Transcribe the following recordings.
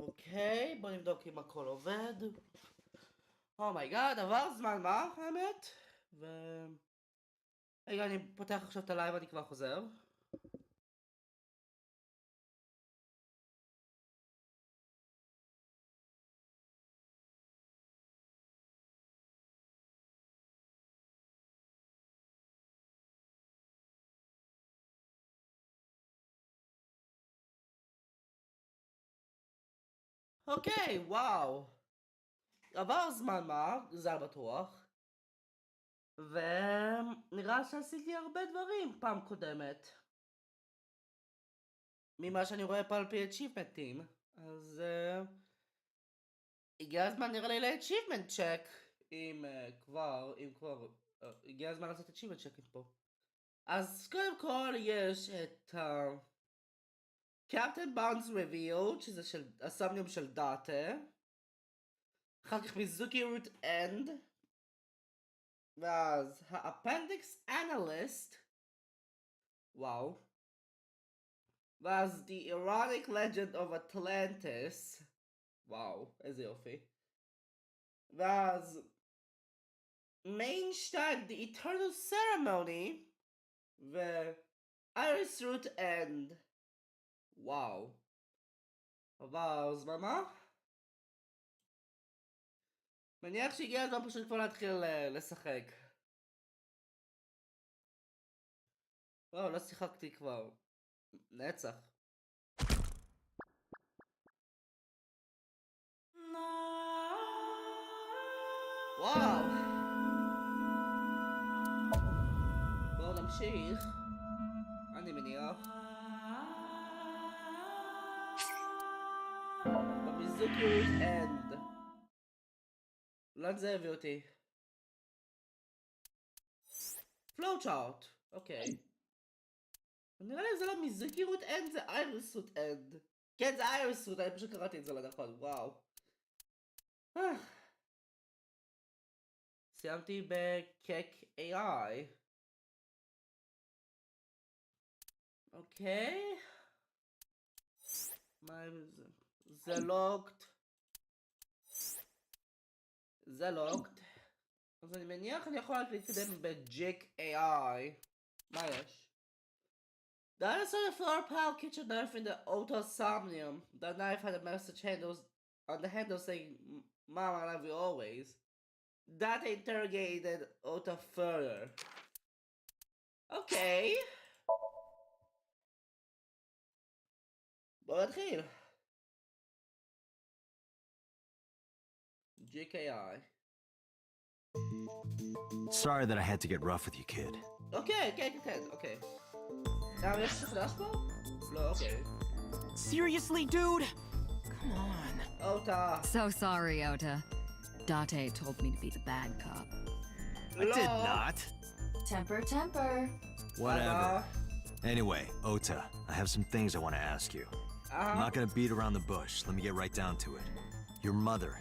אוקיי, בוא נבדוק אם הכל עובד. אומייגאד, עבר זמן מה, האמת? רגע, אני פותח עכשיו את הלייב, אני כבר חוזר. אוקיי, וואו. עבר זמן מה, זה בטוח. ונראה שעשיתי הרבה דברים פעם קודמת. ממה שאני רואה פה על פי achievement'ים. אז הגיע הזמן נראה לי ל-achievement check. אם כבר, הגיע הזמן לעשות achievement check'ים פה. אז קודם כל יש את Captain Bounds Revealed, שזה של הסומניום של דאטה. אחר כך מיזוקי רוט אנד. ואז האפנדיקס אנליסט. וואו. ואז The Erotic Legend of Atlantis. וואו, איזה יופי. ואז מיינשטייג The Eternal Ceremony. ו-Iris Root End. וואו. אבל זמן מה? מניח שהגיע הזמן פשוט כבר להתחיל לשחק. וואו, לא שיחקתי כבר. נצח. וואו. בואו נמשיך. אני מניח. במיזוקי רוט אנד. לאן זה הביא אותי? פלואוצ'ארט. אוקיי. נראה לי זה לא מיזוקי רוט אנד, זה אייריס רוט אנד. כן, זה אייריס רוט, אני פשוט קראתי את זה לנכון, וואו. סיימתי בקק AI. אוקיי. מה זה? זה לוקט. זה לוקט. אז אני מניח אני יכול להתקדם בג'יק AI. מה יש? Dinosaur the floor pile kitchen knife in the auto Somnium. That knife had a message on the handle saying, Mom, I love you always. That interrogated Otto further. Okay. בוא נתחיל. GKI. Sorry that I had to get rough with you, kid. Okay. Now יש חדש פה? לא, אוקיי. Seriously, dude? Come on. Ota. So sorry, Ota. Date told me to be the bad cop. I did not. Temper. Whatever. Anyway, Ota, I have some things I want to ask you. I'm not gonna beat around the bush. Let me get right down to it. Your mother,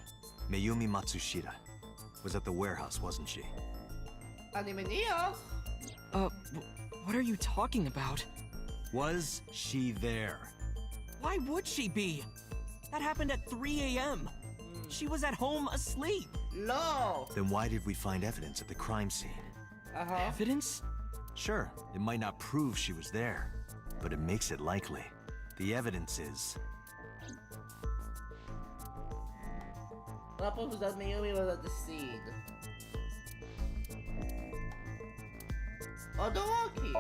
Mayumi Matsushita, was at the warehouse, wasn't she? אני מניח. What are you talking about? Was she there? Why would she be? That happened at 3 a.m. She was at home asleep. לא. Then why did we find evidence at the crime scene? Evidence? Sure, it might not prove she was there, but it makes it likely. The evidence is... What was that Mayumi was at the scene? Odoroki!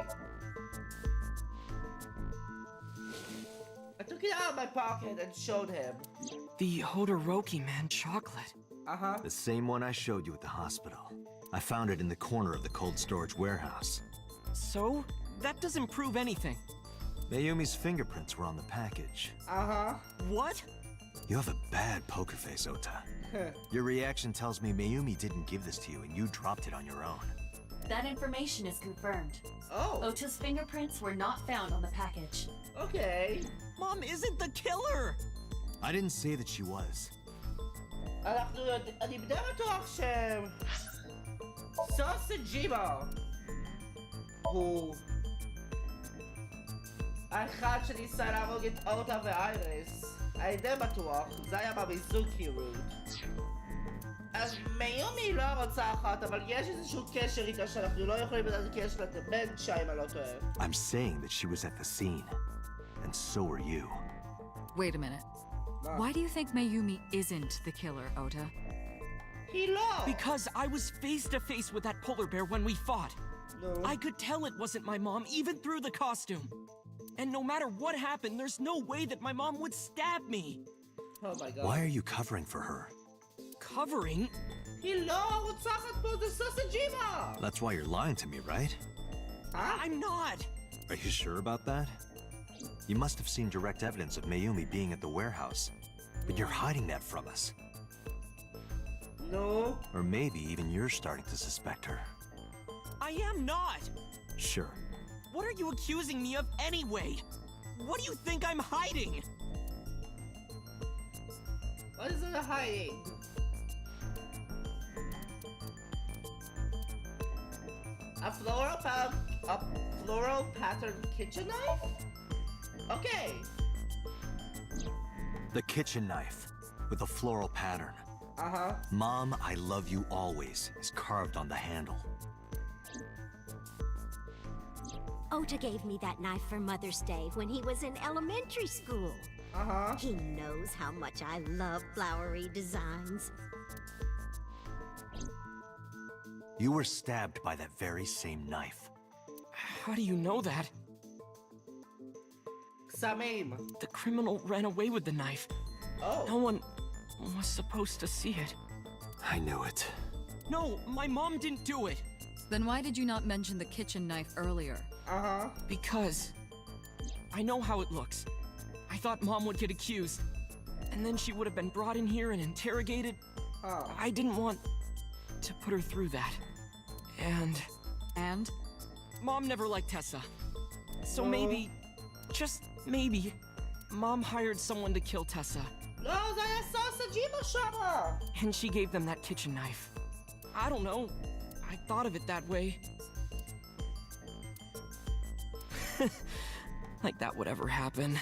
I took it out of my pocket and showed him. The Hodoroki man chocolate. The same one I showed you at the hospital. I found it in the corner of the cold storage warehouse. So? That doesn't prove anything. Mayumi's fingerprints were on the package. What? You have a bad poker face, Ota. Your reaction tells me Mayumi didn't give this to you and you dropped it on your own. That information is confirmed. Oh. Ota's fingerprints were not found on the package. Okay. Mom isn't the killer! I didn't say that she was. אני די בטוח סוסג'ימה הוא האחד שניסה להרוג את אוטה ואייריס. אני די בטוח, זה היה במיזוקי רוט. אז מיומי לא הרוצחת, אבל יש איזשהו קשר איתה שאנחנו לא יכולים לדעת קשר בין שי, אם אני לא טועה. I'm saying that she was at the scene, and so were you. Wait a minute. Why do you think Mayumi isn't the killer, Ota? היא לא! Because I was face to face with that polar bear when we fought. No. I could tell it wasn't my mom, even through the costume. And no matter what happened, there's no way that my mom would stab me. Oh my god. Why are you covering for her? Covering? היא לא הרוצחת פה, זה סוסג'ימה! That's why you're lying to me, right? I'm not. Are you sure about that? You must have seen direct evidence of Mayumi being at the warehouse, but you're hiding that from us. No. Or maybe even you're starting to suspect her. I am not. Sure. What are you accusing me of anyway? What do you think I'm hiding? What is it hiding? A floral pattern kitchen knife? Okay. The kitchen knife with a floral pattern. Uh-huh. Mom, I love you always is carved on the handle. Ota gave me that knife for Mother's Day when he was in elementary school. Uh-huh. He knows how much I love flowery designs. You were stabbed by that very same knife. How do you know that? Samim. The criminal ran away with the knife. Oh. No one was supposed to see it. I knew it. No, my mom didn't do it. Then why did you not mention the kitchen knife earlier? Uh-huh. Because I know how it looks. I thought Mom would get accused, and then she would have been brought in here and interrogated. Oh. I didn't want to put her through that. And? Mom never liked Tessa. So maybe, just maybe, Mom hired someone to kill Tessa. No, זה היה סוסג'ימה שמה! And she gave them that kitchen knife. I don't know. I thought of it that way. Like that would ever happen.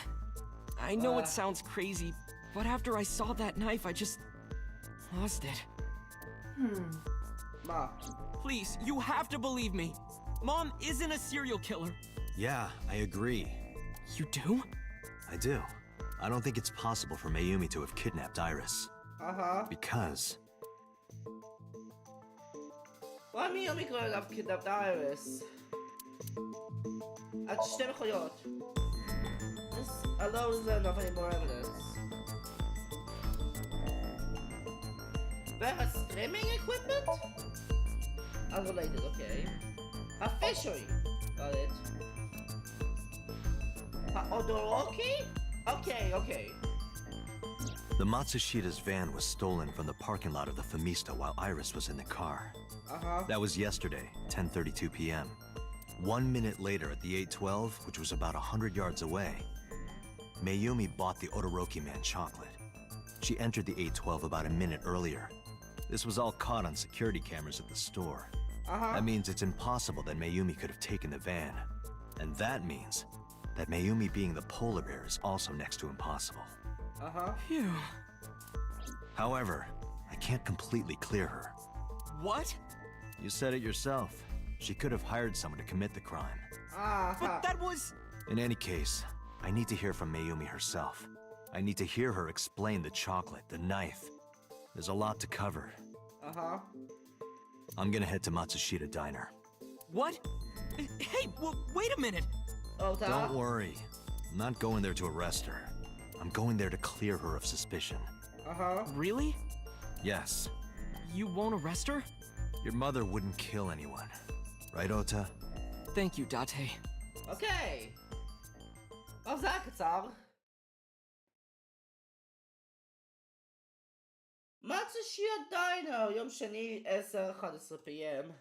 I know it sounds crazy, but after I saw that knife, I just lost it. מה? Please, you have to believe me. Mom isn't a serial killer. Yeah, I agree. You do? I do. I don't think it's possible for Mayumi to have kidnapped Iris. Uh-huh. Because Why מיומי קורא אליו kidnapped Iris? עד שתי מכויות. This alone isn't enough any more evidence. There's streaming equipment? Unrelated, okay. A fishery. Got it. A Odoroki? Okay. the Matsushida's van was stolen from the parking lot of the Famista while Iris was in the car. Uh-huh. That was yesterday, 10:32 p.m. 1 minute later at the 812, which was about 100 yards away, Mayumi bought the Odoroki man chocolate. She entered the 812 about a minute earlier. This was all caught on security cameras at the store. Uh-huh. That means it's impossible that Mayumi could have taken the van. And that means that Mayumi being the polar bear is also next to impossible. Uh-huh. Phew. However, I can't completely clear her. What? You said it yourself. She could have hired someone to commit the crime. Uh-huh. But that was... In any case, I need to hear from Mayumi herself. I need to hear her explain the chocolate, the knife. There's a lot to cover. Uh-huh. I'm gonna head to Matsushita Diner. What? Hey, wait a minute! Ota? Don't worry. I'm not going there to arrest her. I'm going there to clear her of suspicion. Uh-huh. Really? Yes, You won't arrest her? your mother wouldn't kill anyone. Right, Ota? Thank you, Date. אוקיי. אז זה היה קצר. מצ'שיה דיינר, יום שני 10:11 PM.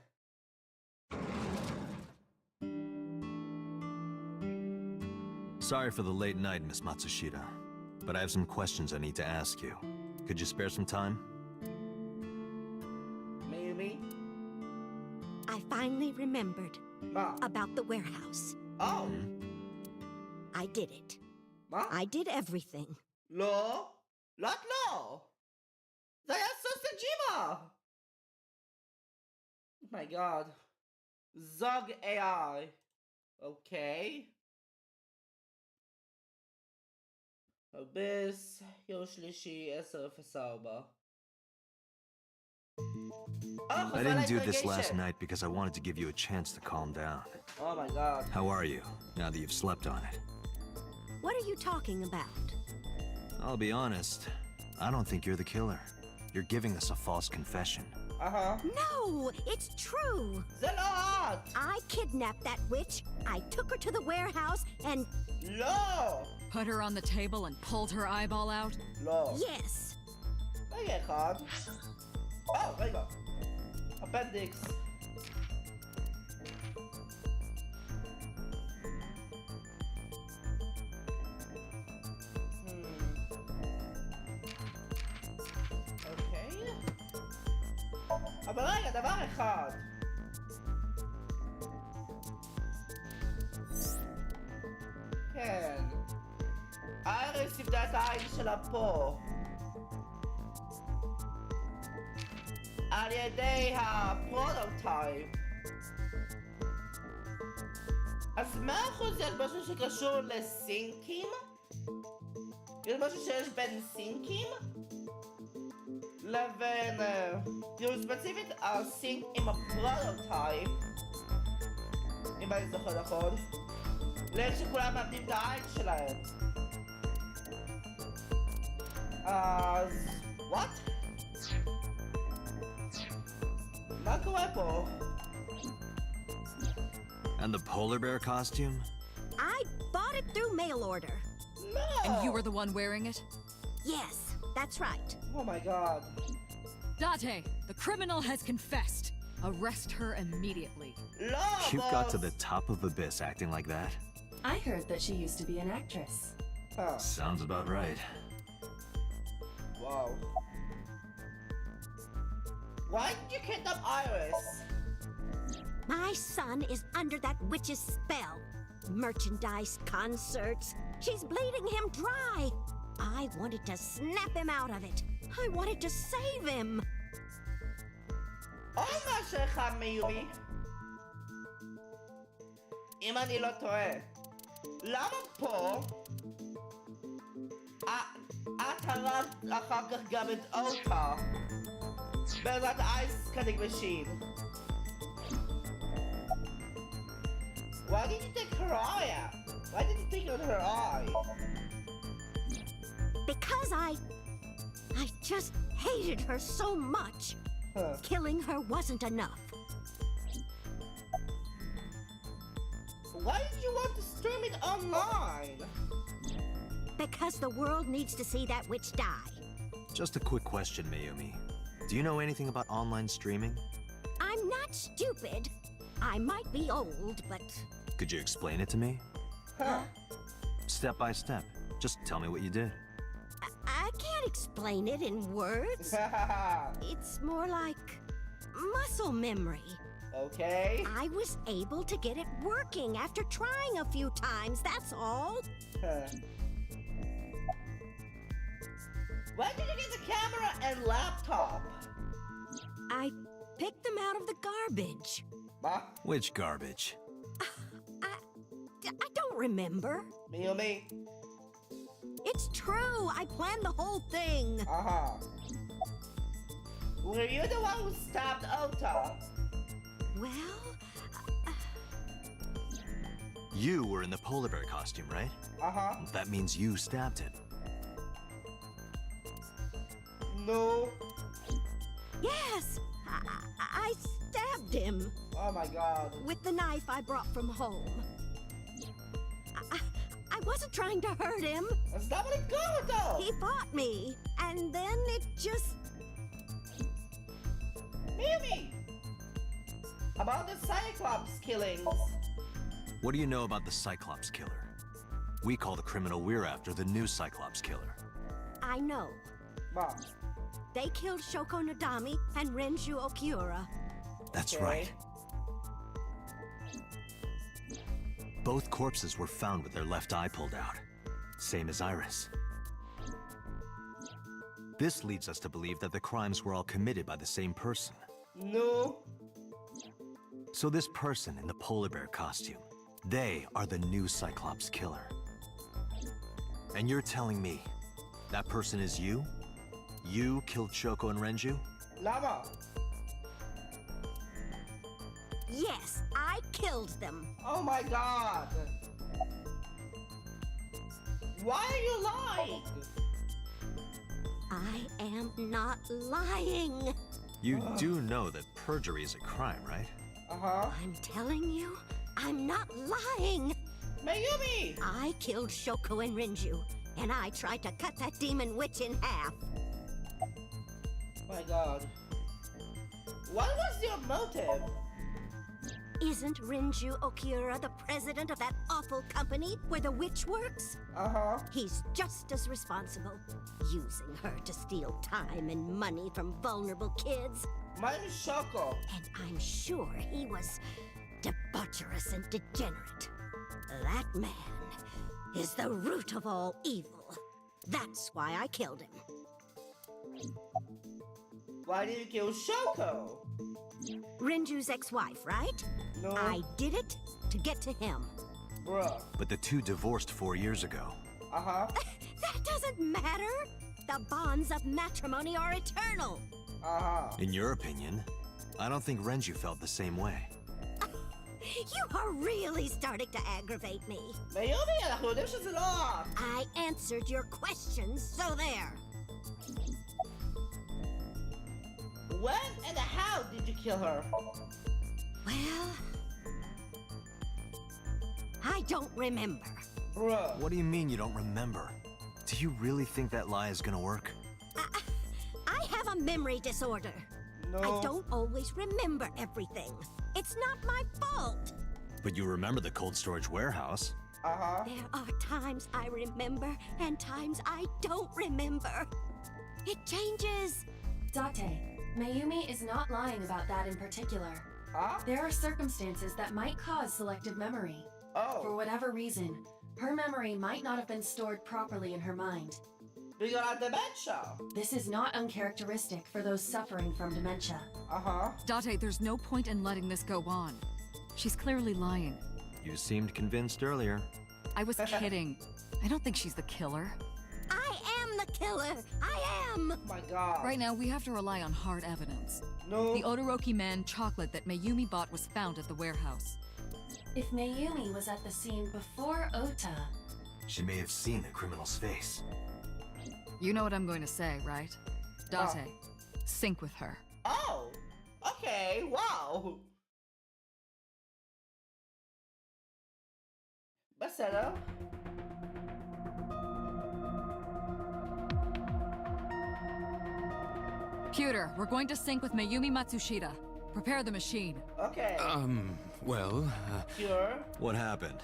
Sorry for the late night, Miss Matsushita, but I have some questions I need to ask you. Could you spare some time? מיומי? I finally remembered מה? about the warehouse. Oh! I did it. מה? I did everything. לא, לא את לא. זה היה סוסג'ימה. אומייגאד. זוג AI. אוקיי. אביס, יום שלישי, 10:04. I didn't do this last night because I wanted to give you a chance to calm down. Oh my god. How are you, now that you've slept on it? What are you talking about? I'll be honest, I don't think you're the killer. You're giving us a false confession. No, it's true. זה לא את. I kidnapped that witch. I took her to the warehouse and... לא. Put her on the table and pulled her eyeball out? לא. Yes. רגע אחד. רגע. אפנדיקס. אוקיי. אבל רגע, דבר אחד. כן. אייריס איבדה את העין שלה פה. על ידי הפרוטוטייפ. אז 100% יש משהו שקשור לסינקים? יש משהו שיש בין סינקים? לבין... כאילו ספציפית הסינק עם הפרוטוטייפ, אם אני זוכר נכון, לאיך שכולם מאבדים את העין שלהם. אז... וואט? מה קורה פה? And the polar bear costume? I bought it through mail order. No! And you were the one wearing it? Yes, that's right. Oh my god. Date, the criminal has confessed. Arrest her immediately. No, You got to boss. the top of Abyss acting like that? I heard that she used to be an actress. Huh. Sounds about right. Wow. Why did you kidnap Iris? My son is under that witch's spell. Merchandise, concerts. She's bleeding him dry. I wanted to snap him out of it. I wanted to save him. עוד משהו אחד מיומי. אם אני לא טועה. למה פה? את הרגת אחר כך גם את אותה. בעזרת אייס קאטינג משין. Why did you take her eye out? Why did you take out her eye? Because I just hated her so much. Killing her wasn't enough. Why did you want to stream it online? Because the world needs to see that witch die. Just a quick question, Mayumi. Do you know anything about online streaming? I'm not stupid. I might be old, but... Could you explain it to me? Huh? Step by step. Just tell me what you did. I can't explain it in words. It's more like muscle memory. Okay. I was able to get it working after trying a few times, that's all. Where did you get the camera and laptop? I picked them out of the garbage. Ma? Which garbage? I don't remember. Mayumi? It's true, I planned the whole thing. Uh-huh. Were you the one who stabbed Ota? Well, You were in the polar bear costume, right? Uh-huh. That means you stabbed it. No. yes, I stabbed him Oh my god. with the knife I brought from home. I wasn't trying to hurt him. That's not what it goes though. He fought me, and then it just... Mayumi! About the Cyclops killings. What do you know about the Cyclops killer? We call the criminal we're after the new Cyclops killer. I know. Ma. They killed Shoko Nadami and Renju Okiura. That's Okay. right. Both corpses were found with their left eye pulled out. Same as Iris. This leads us to believe that the crimes were all committed by the same person. No. So this person in the polar bear costume, they are the new Cyclops killer. And you're telling me that person is you? You killed Shoko and Renju? Lama. Yes, I killed them. Oh my god. Why are you lying? I am not lying. You do know that perjury is a crime, right? Uh-huh. I'm telling you, I'm not lying. Mayumi! I killed Shoko and Renju, and I tried to cut that demon witch in half. My god. What was your motive? Isn't Renju Okiura the president of that awful company where the witch works? Uh-huh. He's just as responsible, using her to steal time and money from vulnerable kids. My name is Shoko. And I'm sure he was debaucherous and degenerate. That man is the root of all evil. That's why I killed him. Why did you kill Shoko? Renju's ex-wife, right? No. I did it to get to him. Bruh. But the two divorced 4 years ago. Uh-huh. That doesn't matter. The bonds of matrimony are eternal. Uh-huh. In your opinion, I don't think Renju felt the same way. You are really starting to aggravate me. Mayumi, אנחנו יודעים שזה לא את. I answered your questions, so there. When and how did you kill her? Well, I don't remember. Bruh. What do you mean you don't remember? Do you really think that lie is gonna work? I have a memory disorder. No. I don't always remember everything. It's not my fault. But you remember the cold storage warehouse. Uh-huh. There are times I remember and times I don't remember. It changes. Date, Mayumi is not lying about that in particular. Huh? There are circumstances that might cause selective memory. For Oh. whatever reason, her memory might not have been stored properly in her mind. We got dementia. This is not uncharacteristic for those suffering from dementia. Uh-huh. Date, there's no point in letting this go on. She's clearly lying. You seemed convinced earlier. I was kidding. I don't think she's the killer. I am the killer. I am. Oh my god. Right now, we have to rely on hard evidence. No. The Odoroki Man chocolate that Mayumi bought was found at the warehouse. If Mayumi was at the scene before Ota, She may have seen the criminal's face. You know what I'm going to say, right? Date, sync with her. Oh. Okay. Wow. בסדר. Pewter, we're going to sync with Mayumi Matsushita. Prepare the machine. Okay. Well, Sure. What happened?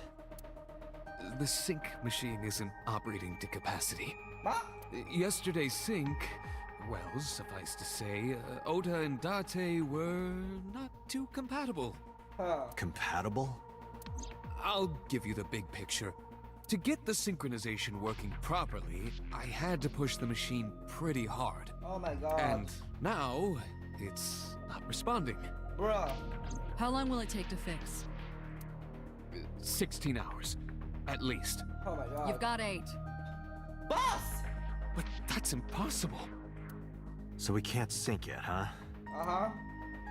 the sync machine isn't operating to capacity. Ma? Yesterday's sync, well, suffice to say, Ota and Date were not too compatible. Huh. Compatible? I'll give you the big picture. To get the synchronization working properly, I had to push the machine pretty hard. Oh my god. And now, it's not responding. Bruh. How long will it take to fix? 16 hours, at least. Oh my god. You've got 8. Boss! But that's impossible. So we can't sync yet, huh? Uh-huh.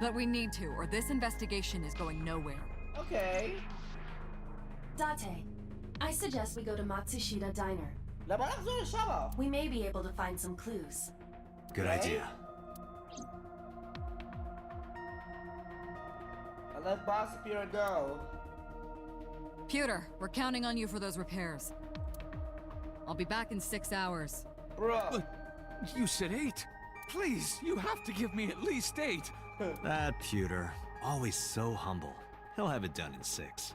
But we need to, or this investigation is going nowhere. Okay. Date, I suggest we go to Matsushita Diner. למה נחזור לשמה? We may be able to find some clues. Good Okay. idea. I let Boss Peter go. Pewter, we're counting on you for those repairs. I'll be back in 6 hours. Bruh. You said 8. Please, you have to give me at least 8. That Pewter, always so humble. He'll have it done in 6.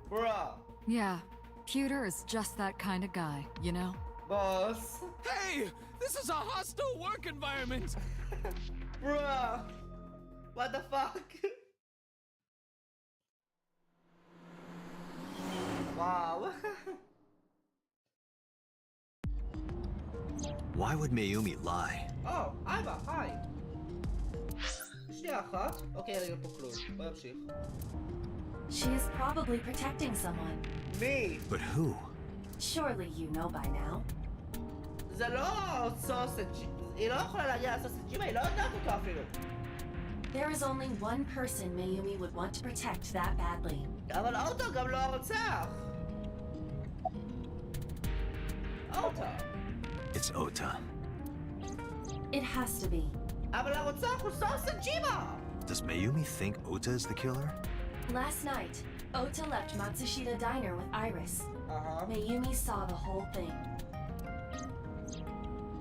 Bruh. Yeah, Pewter is just that kind of guy, you know? Boss. Hey, this is a hostile work environment. Bruh. What the fuck? Wow. Why would Mayumi lie? אבא, היי. שנייה אחת. אוקיי, אין פה כלום. בוא נמשיך. She is probably protecting someone. מי? But who? Surely you know by now. זה לא סוסג'. היא לא יכולה להגיע לסוסג'ימה, היא לא יודעת אותו אפילו. There is only one person Mayumi would want to protect that badly. אבל אוטו גם לא הרוצח. אוטו. It's Ota. It has to be. אבל הרוצח הוא סוסג'ימה! Does Mayumi think Ota is the killer? Last night, Ota left Matsushita Diner with Iris. Mayumi saw the whole thing.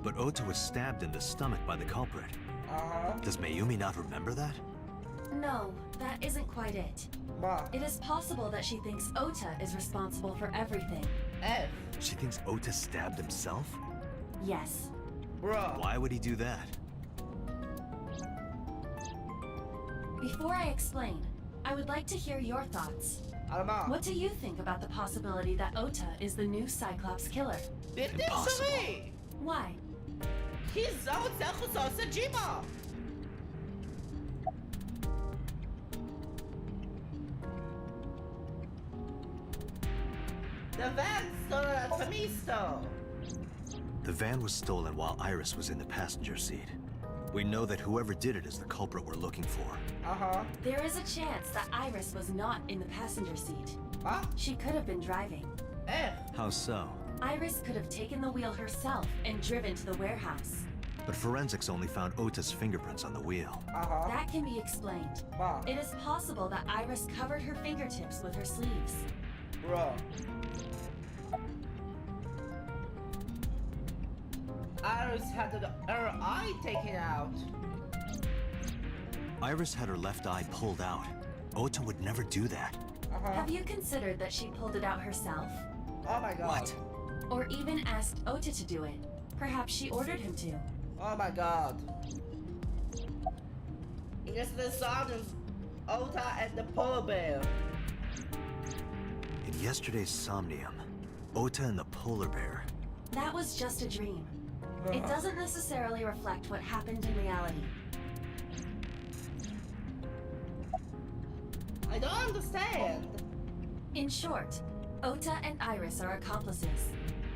But Ota was stabbed in the stomach by the culprit. Does Mayumi not remember that? No, that isn't quite it. מה? It is possible that she thinks Ota is responsible for everything. איך? She thinks Ota stabbed himself? Yes. Bruh. Why would he do that? Before I explain, I would like to hear your thoughts. על מה? What do you think about the possibility that Ota is the new Cyclops killer? בלתי אפשרי! Why? כי זה הרוצח הוא סוסג'ימה! The van stole at Famisto! The van was stolen while Iris was in the passenger seat. We know that whoever did it is the culprit we're looking for. There is a chance that Iris was not in the passenger seat. מה? She could have been driving. איך? How so? Iris could have taken the wheel herself and driven to the warehouse. But forensics only found Ota's fingerprints on the wheel. That can be explained. מה? It is possible that Iris covered her fingertips with her sleeves. Bro. Iris had her eye taken out. Iris had her left eye pulled out. Ota would never do that. Have you considered that she pulled it out herself? Oh my god. What? Or even asked Ota to do it? Perhaps she ordered him to. Oh my god. It is the song of Ota and the polar bear. In yesterday's Somnium, Ota and the polar bear. That was just a dream. It doesn't necessarily reflect what happened in reality. I don't understand. In short, Ota and Iris are accomplices.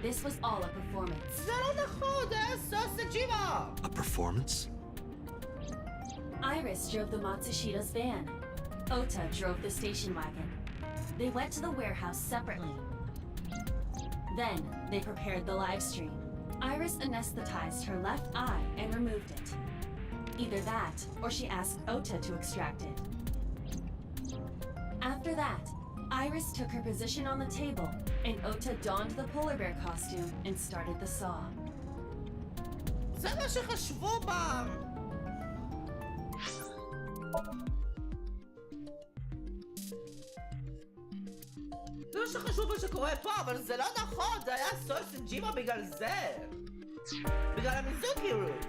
This was all a performance. זה לא נכון, זה סוסג'ימה! A performance? Iris drove the Matsushita's van. Ota drove the station wagon. They went to the warehouse separately. Then, they prepared the live stream. Iris anesthetized her left eye and removed it. Either that, or she asked Ota to extract it. After that, Iris took her position on the table, and Ota donned the polar bear costume and started the saw. זה מה שחשבו בה! זה מה שחשבו מה שקורה פה, אבל זה לא נכון, זה היה סוסג'ימה בגלל זה! בגלל המיזוגיות!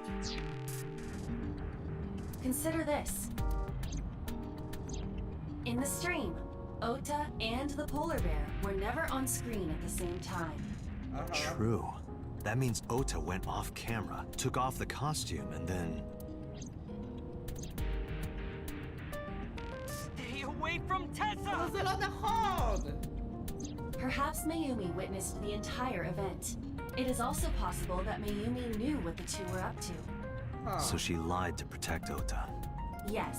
Consider this. In the stream, Ota and the polar bear were never on screen at the same time. True. That means Ota went off camera, took off the costume, and then... Stay away from Tessa! אבל זה לא נכון! Perhaps Mayumi witnessed the entire event. It is also possible that Mayumi knew what the two were up to. So she lied to protect Ota. Yes,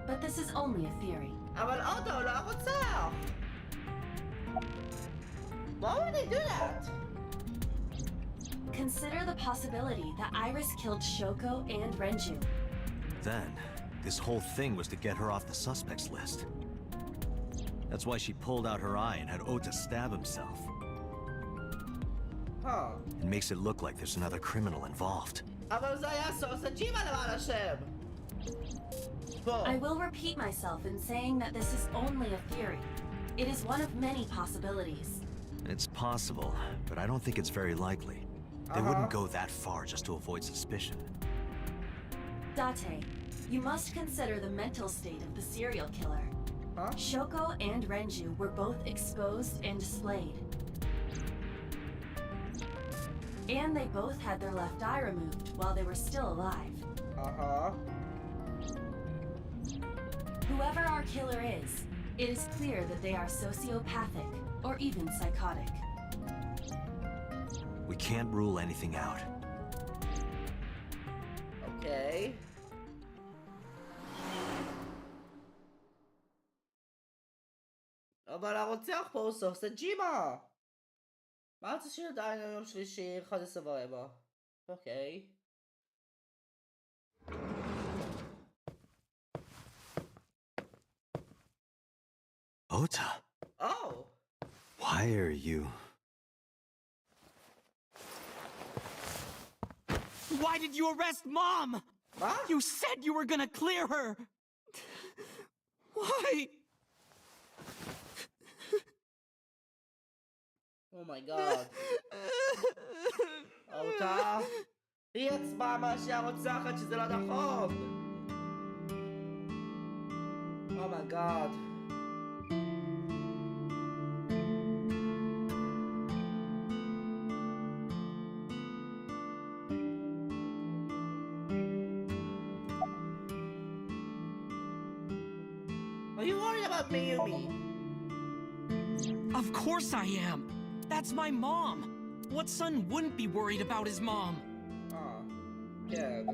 but this is only a theory. אבל אוטו לא הרוצח! Why would they do that? Consider the possibility that Iris killed Shoko and Renju. Then, this whole thing was to get her off the suspects list. That's why she pulled out her eye and had Ota stab himself. It makes it look like there's another criminal involved. אבל זה היה סוסג'ימה למען השם! בוא. I will repeat myself in saying that this is only a theory. It is one of many possibilities. It's possible, but I don't think it's very likely. They wouldn't go that far just to avoid suspicion. Date, you must consider the mental state of the serial killer. Shoko and Renju were both exposed and displayed. And they both had their left eye removed while they were still alive. Uh-huh. Whoever our killer is, it is clear that they are sociopathic or even psychotic. We can't rule anything out. Okay. אבל הרוצח פה הוא סוף סג'ימה! מה אתה שיר עדיין יום שלישי 11:15? אוקיי. Ota, Oh! why are you... Why did you arrest Mom? מה? You said you were gonna clear her. Why? Oh my god. אותה? היא עצמה מה שהרוצחת שזה לא נכון! Oh my god. Are you worried about Mayumi? Of course I am. That's my mom. What son wouldn't be worried about his mom? Ah, good.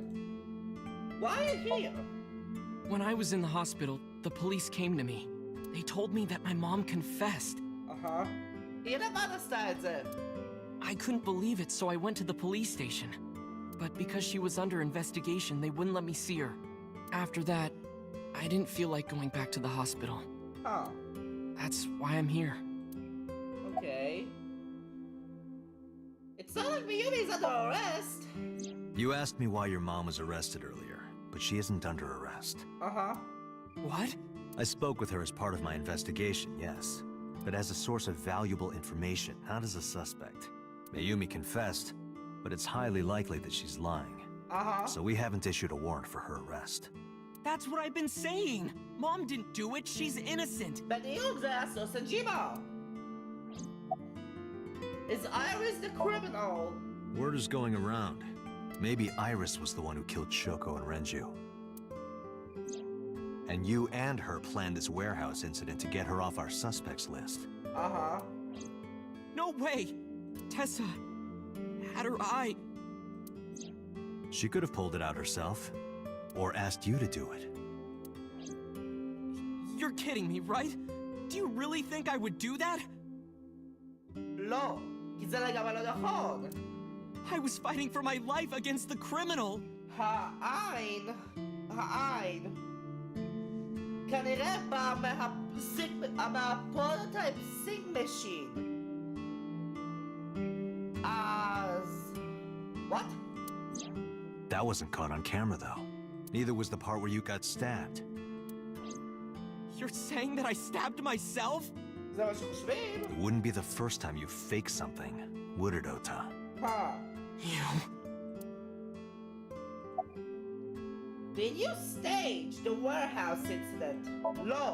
Why are you here? When I was in the hospital, the police came to me. They told me that my mom confessed. Uh-huh. היא לבד עשתה את זה. I couldn't believe it, so I went to the police station. But because she was under investigation, they wouldn't let me see her. After that, I didn't feel like going back to the hospital. Huh. That's why I'm here. Okay. It's not like Mayumi's under arrest. You asked me why your mom was arrested earlier, but she isn't under arrest. Uh-huh. What? I spoke with her as part of my investigation, yes. But as a source of valuable information, not as a suspect. Mayumi confessed, but it's highly likely that she's lying. Uh-huh. So we haven't issued a warrant for her arrest. That's what I've been saying. Mom didn't do it. She's innocent. בדיוק זה לעשות סג'ימה! Is Iris the criminal? Word is going around. Maybe Iris was the one who killed Shoko and Renju. And you and her planned this warehouse incident to get her off our suspects list. Uh-huh. No way. Tessa had her eye. She could have pulled it out herself, or asked you to do it. You're kidding me, right? Do you really think I would do that? לא, כי זה לגמרי לא נכון. I was fighting for my life against the criminal. העין, כנראה בא מהפרוטוטייפ סינג משין. אז... What? That wasn't caught on camera, though. Neither was the part where you got stabbed. You're saying that I stabbed myself? זה מה שחושבים? It wouldn't be the first time you faked something, would it, Ota? You... Did you stage the warehouse incident? לא.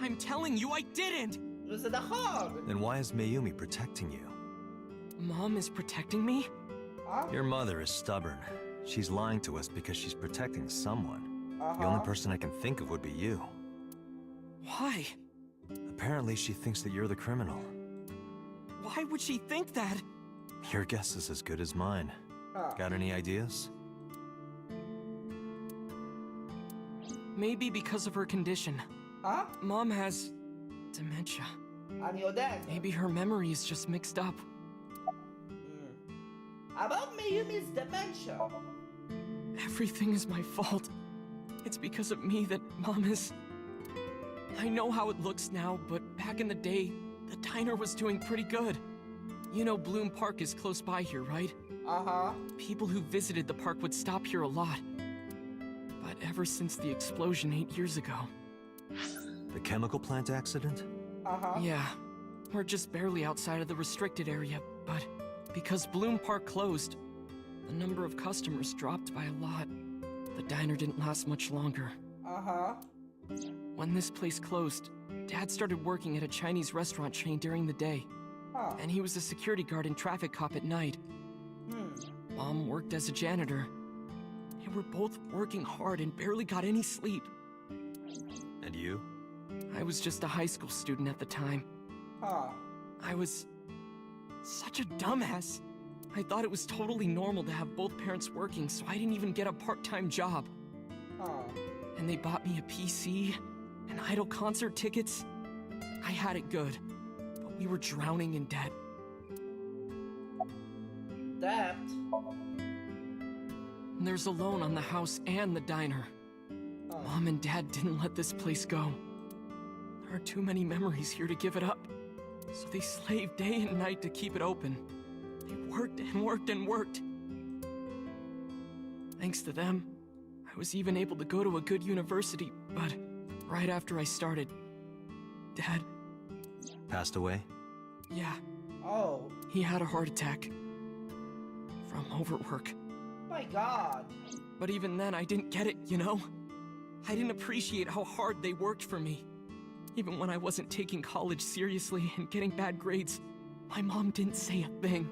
I'm telling you, I didn't! זה נכון. Then why is Mayumi protecting you? Mom is protecting me? Your mother is stubborn. She's lying to us because she's protecting someone. The only person I can think of would be you. Why? Apparently, she thinks that you're the criminal. Why would she think that? Your guess is as good as mine. Got any ideas? Maybe because of her condition. Huh? Mom has dementia. אני יודע. Maybe her memory is just mixed up. About Mayumi's dementia. Everything is my fault. It's because of me that Mom is... I know how it looks now, but back in the day, the diner was doing pretty good. You know Bloom Park is close by here, right? Uh-huh. People who visited the park would stop here a lot. But ever since the explosion 8 years ago... The chemical plant accident? Uh-huh. Yeah, we're just barely outside of the restricted area, but because Bloom Park closed, the number of customers dropped by a lot. The diner didn't last much longer. Uh-huh. When this place closed, Dad started working at a Chinese restaurant chain during the day. Huh. and he was a security guard and traffic cop at night. Mom worked as a janitor. They were both working hard and barely got any sleep. And you? I was just a high school student at the time. Huh. I was such a dumbass. I thought it was totally normal to have both parents working, so I didn't even get a part-time job. Huh. And they bought me a PC and Idol concert tickets. I had it good, but we were drowning in debt. Debt? And there's a loan on the house and the diner. Huh. Mom and Dad didn't let this place go. There are too many memories here to give it up. So they slaved day and night to keep it open. They worked and worked and worked. Thanks to them, I was even able to go to a good university, but right after I started, Dad, Passed away? yeah, Oh. he had a heart attack. From overwork. My God. But even then, I didn't get it, you know? I didn't appreciate how hard they worked for me. Even when I wasn't taking college seriously and getting bad grades, my mom didn't say a thing.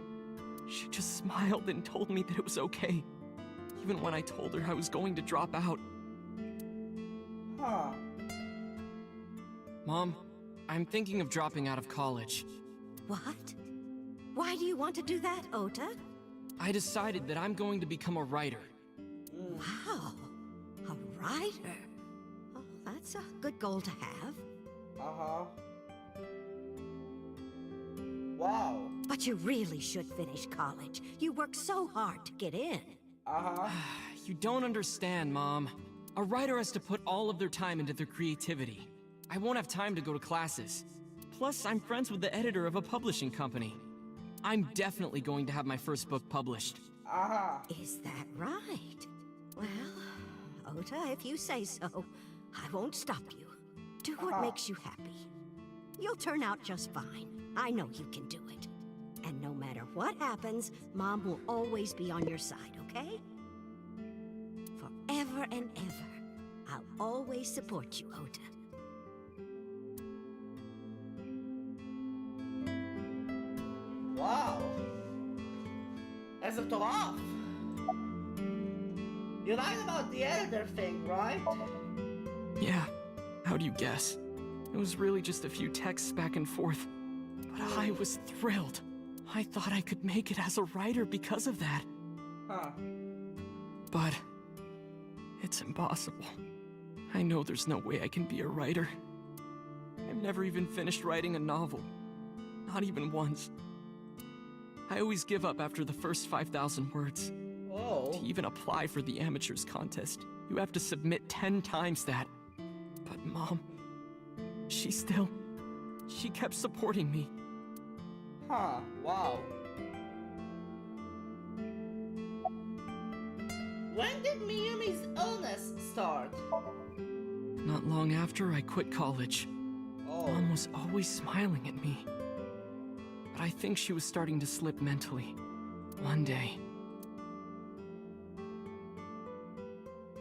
She just smiled and told me that it was okay. Even when I told her I was going to drop out. Huh. Mom, I'm thinking of dropping out of college. What? Why do you want to do that, Ota? I decided that I'm going to become a writer. Wow. A writer. Oh, that's a good goal to have. Uh-huh. Wow. But you really should finish college. You worked so hard to get in. Uh-huh. You don't understand, Mom. A writer has to put all of their time into their creativity. I won't have time to go to classes. Plus, I'm friends with the editor of a publishing company. I'm definitely going to have my first book published. Uh-huh. Is that right? Well, Ota, if you say so, I won't stop you. Do what makes you happy. You'll turn out just fine. I know you can do it. And no matter what happens, Mom will always be on your side, okay? Forever and ever, I'll always support you, Ota. Wow. איזה מטורף. You lied about the editor thing, right? Yeah, how'd you guess? It was really just a few texts back and forth. But I was thrilled. I thought I could make it as a writer because of that. Huh. But it's impossible. I know there's no way I can be a writer. I've never even finished writing a novel. Not even once. I always give up after the first 5,000 words. Oh. To even apply for the amateurs contest, you have to submit 10 times that. But Mom, she kept supporting me. Huh. Wow. When did Miyumi's illness start? Not long after I quit college. Oh. Mom was always smiling at me. But I think she was starting to slip mentally. One day.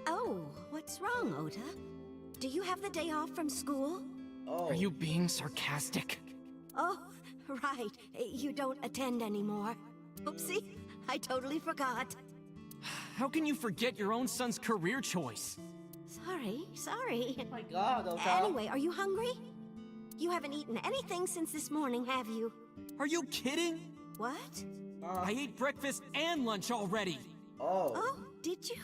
Oh, what's wrong, Ota? Do you have the day off from school? Oh. Are you being sarcastic? Oh, right. You don't attend anymore. Oopsie, I totally forgot. How can you forget your own son's career choice? Sorry. Oh my God, Ota. Anyway, are you hungry? You haven't eaten anything since this morning, have you? Are you kidding? What? I ate breakfast and lunch already. Oh. Oh, did you?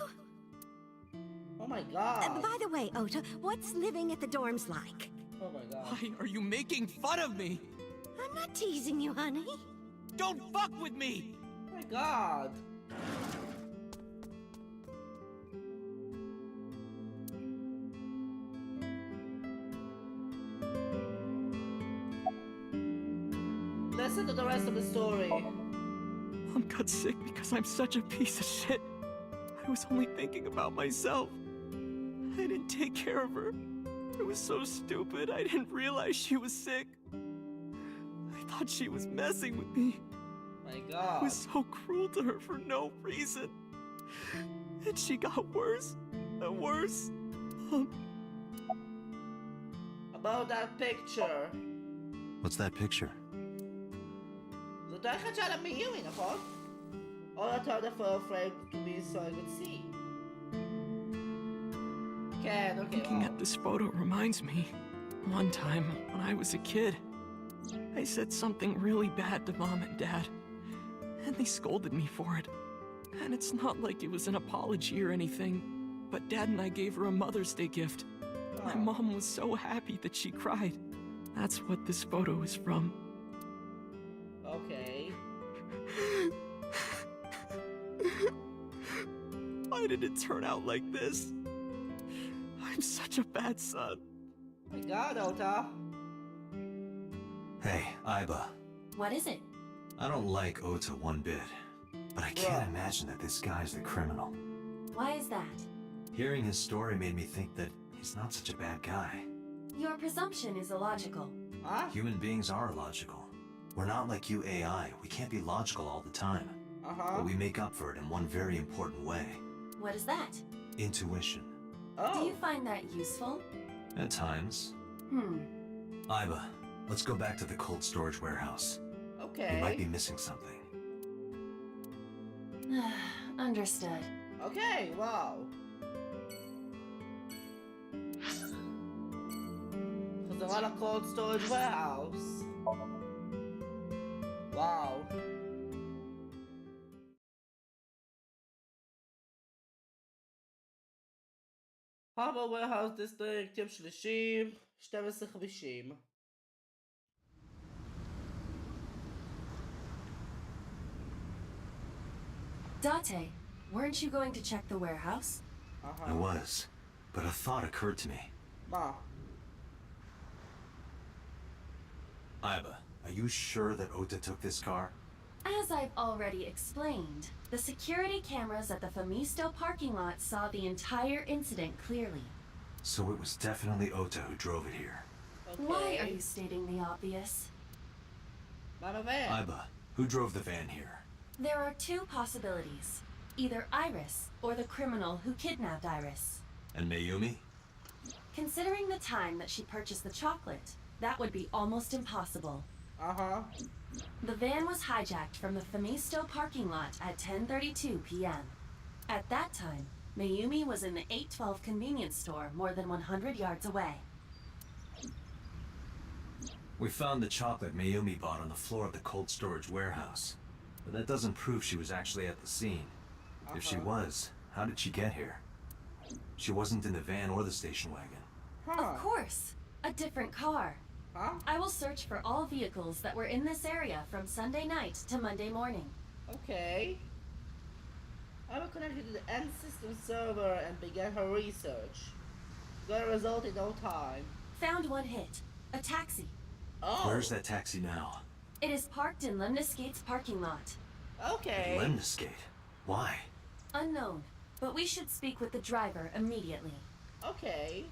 Oh my God. By the way, Ota, what's living at the dorms like? Oh my God. Why are you making fun of me? I'm not teasing you, honey. Don't fuck with me! Oh my God. Listen to the rest of the story. Mom got sick because I'm such a piece of shit. I was only thinking about myself. I didn't take care of her. I was so stupid, I didn't realize she was sick. I thought she was messing with me. My I God. was so cruel to her for no reason. And she got worse and worse. About that picture. What's that picture? אותו אחד שהיה לה מיומי, נכון? All the time the fur afraid to be so I could see. כן, אוקיי, Looking at this photo reminds me, one time when I was a kid, I said something really bad to Mom and Dad, and they scolded me for it. And it's not like it was an apology or anything, but Dad and I gave her a Mother's Day gift. My mom was so happy that she cried. That's what this photo is from. Okay. Why did it turn out like this? I'm such a bad son. My God, Ota. Hey, Iba. What is it? I don't like Ota one bit, but I can't imagine that this guy's the criminal. Why is that? Hearing his story made me think that he's not such a bad guy. Your presumption is illogical. Huh? Human beings are illogical. We're not like you AI. We can't be logical all the time. But we make up for it in one very important way. What is that? Intuition. Do Oh. you find that useful? At times. Iba, let's go back to the cold storage warehouse. We might be Okay. missing something. Understood. Okay, wow. חזרה ל-cold storage warehouse. וואו. Harbor warehouse district, יום שלישי, 12:50. Date, weren't you going to check the warehouse? I was, but a thought occurred to me. מה? Iba, are you sure that Ota took this car? As I've already explained, the security cameras at the Famisto parking lot saw the entire incident clearly. So it was definitely Ota who drove it here. Why are you stating the obvious? מה מבין? Iba, who drove the van here? There are two possibilities. Either Iris or the criminal who kidnapped Iris. And Mayumi? Considering the time that she purchased the chocolate, that would be almost impossible. The van was hijacked from the Famisto parking lot at 10:32 p.m. At that time, Mayumi was in the 812 convenience store more than 100 yards away. We found the chocolate Mayumi bought on the floor of the cold storage warehouse. But that doesn't prove she was actually at the scene. If she was, how did she get here? She wasn't in the van or the station wagon. Of course, a different car. Huh? I will search for all vehicles that were in this area from Sunday night to Monday morning. Okay. I will connect you to the end system server and begin her research. Got a result in no time. Found one hit. A taxi. Oh. Where's that taxi now? It is parked in Lemniscate's parking lot. Okay. Lemniscate. Why? Unknown, but we should speak with the driver immediately. Okay.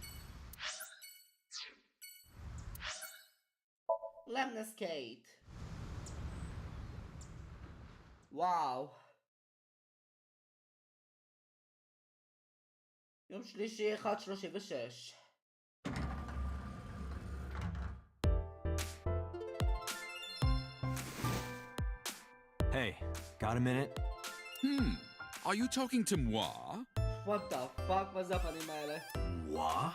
Lemniscate. וואו. יום שלישי 1:36. Hey, got a minute? Are you talking to moi? What the fuck was up האלה? What?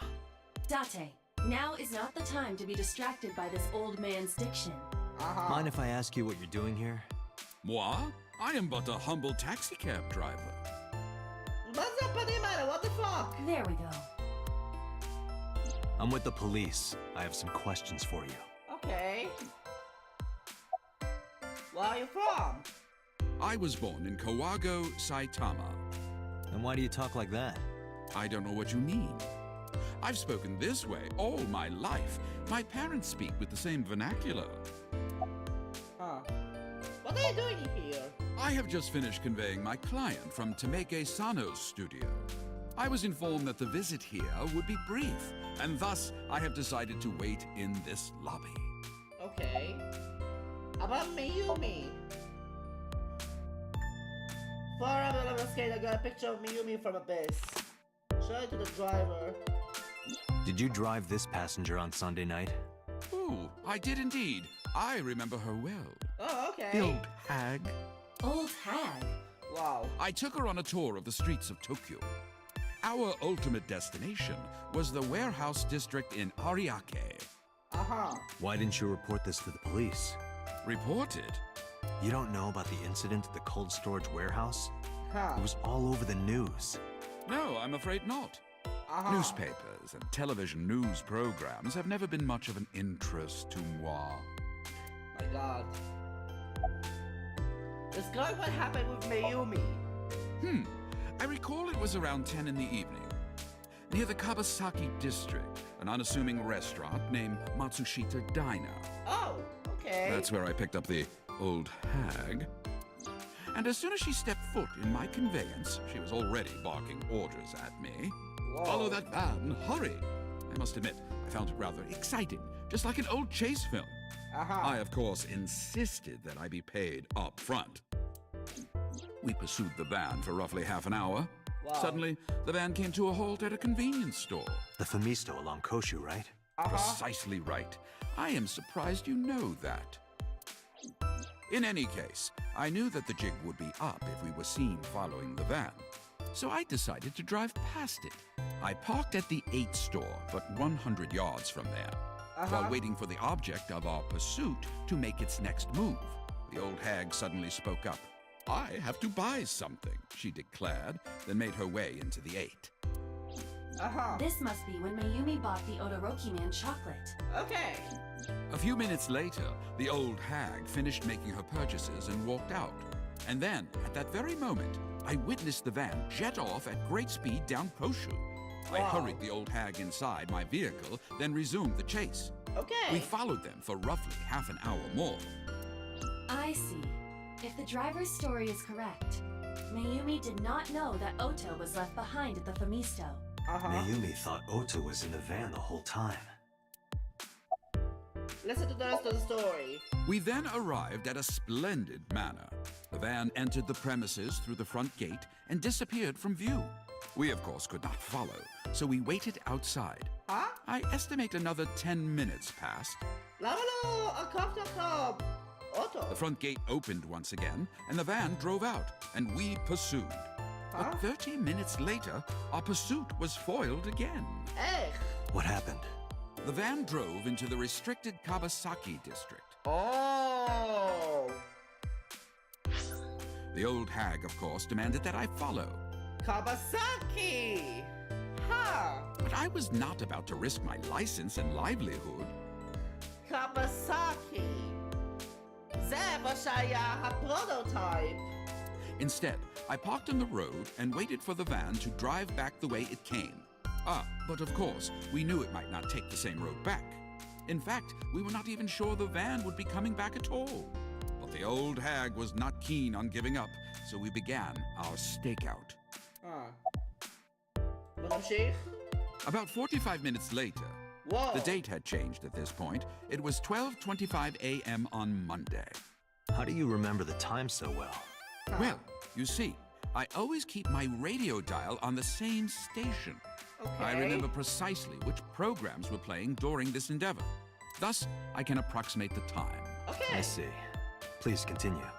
Date, now is not the time to be distracted by this old man's diction. Mind if I ask you what you're doing here? Moi? I am but a humble taxicab driver. מה זה הפנים האלה? What the fuck? There we go. I'm with the police. I have some questions for you. Okay. Where are you from? I was born in Kawago, Saitama. And why do you talk like that? I don't know what you mean. I've spoken this way all my life. My parents speak with the same vernacular. Huh. What are you doing here? I have just finished conveying my client from Tameke Sano's studio. I was informed that the visit here would be brief, and thus I have decided to wait in this lobby. Okay. About Mayumi. For a little skate, I got a picture of Mayumi from a base. Show it to the driver. Did you drive this passenger on Sunday night? Ooh, I did indeed. I remember her well. Oh, okay. The old hag. Old hag? Wow. I took her on a tour of the streets of Tokyo. Our ultimate destination was the warehouse district in Ariake. Uh-huh. Why didn't you report this to the police? Reported? You don't know about the incident at the cold storage warehouse? Huh. It was all over the news. No, I'm afraid not. Uh-huh. Newspapers and television news programs have never been much of an interest to moi. My god. Describe what happened with Mayumi. I recall it was around 10 in the evening. Near the Kawasaki district, an unassuming restaurant named Matsushita Diner. Oh, okay. That's where I picked up the old hag. And as soon as she stepped foot in my conveyance, she was already barking orders at me. Whoa. Follow that van, hurry! I must admit, I found it rather exciting, just like an old chase film. Uh-huh. I, of course, insisted that I be paid up front. We pursued the van for roughly half an hour. Wow. Suddenly, the van came to a halt at a convenience store. The Famisto along Koshu, right? Uh-huh. Precisely right. I am surprised you know that. In any case, I knew that the jig would be up if we were seen following the van. So I decided to drive past it. I parked at the 8 store, but 100 yards from there, while waiting for the object of our pursuit to make its next move. The old hag suddenly spoke up. I have to buy something, she declared, then made her way into the 8. Uh-huh. This must be when Mayumi bought the Odoroki Man chocolate. Okay. A few minutes later, the old hag finished making her purchases and walked out. And then, at that very moment, I witnessed the van jet off at great speed down Koshu. I Wow. hurried the old hag inside my vehicle, then resumed the chase. Okay. We followed them for roughly half an hour more. I see. If the driver's story is correct, Mayumi did not know that Ota was left behind at the Famisto. Uh-huh. Mayumi thought Ota was in the van the whole time. Listen to the rest of the story. We then arrived at a splendid manor. The van entered the premises through the front gate and disappeared from view. We, of course, could not follow, so we waited outside. Huh? I estimate another 10 minutes passed. Lavalo, a cop. Otto. The front gate opened once again, and the van drove out, and we pursued. Huh? But 30 minutes later, our pursuit was foiled again. Hey. What happened? The van drove into the restricted Kawasaki district. Oh. The old hag, of course, demanded that I follow. Kawasaki. Ha. But I was not about to risk my license and livelihood. Kawasaki. זה מה שהיה הפרוטוטייפ. Instead, I parked on the road and waited for the van to drive back the way it came. But of course, we knew it might not take the same road back. In fact, we were not even sure the van would be coming back at all. But the old hag was not keen on giving up, so we began our stakeout. ונמשיך? About 45 minutes later, Whoa. the date had changed at this point. It was 12:25 a.m. on Monday. How do you remember the time so well? Well, you see, I always keep my radio dial on the same station. Okay. I remember precisely which programs were playing during this endeavor. Thus, I can approximate the time. Okay. I see. Please continue.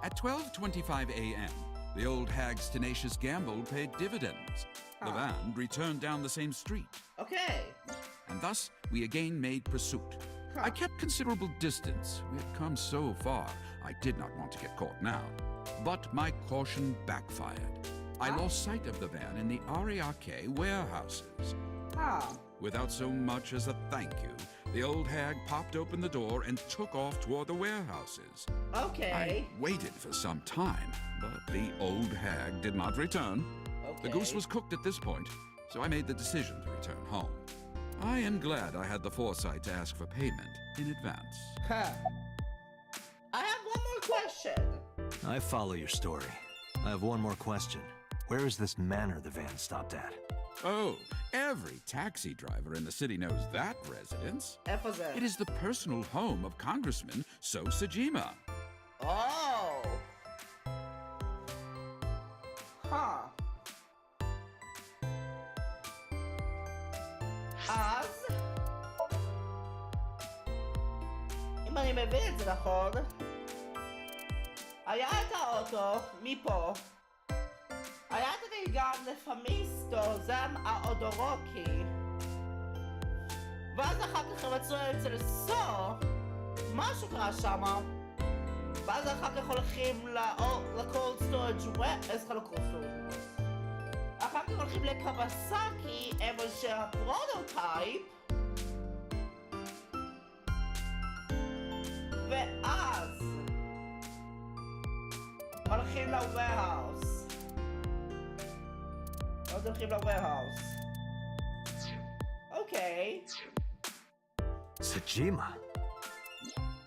At 12:25 a.m., the old hag's tenacious gamble paid dividends. The van returned down the same street, Okay. and thus we again made pursuit. I kept considerable distance. We had come so far, I did not want to get caught now. But my caution backfired. I lost sight of the van in the Ariake warehouses. Without so much as a thank you, the old hag popped open the door and took off toward the warehouses. Okay. I waited for some time, but the old hag did not return. The goose was cooked at this point, so I made the decision to return home. I am glad I had the foresight to ask for payment in advance. I have one more question. I follow your story. I have one more question. Where is this manor the van stopped at? Oh, every taxi driver in the city knows that residence. It is the personal home of Congressman So Sajima. Oh. Huh. אז מבין את זה נכון. היה את האוטו, מפה. היה את הנהיגה לפמיסטו, זה האודורוקי. ואז אחר כך הם מצאו אצל סו, משהו קרה שמה. ואז אחר כך הולכים לקולד סטורג' סליחה, לא קולד סטורג'. אחר כך הולכים לקווסקי, איפה שהפרוטוטייפ. ואז הולכים לווירהאוס. אז הולכים לווירהאוס. אוקיי. Sajima.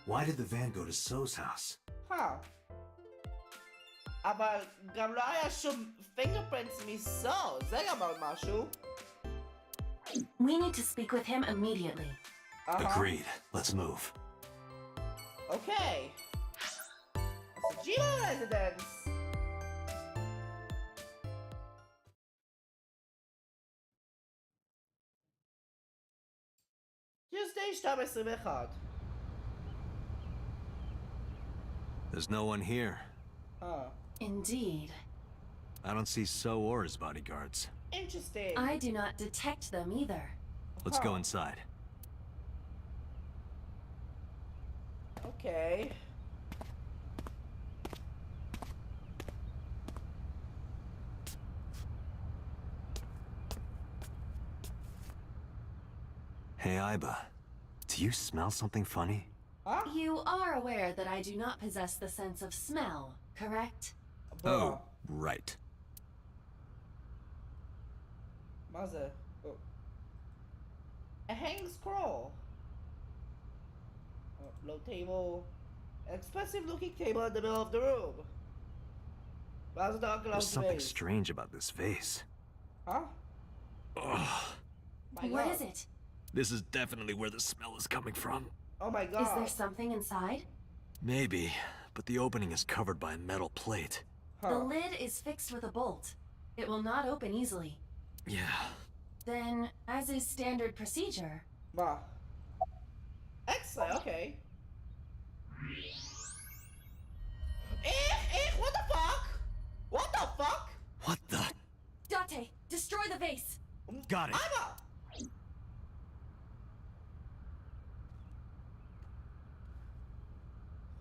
Why did the van go to So's house? אבל גם לא היה שום fingerprints מסו, זה גם עוד משהו. We need to speak with him immediately. Agreed. Let's move. Okay. Sajima residence. Tuesday, 12:21. There's no one here. Indeed. I don't see So or his bodyguards. Interesting. I do not detect them either. Let's go inside. Okay. Hey, Iba. Do you smell something funny? You are aware that I do not possess the sense of smell, correct? Oh, right. מה זה? A hang scroll. Low table. An expensive looking table in the middle of the room. There's something strange about this vase. Huh? Ugh. What is it? This is definitely where the smell is coming from. Oh my god. Is there something inside? Maybe, but the opening is covered by a metal plate. The lid is fixed with a bolt. It will not open easily. Yeah. Then, as is standard procedure... Excellent, okay. What the fuck? What the fuck? What the? Date, destroy the vase! Got it.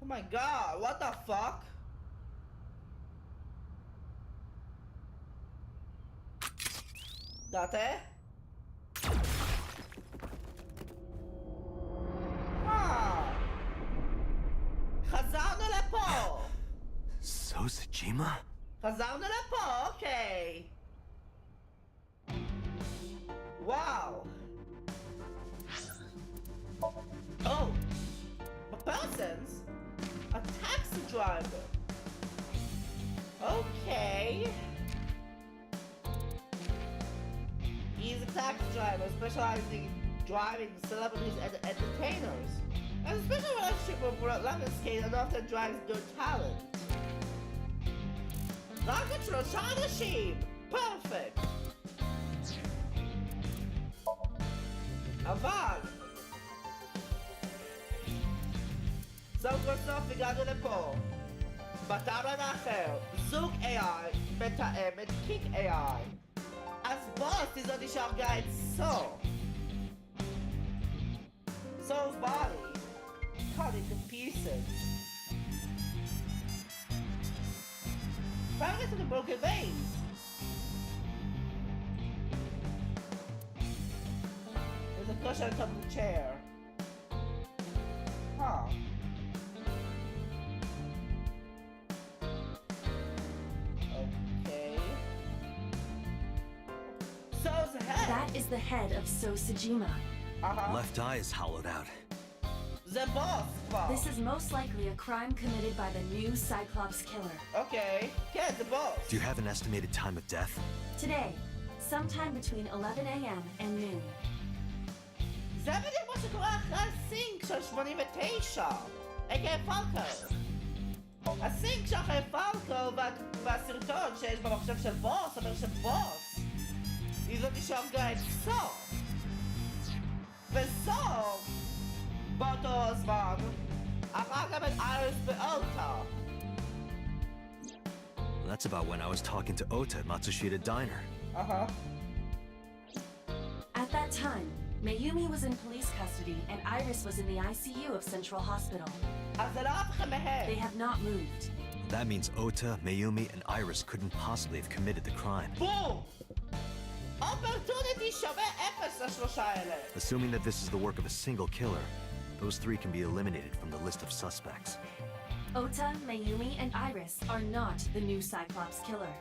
Oh my god, what the fuck? Date? חזרנו לפה! So Sajima? חזרנו לפה, אוקיי. וואו. Oh, a person's a taxi driver. Okay. He's a taxi driver specializing in driving celebrities and entertainers. And a special relationship with Lemon Skate and often drives their talent. Rocket Shine Machine! Perfect! אבל סוף כל סוף הגענו לפה. בטאבלט האחר, זוג AI מתאם את קיק AI. אז בוס היא זאתי שהרגה את סו. So's body cut into pieces. Found it in the broken vase. There's a cushion on top of the chair. Huh. Okay. So's head. That is the head of So Sajima. Left eye is hollowed out. The boss. This is most likely a crime committed by the new Cyclops killer. Okay. Yeah, the boss. Do you have an estimated time of death? Today, sometime between 11 a.m. and noon. זה בדיוק מה שקורה אחרי הסינק של 89. A.K.A. פלקו. הסינק שאחרי פלקו והסרטון שיש במחשב של בוס אומר שבוס היא זאתי שהרגה את סו. וסו באותו הזמן הרג גם את איירס ואוטה. That's about when I was talking to Ota at Matsushita Diner. At that time, Mayumi was in police custody and Iris was in the ICU of Central Hospital. אז זה לא אף אחד מהם. They have not moved. That means Ota, Mayumi, and Iris couldn't possibly have committed the crime. בום! Opportunity שווה אפס לשלושה האלה. Assuming that this is the work of a single killer, those three can be eliminated from the list of suspects. Ota, Mayumi, and Iris are not the new Cyclops killer.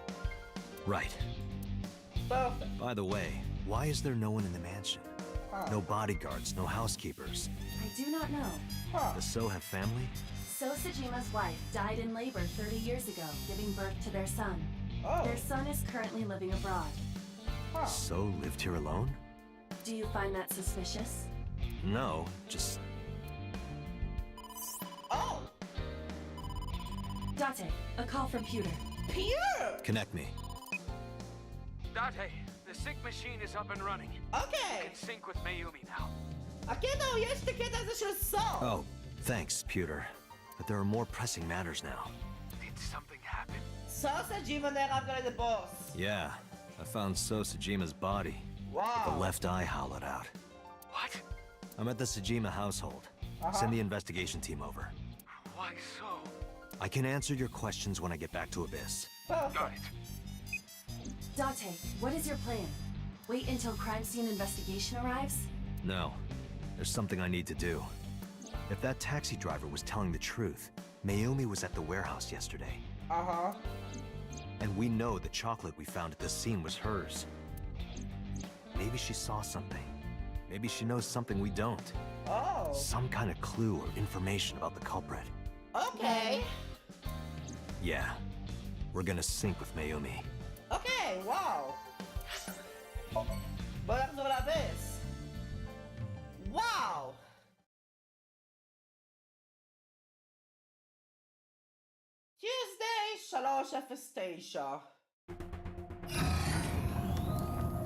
Right. Perfect. By the way, why is there no one in the mansion? No bodyguards, no housekeepers. I do not know. Does So have family? So Sejima's wife died in labor 30 years ago, giving birth to their son. Their son is currently living abroad. So lived here alone? Do you find that suspicious? No, just... Oh! Date, a call from Pewter. Pure! Connect me. Date, the sync machine is up and running. Okay. You can sync with Mayumi now. הקטע הוא יש את הקטע הזה של סוף. Oh, thanks, Pewter. But there are more pressing matters now. Did something happen? סוף סג'ימה נהרג על ידי בוס. Yeah, I found So Sajima's body. The וואו. left eye hollowed out. What? I'm at the Sajima household. Send the investigation team over. Why so? I can answer your questions when I get back to Abyss. Got it. Date, what is your plan? Wait until crime scene investigation arrives? No, there's something I need to do. If that taxi driver was telling the truth, Mayumi was at the warehouse yesterday. And we know the chocolate we found at the scene was hers. Maybe she saw something. Maybe she knows something we don't. Oh. Some kind of clue or information about the culprit. Okay. Yeah, we're gonna sync with Mayumi. Okay, וואו. בוא נחזור לאביס. וואו. Tuesday 309.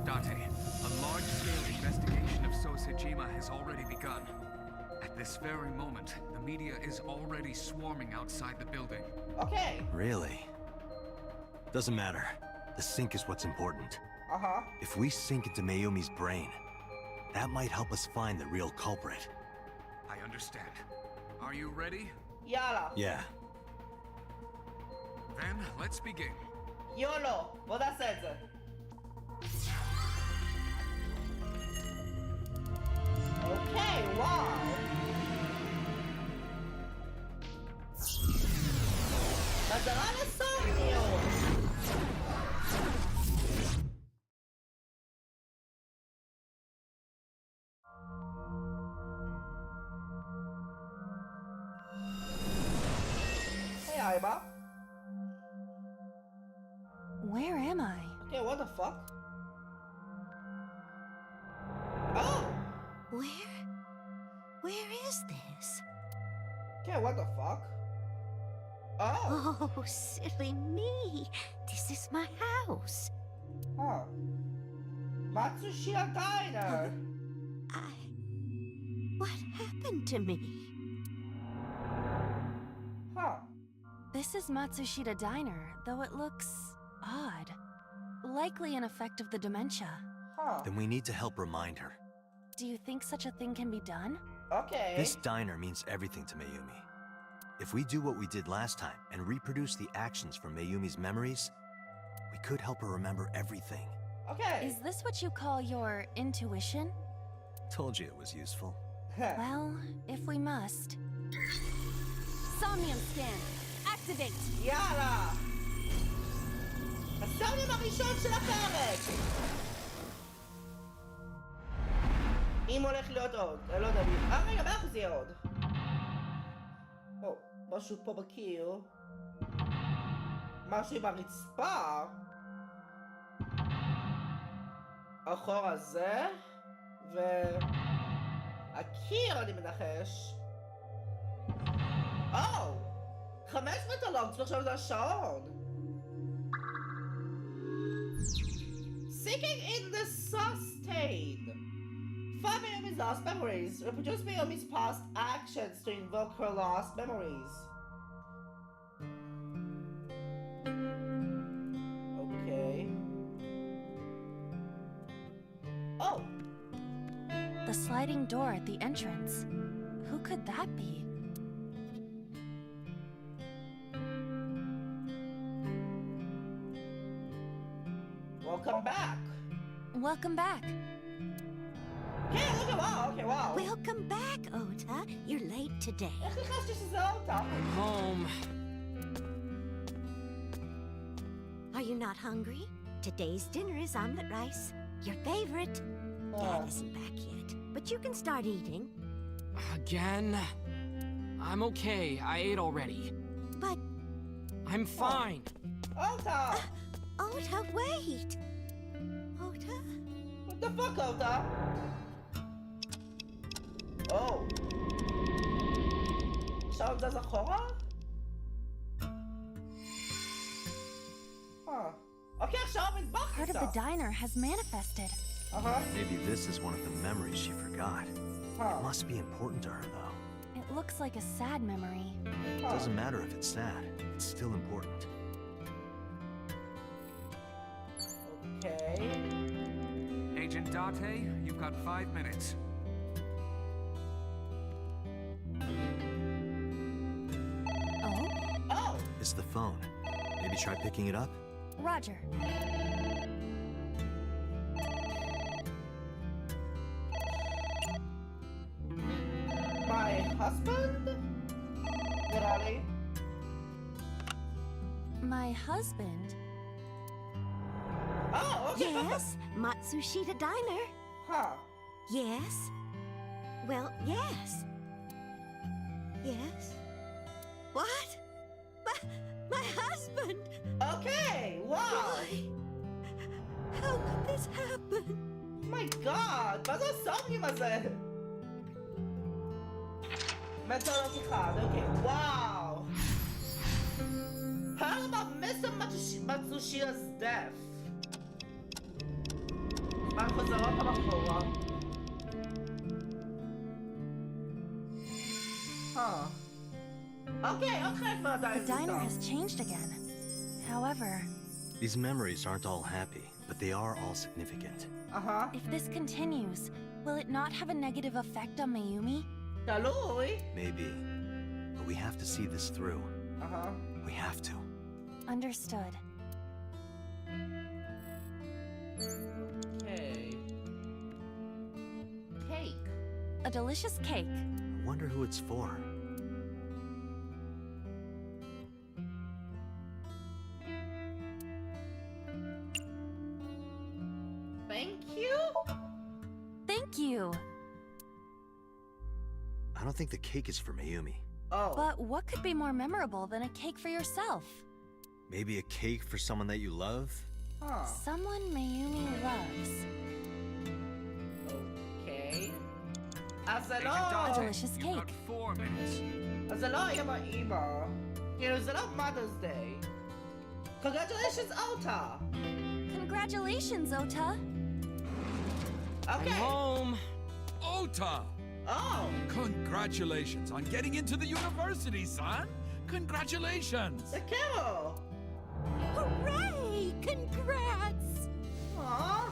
Date, a large-scale investigation of So Sejima has already begun. At this very moment, the media is already swarming outside the building. Okay. Really? Doesn't matter. The sync is what's important. If we sync into Mayumi's brain, that might help us find the real culprit. I understand. Are you ready? יאללה. Yeah. Then, let's begin. יולו. בוא נעשה את זה. אוקיי, וואו. חזרה לסומניום. Hey, Aiba. Where am I? Okay, what the fuck? Oh! Where is this? Okay, what the fuck? Oh! Oh, silly me. This is my house. Huh. Matsushita Diner! What happened to me? Huh. This is Matsushita Diner, though it looks odd. Likely an effect of the dementia. Huh. Then we need to help remind her. Do you think such a thing can be done? Okay. This diner means everything to Mayumi. If we do what we did last time and reproduce the actions from Mayumi's memories, we could help her remember everything. Okay. Is this what you call your intuition? Told you it was useful. Well, if we must. Somnium scan. Activate! יאללה! הסאונדים הראשון של הפרק! אם הולך להיות עוד, אני לא יודע מי... רגע, מה זה יהיה עוד? או, משהו פה בקיר. משהו עם הרצפה. אחורה זה. הקיר אני מנחש. או! 5 מטר צריך עכשיו זה השעון. Seeking in the sustain. Find Mayumi's lost memories. Reproduce Mayumi's past actions to invoke her lost memories. Okay. Oh! The sliding door at the entrance. Who could that be? Welcome back! Welcome back. Okay, look at wow, okay, wow. Welcome back, Ota. You're late today. איך נכנסתי שזה אותה? Home. Are you not hungry? Today's dinner is omelet rice. Your favorite. Dad isn't back yet, but you can start eating. Again? I'm okay. I ate already. But, I'm fine. Ota! Ota, wait. Ota? What the fuck, Ota? Oh. עכשיו זז אחורה? Okay, עכשיו המטבח Part of the diner has manifested. Maybe this is one of the memories she forgot. It must be important to her, though. It looks like a sad memory. It doesn't matter if it's sad. It's still important. Okay. Agent Date, you've got 5 minutes. Oh? Oh! It's the phone. Maybe try picking it up? Roger. My husband? Really? My husband? Oh, okay. Yes, Matsushita Diner. Huh. Yes. Well, yes. Yes. What? My husband! Okay, wow! Why? How could this happen? Oh my god, מה זה הסומניום הזה? מטולות אחד, okay, wow! How about Mr. Matsushida's death? מה חוזרות המחורה? Huh. Okay, The diner has changed again. However, These memories aren't all happy, but they are all significant. if this continues, will it not have a negative effect on Mayumi? תלוי. Maybe. But we have to see this through. We have to. Understood. Okay. Cake. A delicious cake. I wonder who it's for. Thank you? Thank you. I don't think the cake is for Mayumi. Oh. But what could be more memorable than a cake for yourself? Maybe a cake for someone that you love? Huh. Someone Mayumi loves. Okay. אז זה Agent לא... Date, delicious you've got cake. 4 minutes. אז זה לא יהיה באמא. כאילו זה לא Mother's Day. Congratulations, Ota! Congratulations, Ota. I'm Okay. home. Ota! Oh! Congratulations on getting into the university, son! Congratulations! The Carol! Hooray! Congrats! Aww.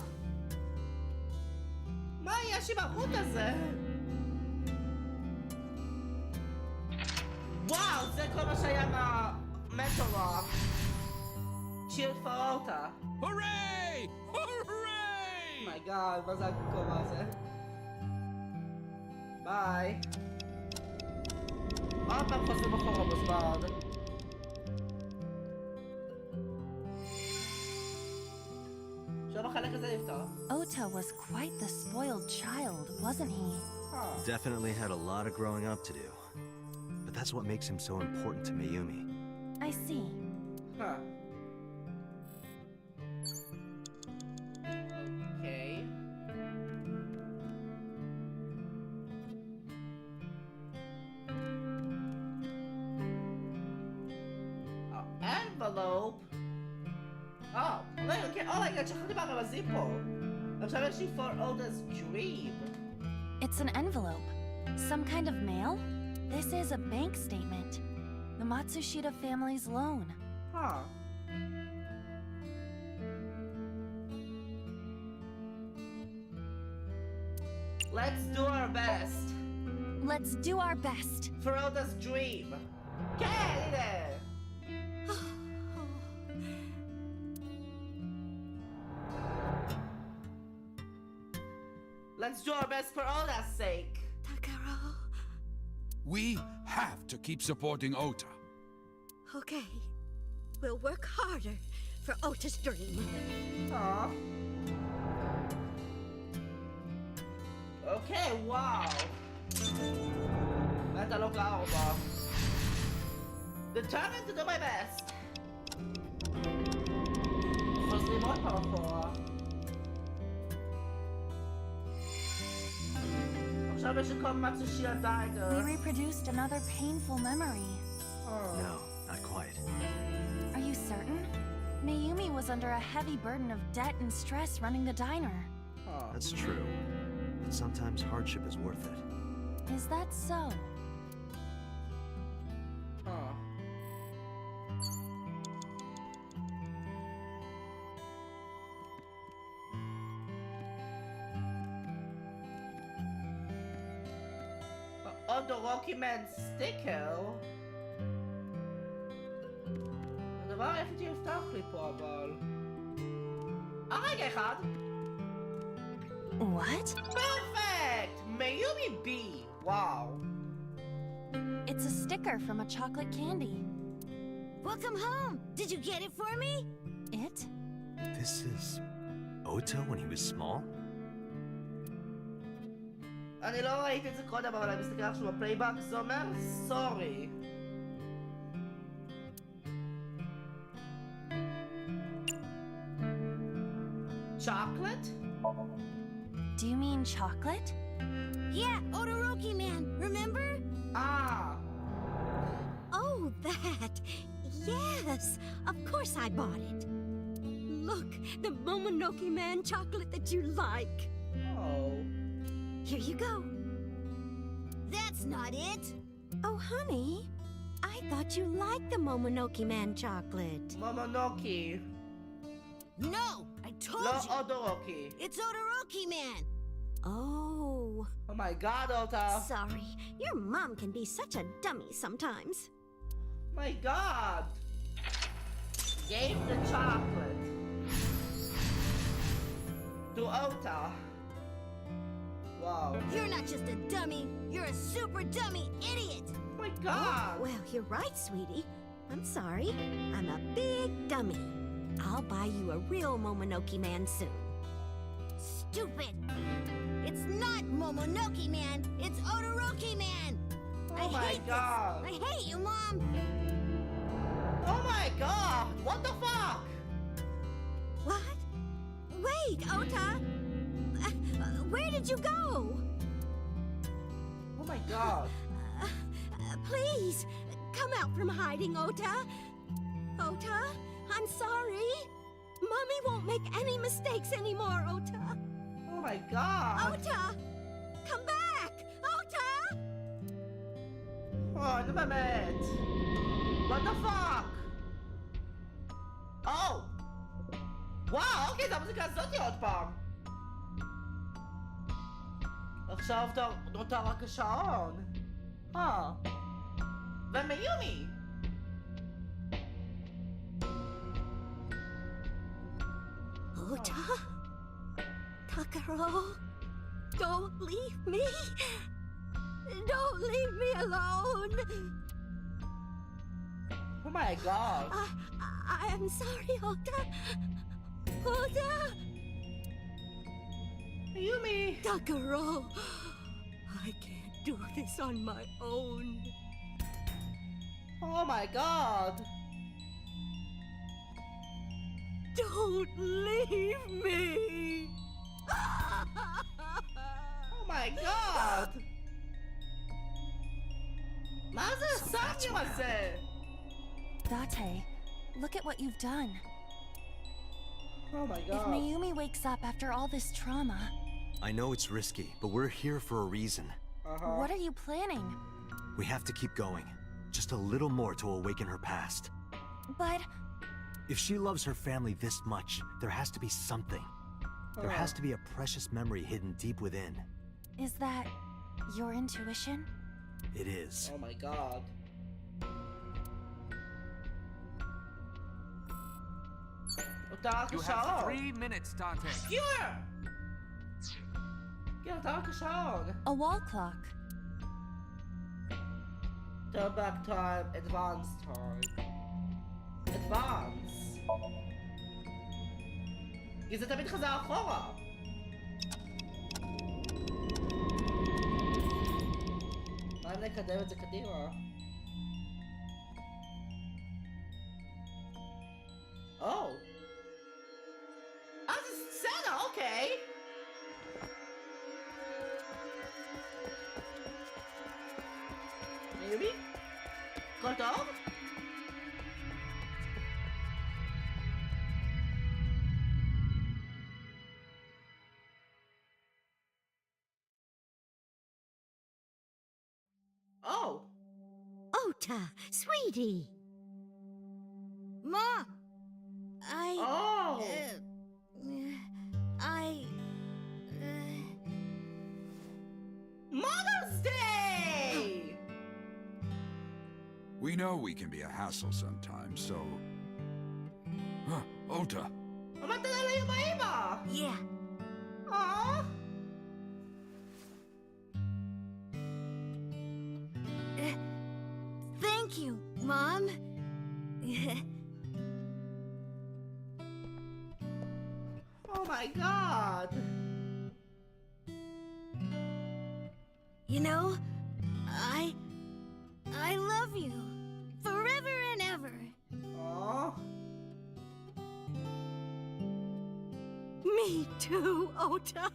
מה יש עם החוט הזה? וואו, זה כל מה שהיה מהמטורף. Cheer for Ota. Hooray! Hooray! My god, מה זה הקומה הזה? ביי. עוד פעם חוזרים אחורה בזמן. עכשיו החלק הזה נפתר. Ota was quite the spoiled child, wasn't he? Definitely had a lot of growing up to do. But that's what makes him so important to Mayumi. I see. Huh. Okay. Envelope. Oh, wait, okay. Oh my god, שכחתי מהרמזים פה. עכשיו יש לי for Oda's dream. It's an envelope. Some kind of mail? This is a bank statement. The Matsushita family's loan. Huh. Let's do our best Let's do our best. for Ota's dream. Get it! Let's do our best for Ota's sake. Takaro. We have to keep supporting Ota. Okay. We'll work harder for Ota's dream. Aw. Okay, wow. Meta local ba? Determined to do my best. Limonad pa ako. Sabi siya kung Matsushita died. We reproduced another painful memory. No, not quite. Are you certain? Mayumi was under a heavy burden of debt and stress running the diner. That's true. But sometimes hardship is worth it. Is that so? The Rocky Man sticker. הדבר היחיד שיפתח לי פה אבל... רגע אחד! What? Perfect! Mayumi B! Wow! It's a sticker from a chocolate candy. Welcome home. Did you get it for me? It? This is Ota when he was small? אני לא ראיתי את זה קודם, אבל אני מסתכל עכשיו בפלייבק, זה אומר סורי. Chocolate? Do you mean chocolate? Yeah, Odoroki Man, remember? Ah! Oh, that. Yes, of course I bought it. Look, the Momonoke Man chocolate that you like. Oh. Here you go. That's not it. Oh, honey, I thought you liked the Momonoke Man chocolate. Momonoke. No, I told לא Odoroki. It's Odoroki Man. Oh. Oh my god, Ota. Sorry, your mom can be such a dummy sometimes. My god. Gave the chocolate to Ota. Wow. You're not just a dummy, you're a super dummy idiot. Oh my god. Well, you're right, sweetie. I'm sorry. I'm a big dummy. I'll buy you a real Momonoke Man soon. Stupid! It's not Momonoke Man, it's Odoroki Man! Oh my god. I hate you, Mom! Oh my god. What the fuck? What? Wait, Ota! Where did you go? Oh my god. Please, come out from hiding, Ota. Ota, I'm sorry. Mommy won't make any mistakes anymore, Ota. Oh my god. Ota! Come back! Ota! Oh, ano ba, Met? What the fuck? Oh! וואו, אוקיי, זה המוזיקה הזאתי עוד פעם. עכשיו נותר רק השעון. ומיומי! Ota? Takaro? Don't leave me! Don't leave me alone! Oh my god. I am sorry, Ota. Ota! Mayumi! Takaro! I can't do this on my own. Oh my god. Don't leave me! Oh my god. מה זה הסמניום הזה? Date, look at what you've done. Oh my If god. Mayumi wakes up after all this trauma, I know it's risky, but we're here for a reason. What are you planning? We have to keep going. Just a little more to awaken her past. But If she loves her family this much, there has to be something. There has to be a precious memory hidden deep within. is that your intuition? It is. Oh my god. You have 3 minutes, Dante. Viewer! Yeah, dark השעון. A wall clock. Turn back time, advance time. Advance. כי זה תמיד חזר אחורה. מה אם נקדם את זה קדימה? Oh. זה סצנה, אוקיי. מיומי? הכל טוב? Oh. Ota, sweetie. Ma, Oh. Mother's Day! We know we can be a hassle sometimes, so... Ota, מתנה לאמא אמא! Yeah. Aw. Thank you, Mom. Oh my god! You know, I love you forever and ever. Aw. Me too, Ota.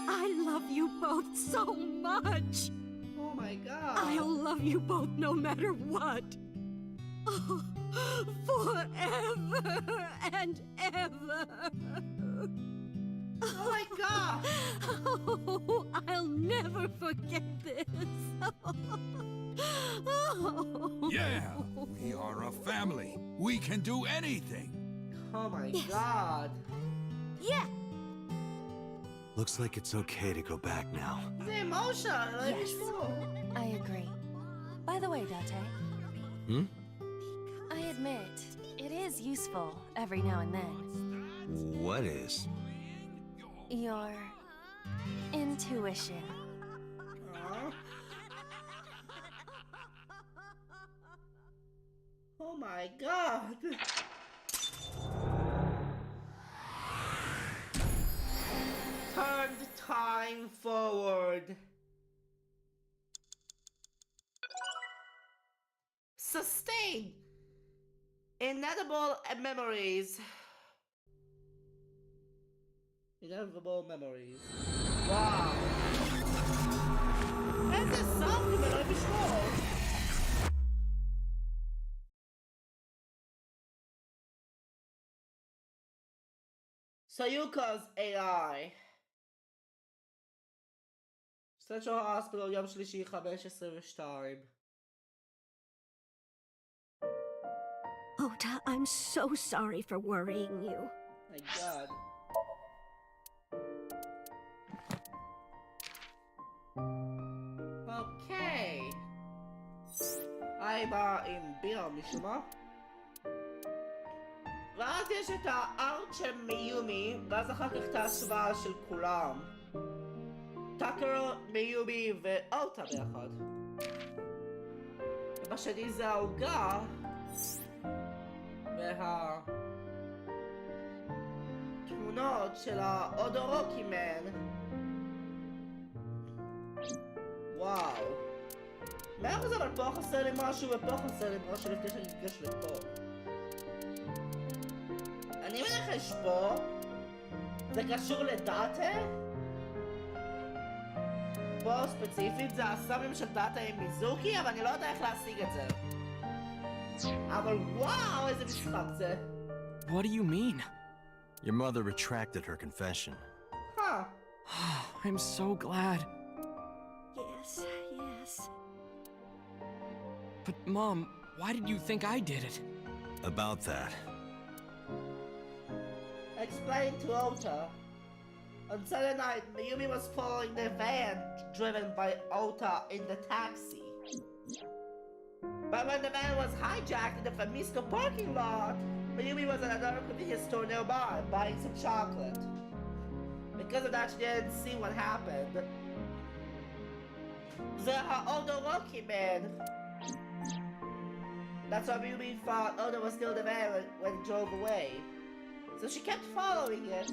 I love you both so much. Oh my god! I'll love you both no matter what. Oh, forever and ever. Oh my god! Oh, I'll never forget this. Oh. yeah! We are a family. We can do anything. Oh my Yes. god! Yeah. Looks like it's okay to go back now. זה emotion, אלוהים Yes. ישמור. I agree. By the way, Dante, Hmm? I admit, it is useful every now and then. What is? Your intuition. Aw. Oh my god! Turn the time forward. Sustain inedible memories. Inedible memories. Wow. איזה סאונד, אלוהים ישמור. Sayuka's AI. Central Hospital, יום שלישי 5:22. Ota, I'm so sorry for worrying you. My god. Okay. I בא עם בירה משום מה. ואז יש את הארט של מיומי, ואז אחר כך את ההשוואה של כולם. טאקרו, מיומי ואוטה ביחד. ובשני זה העוגה. והתמונות של האודורוקי מן. וואו. 100% אבל פה חסר לי משהו ופה חסר לי משהו לפני שאני אגש לפה. אני מנחש פה. זה קשור לדאטה? פה ספציפית זה הסאבים של דאטה עם מיזוקי, אבל אני לא יודע איך להשיג את זה. אבל וואו, איזה משחק זה. What do you mean? Your mother retracted her confession. Huh. I'm so glad. Yes, yes. But Mom, why did you think I did it? About that. Explain to Ota. On Saturday night, Mayumi was following the van driven by Ota in the taxi. But when the van was hijacked in the Famisco parking lot, Mayumi was at another convenience store nearby buying some chocolate. Because of that, she didn't see what happened. The Odoroki man. That's why Mayumi thought Oda was still in the van when it drove away. So she kept following it.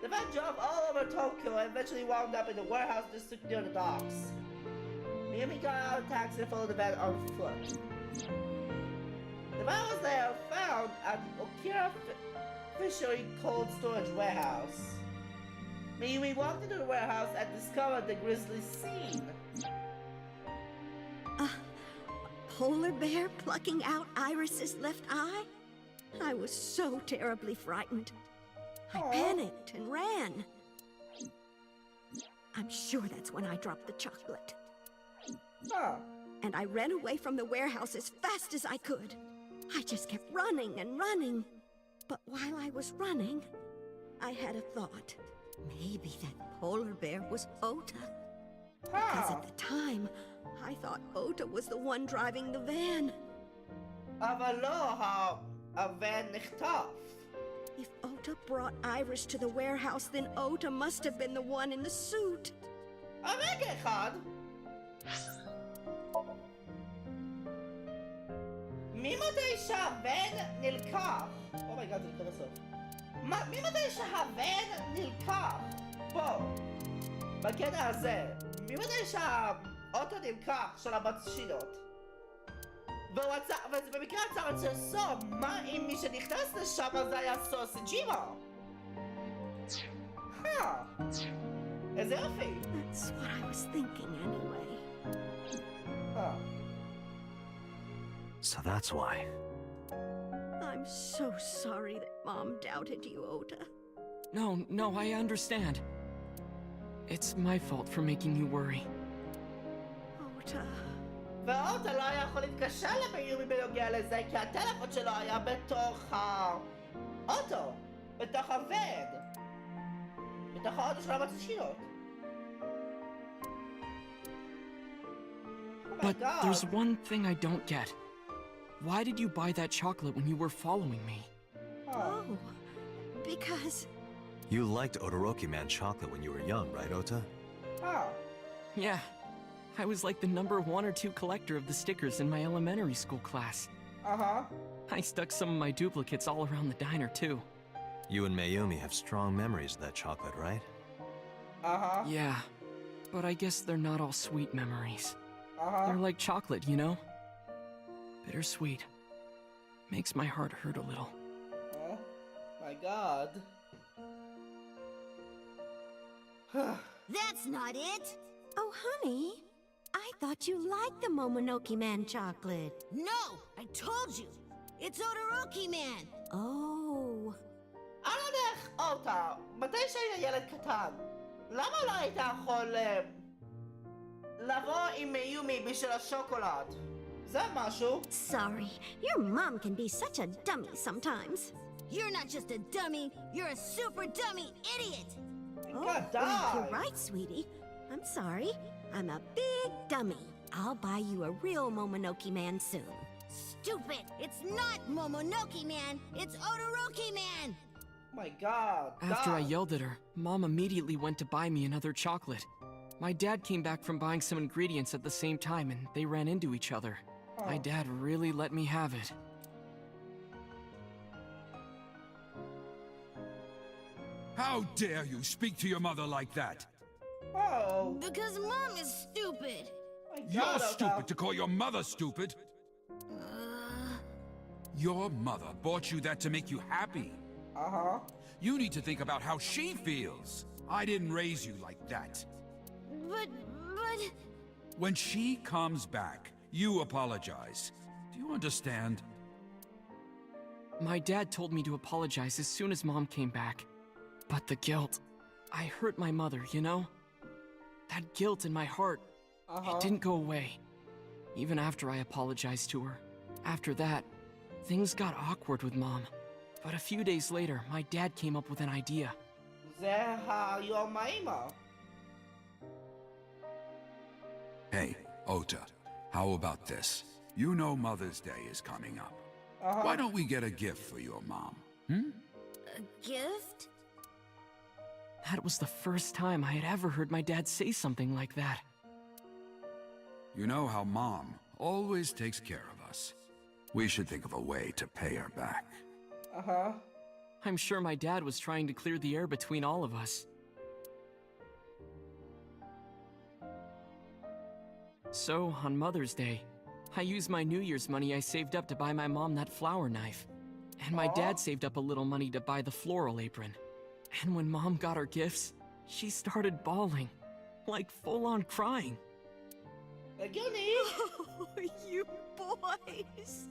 The van drove all over Tokyo and eventually wound up in the warehouse district near the docks. Mayumi got out of the taxi and followed the van on foot. The van was there found at Okira Fishery Cold Storage Warehouse. Mayumi walked into the warehouse and discovered the grisly scene. A polar bear plucking out Iris's left eye? I was so terribly frightened. I panicked and ran. I'm sure that's when I dropped the chocolate. Huh. And I ran away from the warehouse as fast as I could. I just kept running and running. But while I was running, I had a thought. Maybe that polar bear was Ota. Because at the time, I thought Ota was the one driving the van. אבל לא, הוון נחטף. If Ota brought Iris to the warehouse, then Ota must have been the one in the suit. רגע אחד. ממתי שהוון נלקח? אומייגאד, זה נקרא בסוף. ממתי שהוון נלקח? פה. בקטע הזה. ממתי שהאוטו נלקח של הבצ'ינות? ובמקרה עצר אצל סוף, מה אם מי שנכנס לשם זה היה סוסג'ימה? איזה יופי. That's what I was thinking anyway. So that's why. I'm so sorry that Mom doubted you, Ota. No, I understand. It's my fault for making you worry. Ota. ואוטה לא היה יכול להתקשר למיומי בנוגע לזה כי הטלפון שלו היה בתוך האוטו, בתוך הוון, בתוך האוטו של הבצ'ינות. But there's one thing I don't get. Why did you buy that chocolate when you were following me? Oh, because... You liked Odoroki Man chocolate when you were young, right, Ota? Yeah. I was like the number 1 or 2 collector of the stickers in my elementary school class. I stuck some of my duplicates all around the diner, too. You and Mayumi have strong memories of that chocolate, right? Yeah, but I guess they're not all sweet memories. They're like chocolate, you know? Bittersweet. Makes my heart hurt a little. Oh my god. That's not it! Oh, honey, I thought you liked the Momonoki Man chocolate. No! I told you! It's Odoroki Man! Oh. אני לא יודע, אותה, מתי שהיית ילד קטן, למה לא היית יכול לבוא עם מיומי בשביל השוקולד? זה משהו. Sorry, your mom can be such a dummy sometimes. You're not just a dummy, you're a super dummy idiot! God, You're right, sweetie. I'm sorry. I'm a big dummy. I'll buy you a real Momonoki Man soon. Stupid! It's not Momonoki Man, it's Odoroki Man! Oh my god. After I yelled at her, Mom immediately went to buy me another chocolate. My dad came back from buying some ingredients at the same time and they ran into each other. My dad really let me have it. How dare you speak to your mother like that? Oh. Because Mom is stupid! My god, You're Ota. stupid to call your mother stupid. Your mother bought you that to make you happy. You need to think about how she feels. I didn't raise you like that. But... When she comes back, you apologize. Do you understand? My dad told me to apologize as soon as Mom came back. But the guilt... I hurt my mother, you know? That guilt in my heart, it didn't go away. Even after I apologized to her. After that, things got awkward with Mom. But a few days later, my dad came up with an idea. זה היום האמא. Hey, Ota, how about this? You know Mother's Day is coming up. Why don't we get a gift for your mom? A gift? That was the first time I had ever heard my dad say something like that. You know how Mom always takes care of us. We should think of a way to pay her back. I'm sure my dad was trying to clear the air between all of us. So, on Mother's Day, I used my New Year's money I saved up to buy my mom that flower knife. And my dad saved up a little money to buy the floral apron. And when Mom got her gifts, she started bawling. Like full-on crying. Oh, you boys.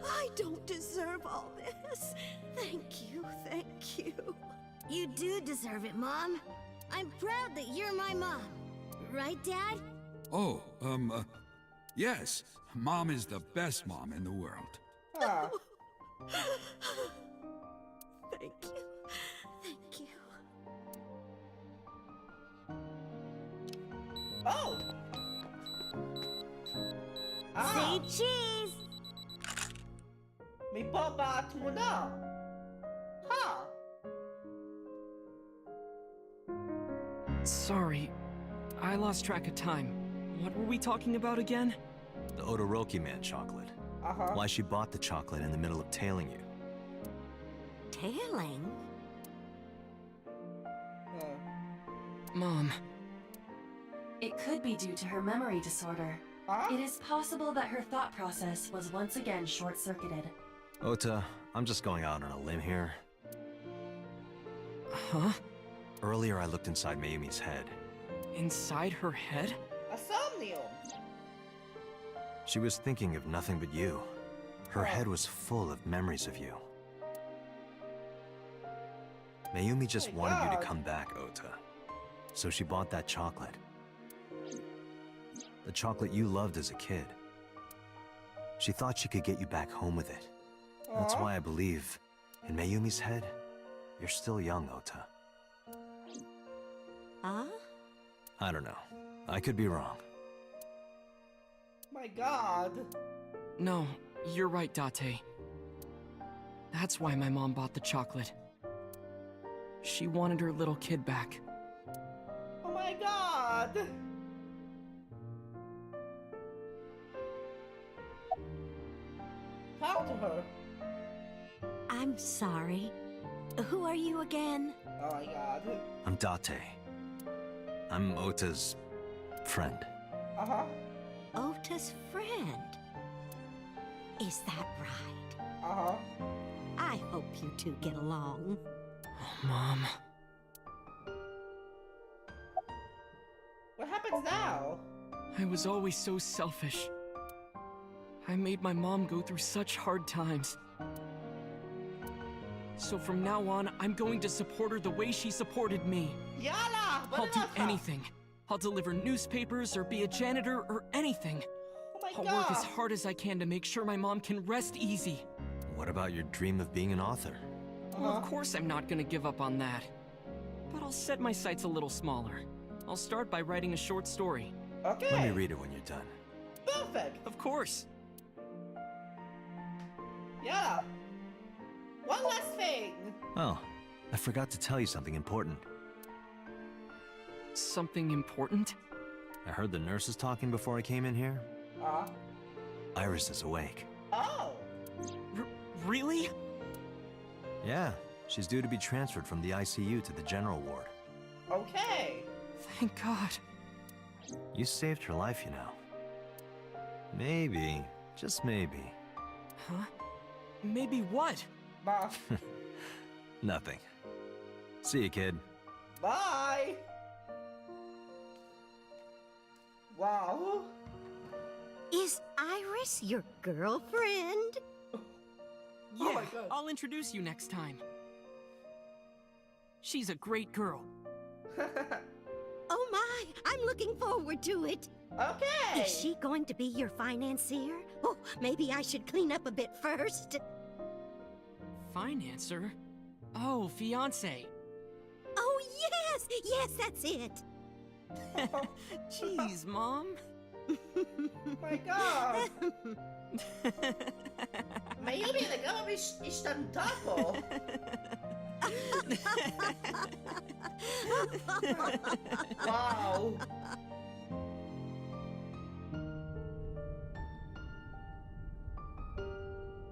I don't deserve all this. Thank you, thank you. You do deserve it, Mom. I'm proud that you're my mom. Right, Dad? Oh, yes. Mom is the best mom in the world. Ah. Thank you, thank you. Oh! Say cheese! מפה באה התמונה. Sorry, I lost track of time. What were we talking about again? The Todoroki Man chocolate. Why she bought the chocolate in the middle of tailing you. Tailing? Mom. It could be due to her memory disorder. It is possible that her thought process was once again short-circuited. Ota, I'm just going out on a limb here. Huh? Earlier I looked inside Mayumi's head. Inside her head? A Somnium. She was thinking of nothing but you. Her head was full of memories of you. Mayumi just wanted you to come back, Ota. So she bought that chocolate. The chocolate you loved as a kid. She thought she could get you back home with it. That's why I believe, in Mayumi's head, you're still young, Ota. Huh? I don't know. I could be wrong. My God. No, you're right, Date. That's why my mom bought the chocolate. She wanted her little kid back. Oh my God. Talk to her. I'm sorry. Who are you again? Oh my God. I'm Date. I'm Ota's friend. Ota's friend. Is that right? I hope you two get along. Oh, Mom. What happens now? I was always so selfish. I made my mom go through such hard times. So from now on, I'm going to support her the way she supported me. Yala! I'll do anything. I'll deliver newspapers or be a janitor or anything. Oh my I'll God. work as hard as I can to make sure my mom can rest easy. What about your dream of being an author? Well, of course I'm not gonna give up on that. But I'll set my sights a little smaller. I'll start by writing a short story. Okay. Let me read it when you're done. Perfect. Of course. Yeah. One last thing. Oh, I forgot to tell you something important. Something important? I heard the nurses talking before I came in here. Iris is awake. Oh. Really? Yeah, she's due to be transferred from the ICU to the general ward. Okay. Thank God. You saved her life, you know. Maybe, just maybe. Huh? Maybe what? Bye. Nothing. See you, kid. Bye. Wow. Is Iris your girlfriend? Yeah, my God. I'll introduce you next time. She's a great girl. Oh my, I'm looking forward to it. Okay. Is she going to be your financier? Oh, maybe I should clean up a bit first. Financer? Oh, fiance. Oh, yes! Yes, that's it. Jeez, Mom. Oh my God. Maybe nagama ishtanta ko. Wow.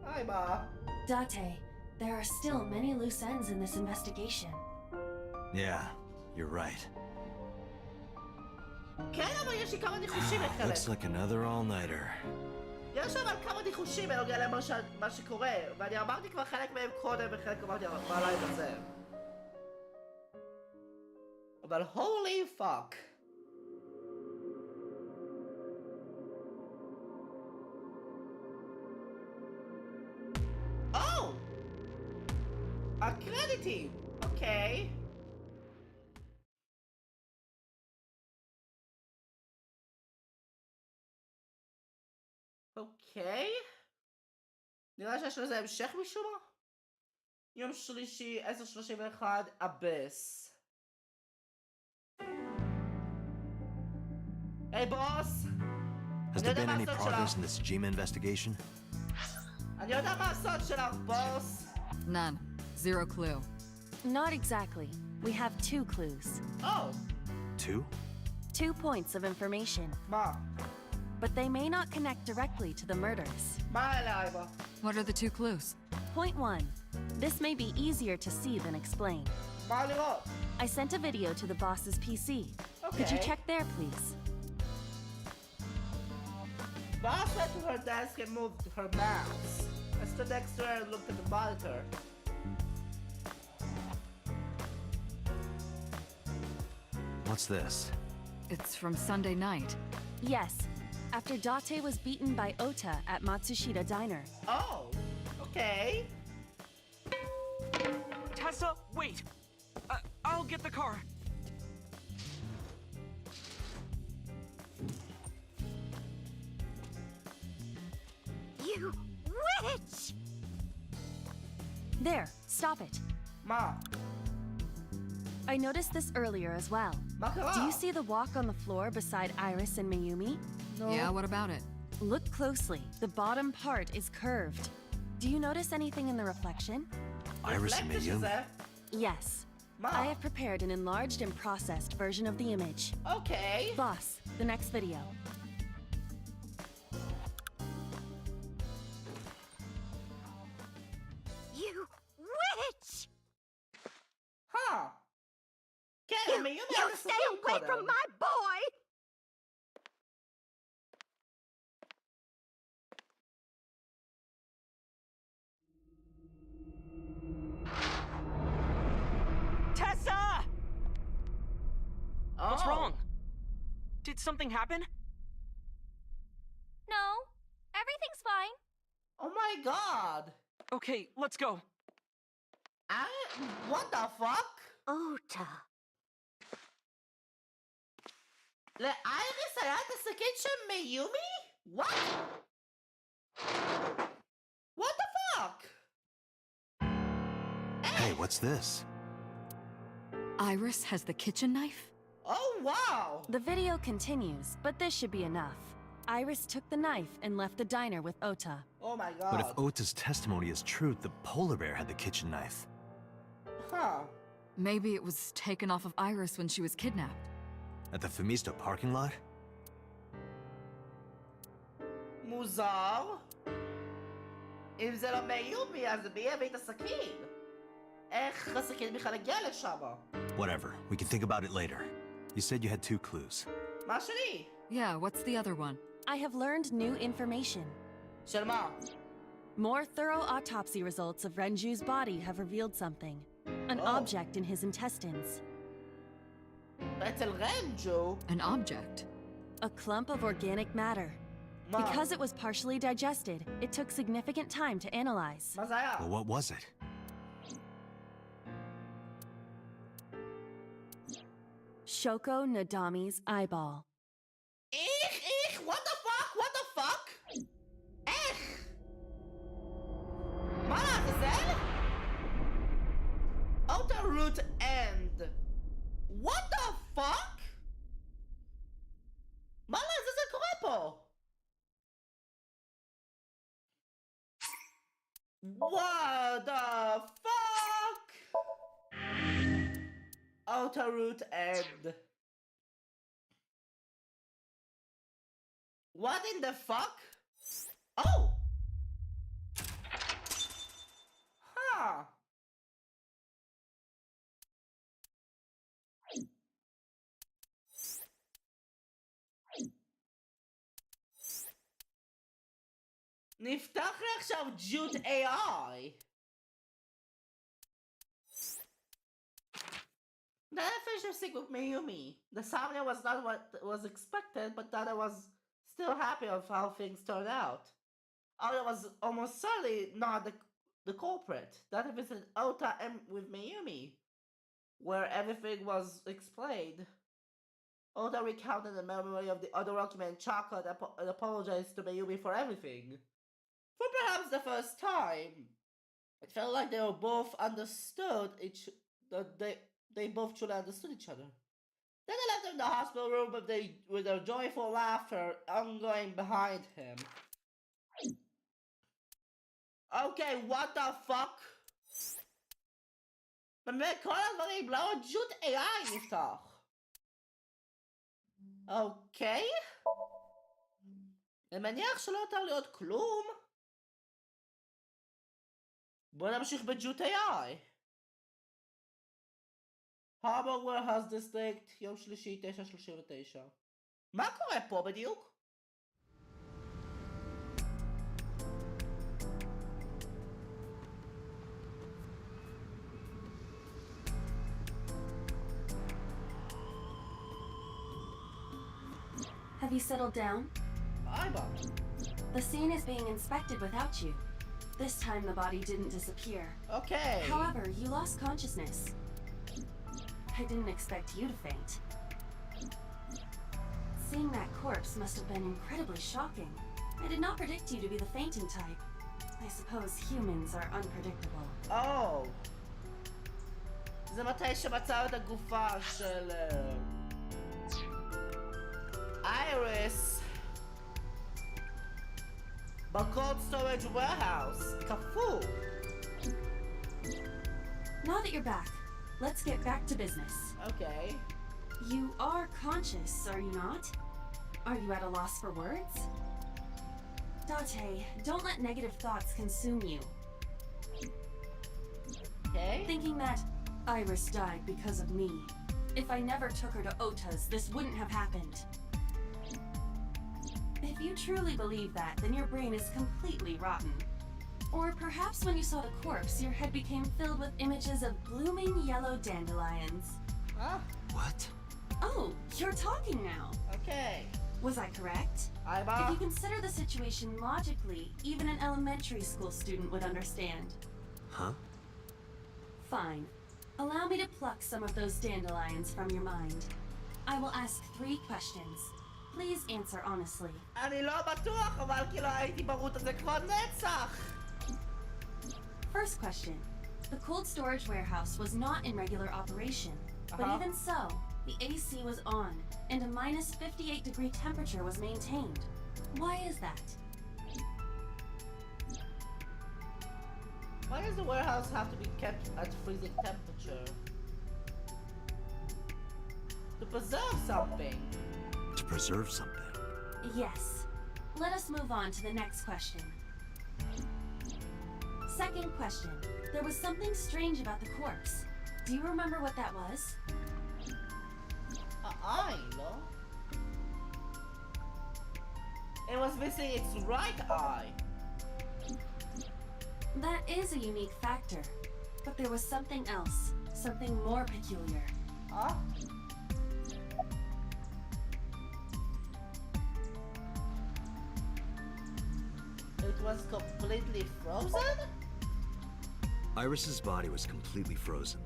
Hi, Ma. Date, there are still many loose ends in this investigation. Yeah, you're right. כן, אבל יש לי כמה ניחושים לחלק. Looks like another all-nighter. יש אבל כמה ניחושים בנוגע למה שקורה, ואני אמרתי כבר חלק מהם קודם וחלק אמרתי בלילה הזה. אבל holy fuck. Oh! הקרדיטים! אוקיי. אוקיי. נראה שיש לזה המשך משום מה? יום שלישי, 10:31, אבס. היי בוס! Has there been any progress in this Jima investigation? אני יודע מה הסוד שלך, בוס! None. Zero clue. Not exactly. We have 2 clues. Oh! 2? 2 points of information. מה? But they may not connect directly to the murders. מה אליי בו? What are the 2 clues? Point 1. This may be easier to see than explain. מה לראות? I sent a video to the boss's PC. Could you Okay. check there, please? Boss went to her desk and moved her mouse. I stood next to her and looked at the monitor. What's this? It's from Sunday night. Yes. After Date was beaten by Ota at Matsushita Diner. Oh! Okay. Tessa, wait. I'll get the car. You witch! There, stop it. מה? I noticed this earlier as well. מה קרה? Do you see the walk on the floor beside Iris and Mayumi? No. Yeah, what about it? Look closely. The bottom part is curved. Do you notice anything in the reflection? Iris and Reflected, she Mayumi? said. Yes. Ma. I have prepared an enlarged and processed version of the image. Okay. Boss, the next video. You witch! Huh. כן, You מיומי stay המסכים away קודם. from my boy! Tessa! What's Oh. wrong? Did something happen? No, everything's fine. Oh my god. Okay, let's go. What the fuck? Ota. לאייריס היה את הסכין של מיומי? What? What the fuck? Hey, what's this? Iris has the kitchen knife? Oh wow. The video continues, but this should be enough. Iris took the knife and left the diner with Ota. Oh my god. But if Ota's testimony is true, the polar bear had the kitchen knife. Huh. Maybe it was taken off of Iris when she was kidnapped. At the Femisto parking lot? מוזר. אם זה לא מיומי, אז מי הביא את הסכין? איך הסכין בכלל הגיע לשם? Whatever, we can think about it later. You said you had 2 clues. מה שלי? Yeah, what's the other one? I have learned new information. של מה? More thorough autopsy results of Renju's body have revealed something. An Oh. object in his intestines. אצל רנג'ו? An object. A clump of organic matter. Because it was partially digested, it took significant time to analyze. מה זה היה? Well, what was it? Shoko Nadami's eyeball. What the fuck? What the fuck? איך? מה לעזאזל? Outer root end. What the fuck? מה לעזאזל קורה פה? What the fuck? Outer root end. What in the fuck? Oh! Huh. נפתח לי עכשיו ג'וט AI. The finished sync with Mayumi. The Somnium was not what was expected, but that I was still happy of how things turned out. Aya was almost certainly not the culprit. That I visited Ota with Mayumi, where everything was explained. Ota recounted the memory of the other document, chuckled, and apologized to Mayumi for everything. For perhaps the first time. It felt like they were both understood they both truly understood each other. Then they left him in the hospital room with their joyful laughter ongoing behind him. Okay, what the fuck? באמת כל הדברים לא ג'וט AI נפתח. אוקיי? אני מניח שלא יותר להיות כלום. בוא נמשיך בג'וט AI. Harbor Warehouse District, יום שלישי 9:39. מה קורה פה בדיוק? Have you settled down? The scene is being inspected without you. This time the body didn't disappear. Okay. However, you lost consciousness. I didn't expect you to faint. Seeing that corpse must have been incredibly shocking. I did not predict you to be the fainting type. I suppose humans are unpredictable. Oh. זה מתי שמצא את הגופה של איריס בקולד סטורג' warehouse. כפו. Now that you're back, let's get back to business. Okay. You are conscious, are you not? Are you at a loss for words? Date, don't let negative thoughts consume you. Okay. Thinking that Iris died because of me. If I never took her to Ota's, this wouldn't have happened. If you truly believe that, then your brain is completely rotten. Or perhaps when you saw the corpse, your head became filled with images of blooming yellow dandelions. Huh? What? Oh, you're talking now. Okay. Was I correct? If you consider the situation logically, even an elementary school student would understand. Huh? Fine. Allow me to pluck some of those dandelions from your mind. I will ask 3 questions. Please answer honestly. אני לא בטוח, אבל כאילו הייתי ברות הזה כבר נצח. First question. The cold storage warehouse was not in regular operation. But even so, the AC was on, and a minus 58-degree temperature was maintained. Why is that? Why does the warehouse have to be kept at freezing temperature? To preserve something. To preserve something? Yes. Let us move on to the next question. Second question. There was something strange about the corpse. Do you remember what that was? No. It was missing its right eye. That is a unique factor. But there was something else. Something more peculiar. Huh? was completely frozen? Iris's body was completely frozen.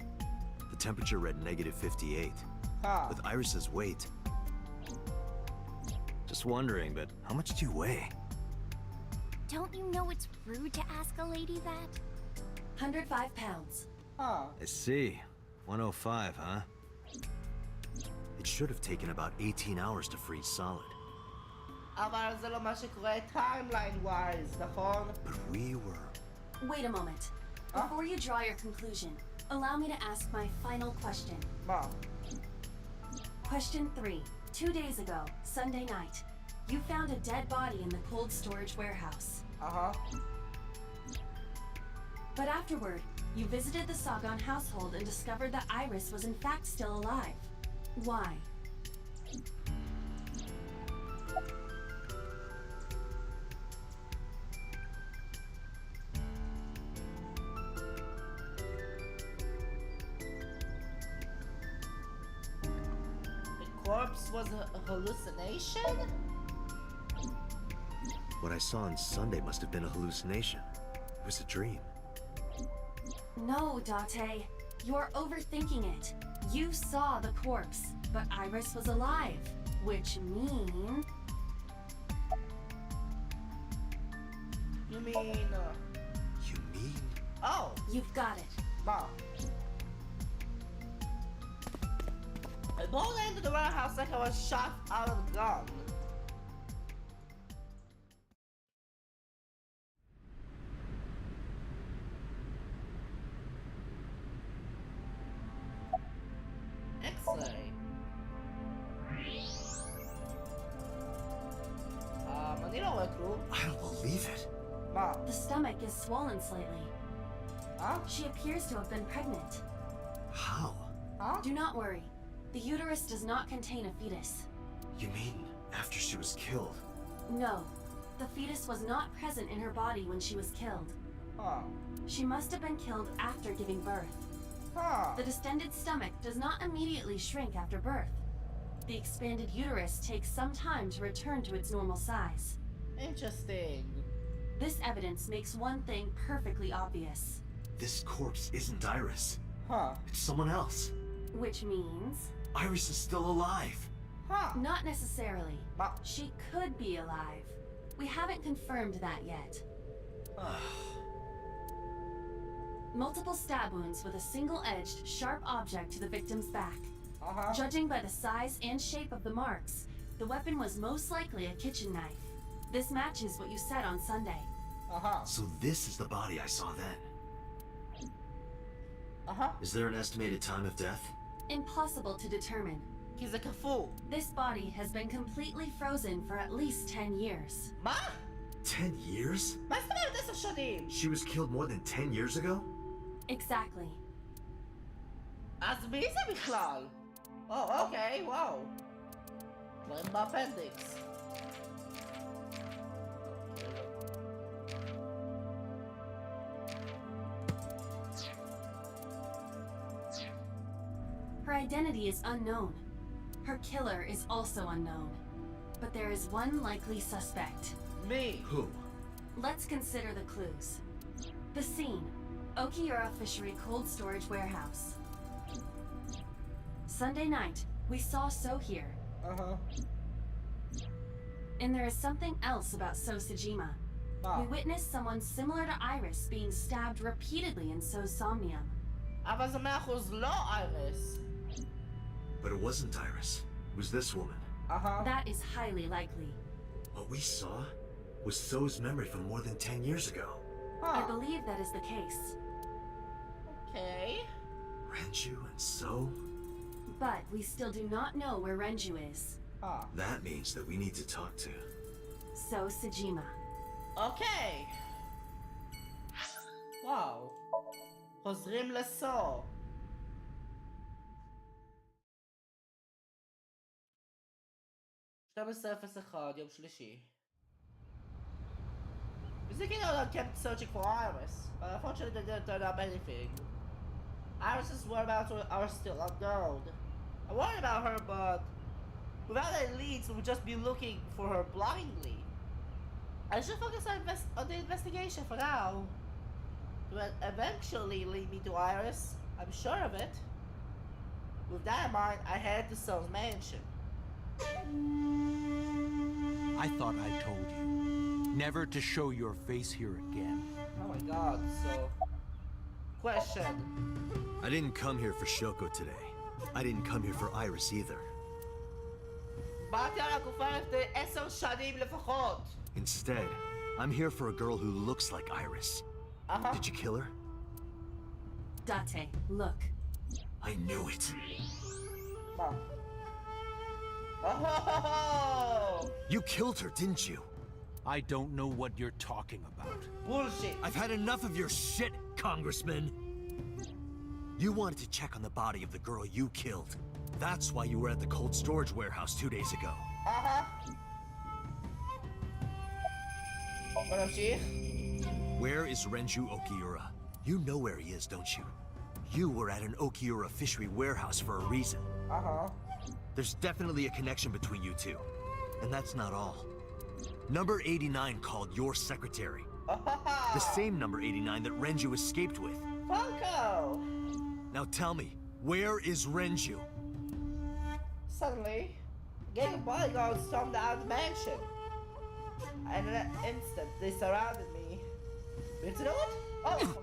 The temperature read -58. With Iris's weight... Just wondering, but how much do you weigh? Don't you know it's rude to ask a lady that? 105 pounds. I see. 105, huh? It should have taken about 18 hours to freeze solid. אבל זה לא מה שקורה timeline-wise, נכון? But we were... Wait a moment. Before you draw your conclusion, allow me to ask my final question. מה? Question 3. 2 days ago, Sunday night, you found a dead body in the cold storage warehouse. But afterward, you visited the Sagan household and discovered that Iris was in fact still alive. Why? Corpse was a hallucination? What I saw on Sunday must have been a hallucination. It was a dream. No, Date. You're overthinking it. You saw the corpse, but Iris was alive, which means... You mean... You mean? Oh! You've got it. Mom. I pulled into the warehouse like I was shot out of a gun. X-ray. אני לא רואה כלום. I don't believe it. מה? The stomach is swollen slightly. Huh? She appears to have been pregnant. How? Huh? Do not worry. The uterus does not contain a fetus. You mean after she was killed? No. The fetus was not present in her body when she was killed. Huh. She must have been killed after giving birth. Huh. The distended stomach does not immediately shrink after birth. The expanded uterus takes some time to return to its normal size. Interesting. This evidence makes one thing perfectly obvious. This corpse isn't Iris. Huh. It's someone else. Which means... Iris is still alive. Huh. Not necessarily. But... She could be alive. We haven't confirmed that yet. Multiple stab wounds with a single-edged, sharp object to the victim's back. Judging by the size and shape of the marks, the weapon was most likely a kitchen knife. This matches what you said on Sunday. So this is the body I saw then. Is there an estimated time of death? Impossible to determine. He's a kafoo. This body has been completely frozen for at least 10 years. מה? 10 years? מה זאת אומרת 10 שנים? She was killed more than 10 years ago? Exactly. אז מי זה בכלל? אוקיי, וואו. דברים באפנדיקס. Her identity is unknown. Her killer is also unknown. But there is one likely suspect. Me. Who? Let's consider the clues. The scene. Okiura Fishery Cold Storage Warehouse. Sunday night, we saw So here. And there is something else about So Sejima. We witnessed someone similar to Iris being stabbed repeatedly in So's Somnium. אבל זה 100% לא Iris. But it wasn't Iris. It was this woman. That is highly likely. What we saw was So's memory from more than 10 years ago. I believe that is the case. Okay. Renju and So? But we still do not know where Renju is. That means that we need to talk to... So Sejima. Okay. וואו. חוזרים לסו. יום שלישי. Thinking I kept searching for Iris, but unfortunately they didn't turn up anything. Iris's whereabouts are still unknown. I worry about her, but without any leads, we would just be looking for her blindly. I should focus on the investigation for now. It will eventually lead me to Iris. I'm sure of it. With that in mind, I head to Son's mansion. I thought I told you never to show your face here again. Oh my god, so... Question. I didn't come here for Shoko today. I didn't come here for Iris either. באתי על הגופה לפני 10 שנים לפחות. Instead, I'm here for a girl who looks like Iris. Did you kill her? Date, look. I knew it. Mom. Oh! You killed her, didn't you? I don't know what you're talking about. Bullshit. I've had enough of your shit, Congressman. You wanted to check on the body of the girl you killed. That's why you were at the cold storage warehouse 2 days ago. What up, Chief? Where is Renju Okiura? You know where he is, don't you? You were at an Okiura fishery warehouse for a reason. There's definitely a connection between you two. And that's not all. Number 89 called your secretary. The same number 89 that Renju escaped with. Funko! Now tell me, where is Renju? Suddenly, a gang of bodyguards stormed out of the mansion. And in an instant, they surrounded me. You to know it? Oh!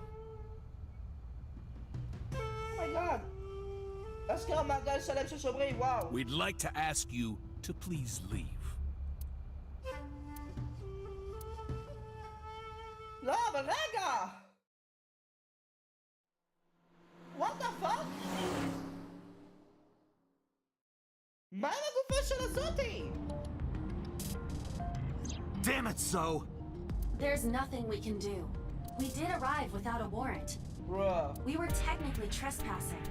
Oh my god. Let's go, my guy, שלם של שומרים, wow. We'd like to ask you to please leave. לא, אבל רגע! What the fuck? מה עם הגופה של הזאתי? Damn it, so! There's nothing we can do. We did arrive without a warrant. Bruh. We were technically trespassing.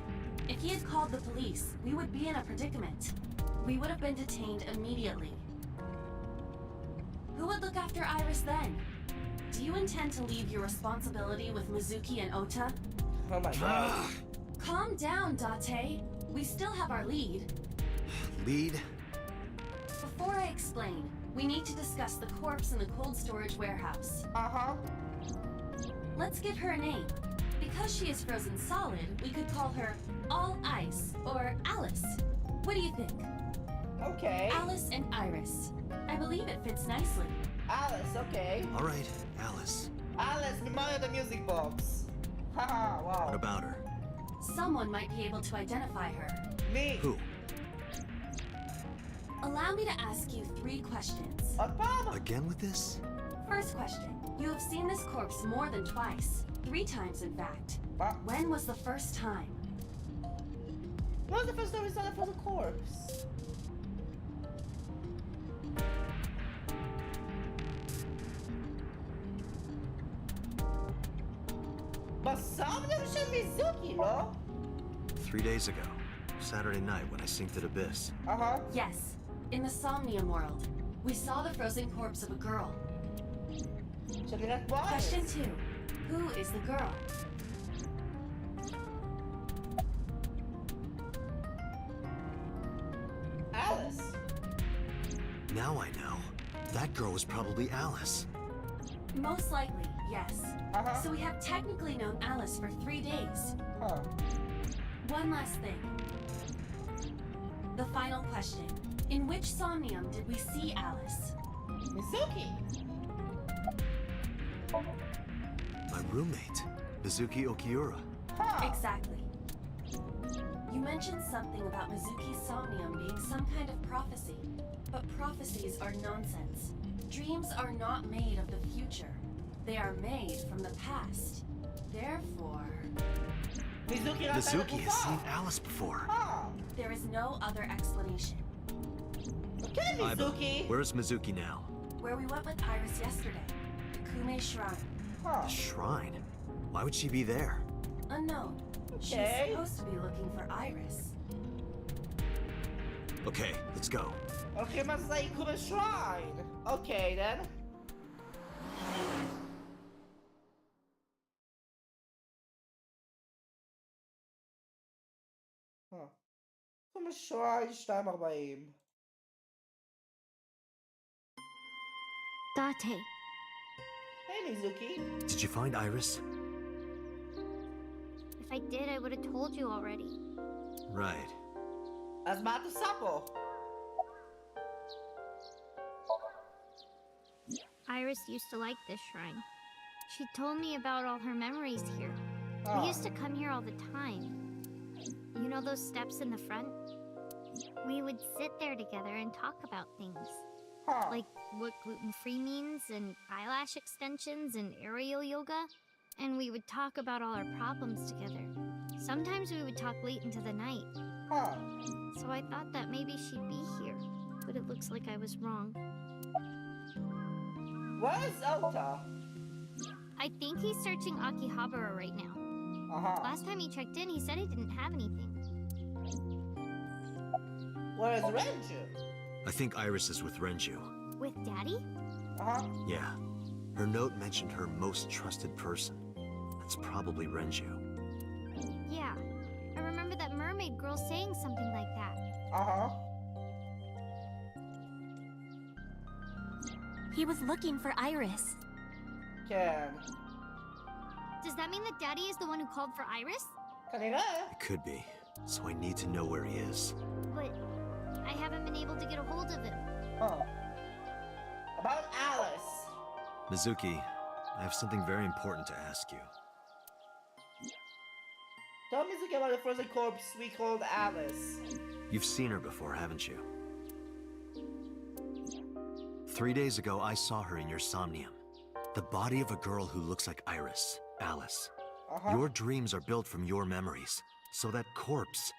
If he had called the police, we would be in a predicament. We would have been detained immediately. Who would look after Iris then? Do you intend to leave your responsibility with Mizuki and Ota? Oh my god. Calm down, Date. We still have our lead. Lead? Before I explain, we need to discuss the corpse in the cold storage warehouse. Let's give her a name. Because she is frozen solid, we could call her All Ice or Alice. What do you think? Okay. Alice and Iris. I believe it fits nicely. Alice, okay. Alright, Alice. Alice, Mario the Music Box. Haha, wow. What about her? Someone might be able to identify her. Me. Who? Allow me to ask you 3 questions. Again with this? First question. You have seen this corpse more than twice. 3 times, in fact. When was the first time? When was the first time we saw the frozen corpse? But Somnium should be Mizuki, no? 3 days ago. Saturday night when I synced at Abyss. Yes. In the Somnium world, we saw the frozen corpse of a girl. Question 2. Who is the girl? Alice. Now I know. That girl was probably Alice. Most likely, yes. So we have technically known Alice for 3 days. One last thing. The final question. In which Somnium did we see Alice? Mizuki. My roommate, Mizuki Okiura. Exactly. You mentioned something about Mizuki's Somnium being some kind of prophecy. But prophecies are nonsense. Dreams are not made of the future. They are made from the past. Therefore... Mizuki has seen Alice before. There is no other explanation. Okay, Mizuki. Where is Mizuki now? Where we went with Iris yesterday. The Kume Shrine. The shrine? Why would she be there? Unknown. She's supposed to be looking for Iris. Okay, let's go. Okay, must say Kume Shrine. Okay, then. Kume Shrine 240. Date, Hey, Mizuki. Did you find Iris? If I did, I would have told you already. Right. Asmato Sapo. Iris used to like this shrine. She told me about all her memories here. We used to come here all the time. You know those steps in the front? We would sit there together and talk about things. Like what gluten-free means, and eyelash extensions, and aerial yoga. And we would talk about all our problems together. Sometimes we would talk late into the night. So I thought that maybe she'd be here, but it looks like I was wrong. Where is Ota? I think he's searching Akihabara right now. Last time he checked in, he said he didn't have anything. Where is Renju? I think Iris is with Renju. With Daddy? Yeah. Her note mentioned her most trusted person. That's probably Renju. Yeah. I remember that mermaid girl saying something like that. He was looking for Iris. Can. Does that mean that Daddy is the one who called for Iris? It could be. So I need to know where he is. But I haven't been able to get a hold of him. About Alice. Mizuki, I have something very important to ask you. Tell Mizuki about the frozen corpse we called Alice. You've seen her before, haven't you? 3 days ago, I saw her in your Somnium. The body of a girl who looks like Iris, Alice. Your dreams are built from your memories, so that corpse...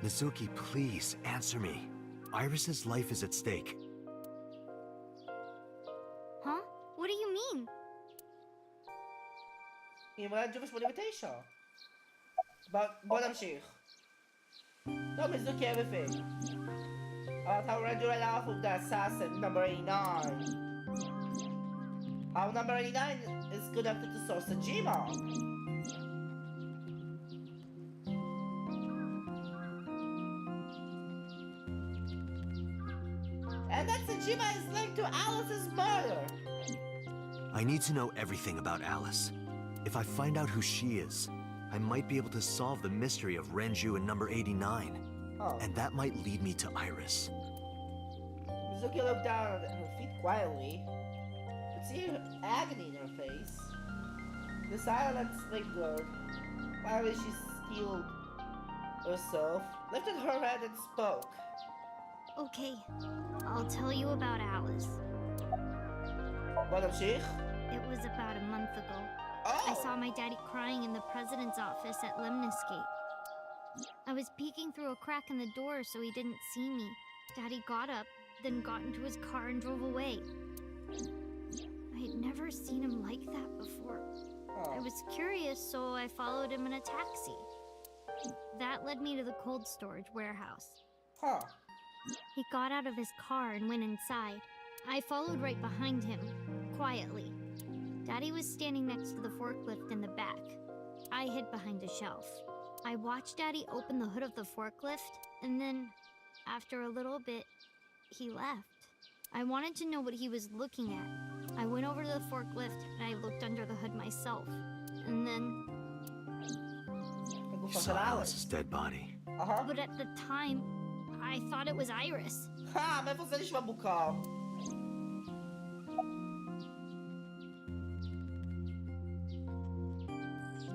Mizuki, please, answer me. Iris's life is at stake. Huh? What do you mean? You want to give us one invitation? But نمشي. Tell Mizuki everything. About how Renju ran off with the assassin, number 89. How number 89 is connected to Sosajima. And that Sajima is linked to Alice's murder. I need to know everything about Alice. If I find out who she is, I might be able to solve the mystery of Renju and number 89. And that might lead me to Iris. Mizuki looked down at her feet quietly. Could see agony in her face. The silence lingered. Finally, she steeled herself, lifted her head, and spoke. Okay, I'll tell you about Alice. Madam Sheikh? It was about a month ago. I saw my daddy crying in the president's office at Lemnis Gate. I was peeking through a crack in the door so he didn't see me. Daddy got up, then got into his car and drove away. I had never seen him like that before. I was curious, so I followed him in a taxi. That led me to the cold storage warehouse. He got out of his car and went inside. I followed right behind him, quietly. Daddy was standing next to the forklift in the back. I hid behind a shelf. I watched Daddy open the hood of the forklift, and then, after a little bit, he left. I wanted to know what he was looking at. I went over to the forklift, and I looked under the hood myself. And then... You saw Alice's dead body. But at the time, I thought it was Iris. מאיפה זה נשמע מוכר?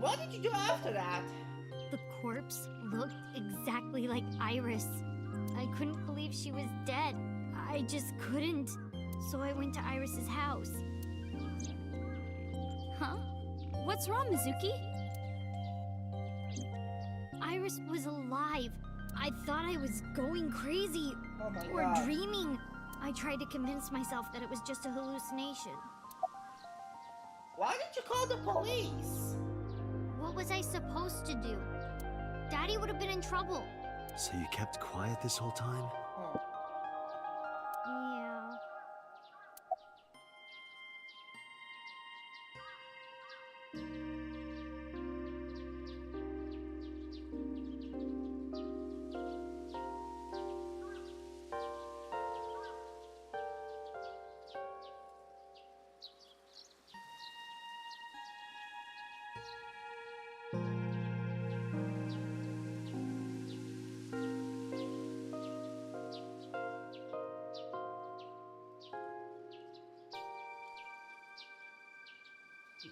What did you do after that? The corpse looked exactly like Iris. I couldn't believe she was dead. I just couldn't. So I went to Iris's house. Huh? What's wrong, Mizuki? Iris was alive. I thought I was going crazy. Or dreaming. I tried to convince myself that it was just a hallucination. Why didn't you call the police? What was I supposed to do? Daddy would have been in trouble. So you kept quiet this whole time? Yeah.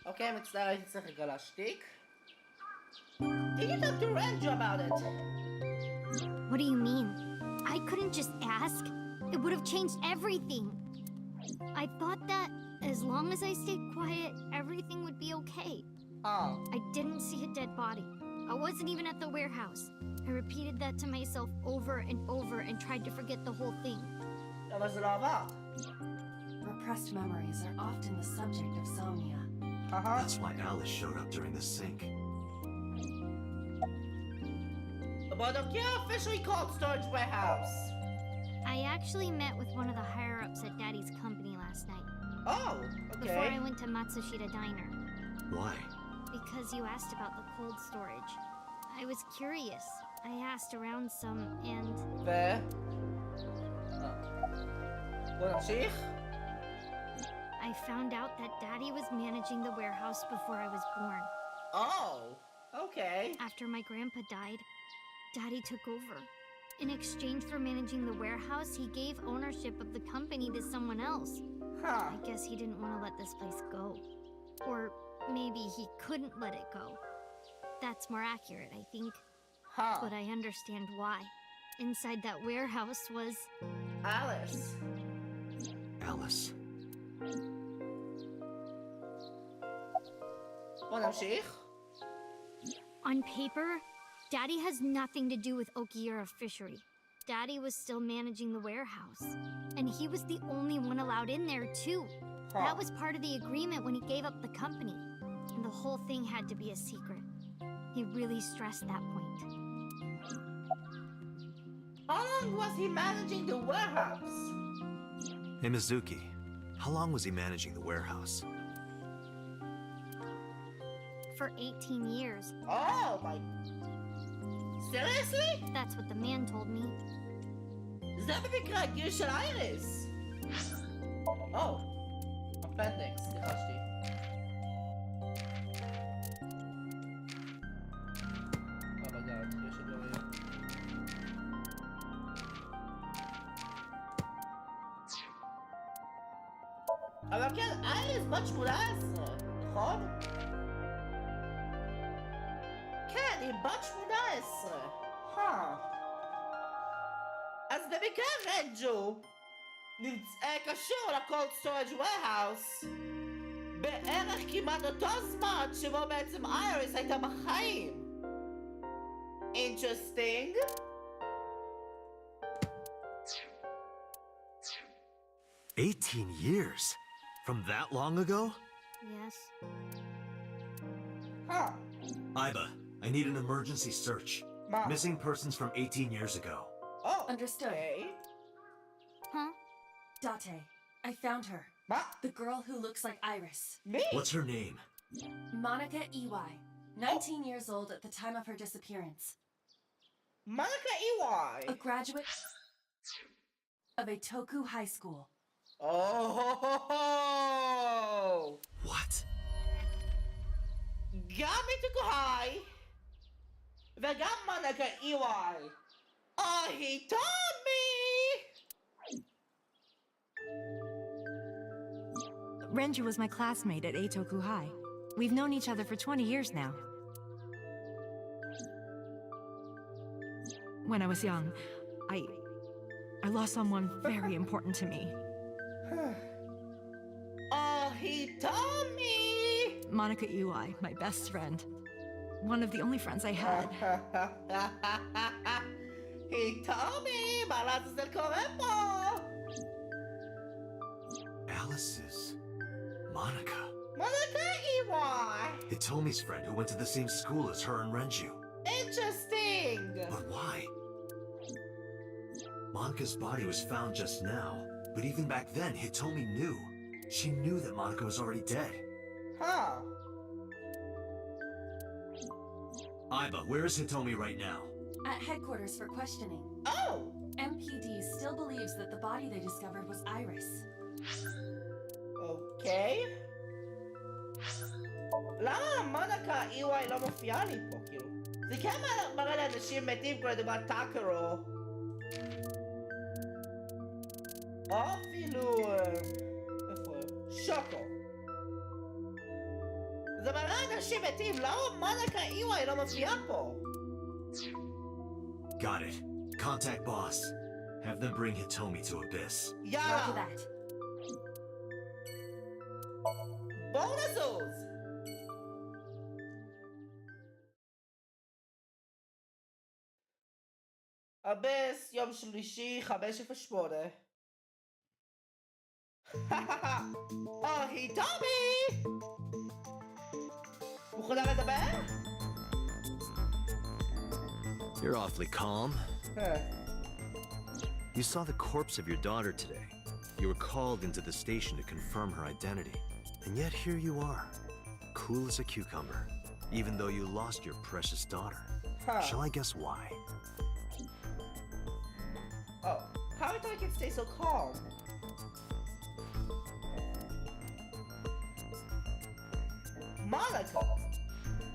אוקיי, מצטער, הייתי צריך רגע להשתיק. Did you talk to Ranger about it? What do you mean? I couldn't just ask. It would have changed everything. I thought that as long as I stayed quiet, everything would be okay. Oh. I didn't see a dead body. I wasn't even at the warehouse. I repeated that to myself over and over and tried to forget the whole thing. אבל זה לא עבר. Repressed memories are often the subject of somnia. That's why Alice showed up during the sink. But okay, officially called Storage Warehouse. I actually met with one of the higher-ups at Daddy's company last night. Oh, Before okay. I went to Matsushita Diner. Why? Because you asked about the cold storage. I was curious. I asked around some, and... ו... בוא נמשיך. I found out that Daddy was managing the warehouse before I was born. Oh, okay. After my grandpa died, Daddy took over. In exchange for managing the warehouse, he gave ownership of the company to someone else. Huh. I guess he didn't want to let this place go. Or maybe he couldn't let it go. That's more accurate, I think. Huh. But I understand why. Inside that warehouse was... Alice. Alice. בוא נמשיך. On paper, Daddy has nothing to do with Okiura Fishery. Daddy was still managing the warehouse. And he was the only one allowed in there, too. Huh. That was part of the agreement when he gave up the company. And the whole thing had to be a secret. He really stressed that point. How long was he managing the warehouse? Hey, Mizuki. How long was he managing the warehouse? For 18 years. Oh my... Seriously? That's what the man told me. זה במקרה הגיל של אייריס. Oh. Appendix, ניחשתי. Oh my god, יש עוד דברים. אבל כן, אייריס בת 18, נכון? כן, היא בת 18. אז במקרה רנג'ו קשור לקולד סטורג' ווירהאוס בערך כמעט אותו זמן שבו בעצם אייריס הייתה בחיים. אינטרסטינג. "18 years? From that long ago?" Yes. Huh. Iba, I need an emergency search. Ma. Missing persons from 18 years ago. Oh, Understood. okay. Huh? Date, I found her. Ma. The girl who looks like Iris. Me? What's her name? Monica Iwai. 19 years old at the time of her disappearance. Monica A Iwai. graduate of Eitoku High School. Oh. What? גם מתוקוהי וגם מוניקה איוואי. Oh, he told me! Renju was my classmate at Eitoku High. We've known each other for 20 years now. When I was young, I lost someone very important to me. Oh, he told me! Monica Iwai, my best friend. One of the only friends I had. He told me! מה לעזאזל קורה פה? Alice's Monica. מוניקה איוואי. Hitomi's friend who went to the same school as her and Renju. Interesting! But why? Monica's body was found just now, but even back then, Hitomi knew. She knew that Monica was already dead. Huh. Iba, where is Hitomi right now? At headquarters for questioning. Oh! MPD still believes that the body they discovered was Iris. אוקיי. למה מוניקה איוואי לא מופיעה לי פה, כאילו? זה כן מראה לאנשים מתים כמו לדוגמה טאקרו. או אפילו... איפה? שוקו. זה מראה אנשים מתים, למה מוניקה איוואי לא מופיעה פה? Got it. Contact boss. Have them bring Hitomi to Abyss. יאללה! Roger that. בואו נזוז! אביס, יום שלישי, 5:08. היטומי! מוכנה לדבר? You're awfully calm. You saw the corpse of your daughter today. You were called into the station to confirm her identity. And yet here you are, cool as a cucumber, even though you lost your precious daughter. Shall I guess why? Oh, how did I can stay so calm? Monaco.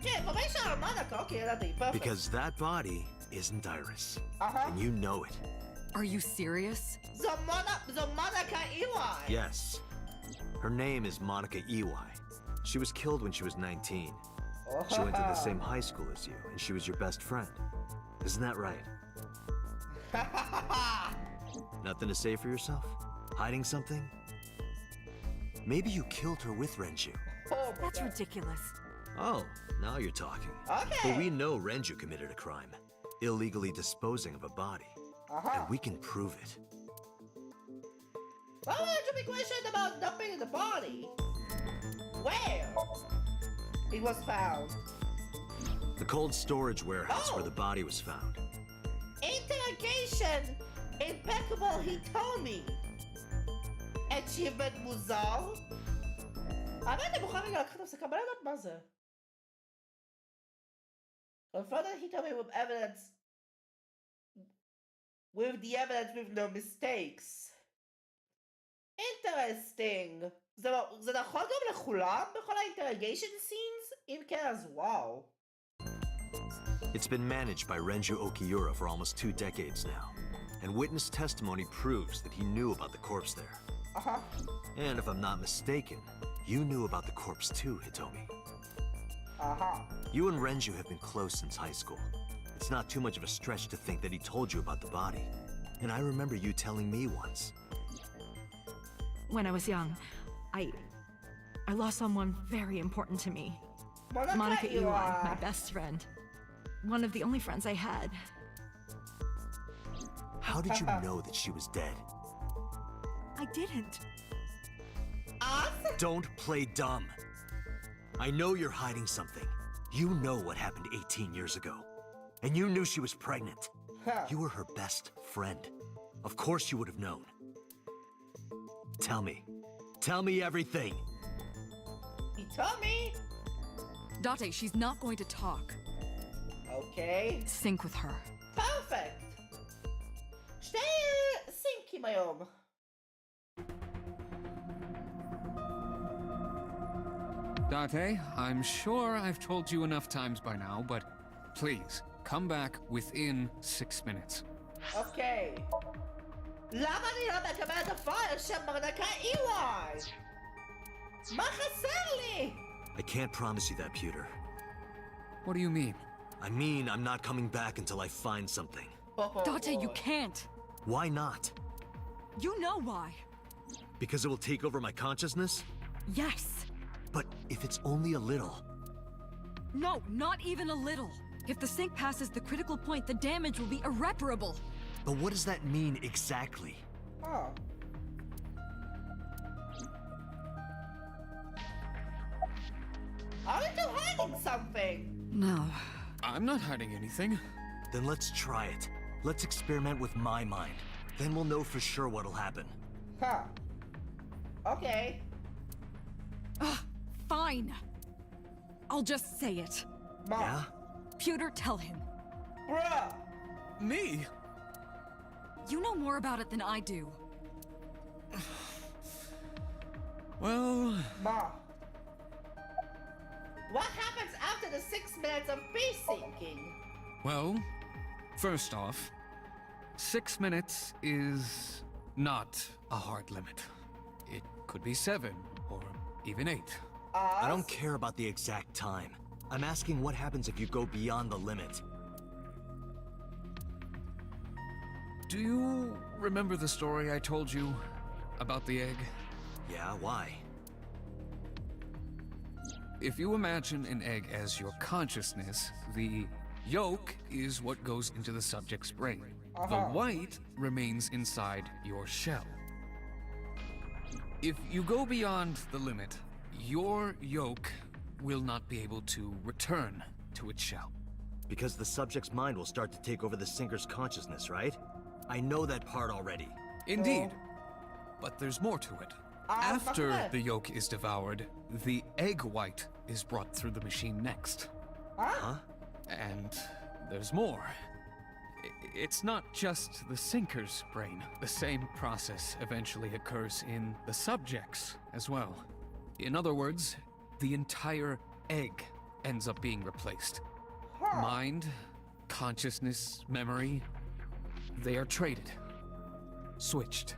Yeah, information on Monaco. Okay, that's perfect. Because that body isn't Iris. And you know it. Are you serious? The Monica Iwai. Yes. Her name is Monica Iwai. She was killed when she was 19. She went to the same high school as you, and she was your best friend. Isn't that right? Nothing to say for yourself? Hiding something? Maybe you killed her with Renju. That's ridiculous. Oh, now you're talking. Okay. But we know Renju committed a crime, illegally disposing of a body. And we can prove it. Why would you be questioned about dumping the body? Where? It was found. The cold storage warehouse where the body was found. Interrogation! Impeccable, he told me. Achievement מוזר? האמת, אני מוכן רגע לקחת הפסקה, בוא לדעת מה זה. Confronted he told me with evidence. With the evidence with no mistakes. Interesting. זה נכון גם לכולם בכל ה-interrogation scenes? אם כן, אז וואו. It's been managed by Renju Okiura for almost 2 decades now. And witness testimony proves that he knew about the corpse there. And if I'm not mistaken, you knew about the corpse too, Hitomi. You and Renju have been close since high school. It's not too much of a stretch to think that he told you about the body. And I remember you telling me once. When I was young, I lost someone very important to me. Monica Iwai, my best friend. One of the only friends I had. How did you know that she was dead? I didn't. Don't play dumb. I know you're hiding something. You know what happened 18 years ago. And you knew she was pregnant. You were her best friend. Of course you would have known. Tell me. Tell me everything. He told me. Date, she's not going to talk. Okay. Sync with her. Perfect. שתי סינקים היום. Date, I'm sure I've told you enough times by now, but please, come back within 6 minutes. Okay. למה אני לא מקבל את הפייל של מרדכי איוואי? מה חסר לי? I can't promise you that, Pewter. What do you mean? I mean, I'm not coming back until I find something. Date, you can't. Why not? You know why. Because it will take over my consciousness? Yes. But if it's only a little... No, not even a little. If the sync passes the critical point, the damage will be irreparable. But what does that mean exactly? Oh. Aren't you hiding something? No. I'm not hiding anything. Then let's try it. Let's experiment with my mind. Then we'll know for sure what'll happen. Huh. Okay. Fine. I'll just say it. Mom. Yeah? Pewter, tell him. Bruh. Me? You know more about it than I do. Well... Mom. What happens after the 6 minutes of peace syncing? Well, first off, 6 minutes is not a hard limit. It could be 7, or even 8. I don't care about the exact time. I'm asking what happens if you go beyond the limit. Do you remember the story I told you about the egg? Yeah, why? If you imagine an egg as your consciousness, the yolk is what goes into the subject's brain. The white remains inside your shell. If you go beyond the limit, your yolk will not be able to return to its shell. Because the subject's mind will start to take over the sinker's consciousness, right? I know that part already. Indeed. But there's more to it. After the yolk is devoured, the egg white is brought through the machine next. Huh? And there's more. It's not just the sinker's brain. The same process eventually occurs in the subject's as well. In other words, the entire egg ends up being replaced. Mind, consciousness, memory, they are traded. Switched.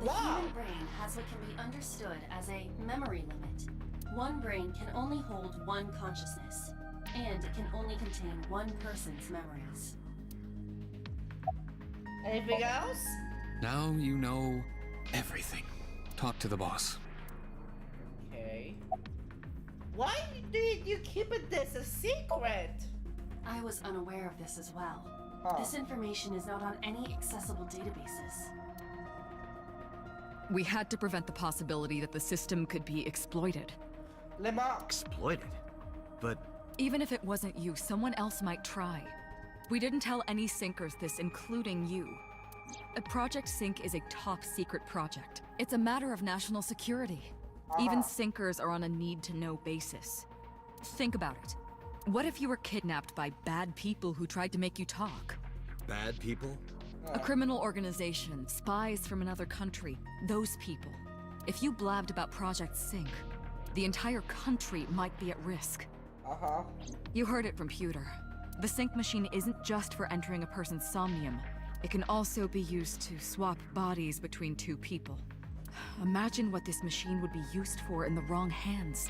The human brain has what can be understood as a memory limit. One brain can only hold one consciousness, and it can only contain one person's memories. Anything else? Now you know everything. Talk to the boss. Okay. Why did you keep this a secret? I was unaware of this as well. This information is not on any accessible databases. We had to prevent the possibility that the system could be exploited. Exploited? But... Even if it wasn't you, someone else might try. We didn't tell any sinkers this, including you. Project Sync is a top-secret project. It's a matter of national security. Even sinkers are on a need-to-know basis. Think about it. What if you were kidnapped by bad people who tried to make you talk? Bad people? A criminal organization, spies from another country, those people. If you blabbed about Project Sync, the entire country might be at risk. You heard it from Pewter. The sync machine isn't just for entering a person's somnium. It can also be used to swap bodies between two people. Imagine what this machine would be used for in the wrong hands.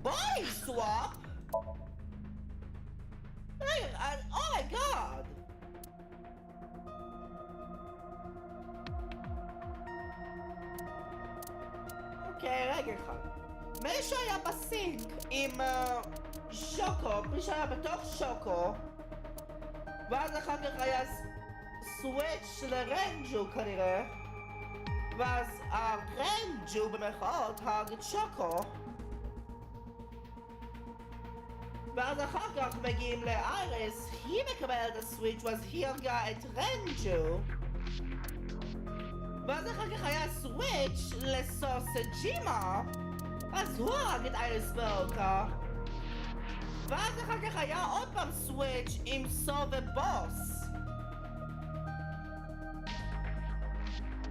Body swap? Oh my god! אוקיי, רגע אחד. מי שהיה בסינק עם שוקו, מי שהיה בתוך שוקו, ואז אחר כך היה סוויץ' לרנג'ו כנראה, ואז הרנג'ו במרכאות הרג את שוקו, ואז אחר כך מגיעים לאייריס, היא מקבלת את הסוויץ' ואז היא הרגה את רנג'ו, ואז אחר כך היה סוויץ' לסוסג'ימה, אז הוא הרג את אייריס ואותה, ואז אחר כך היה עוד פעם סוויץ' עם סו ובוס.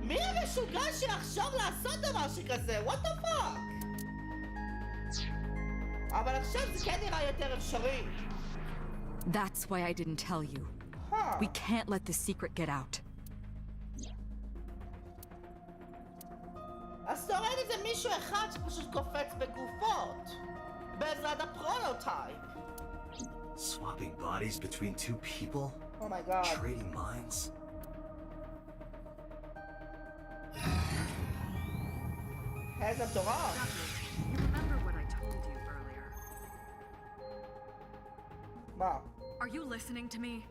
מי המשוגע שיחשוב לעשות דבר שכזה? What the fuck? אבל עכשיו זה כן נראה יותר אפשרי. That's why I didn't tell you. We can't let this secret get out. אז תורד איזה מישהו אחד שפשוט קופץ בגופות בעזרת הפרולוטייפ. Swapping bodies between two people? Oh my god. Trading minds? איזה מטורף. You remember what I told you earlier? מה? Are you listening to me?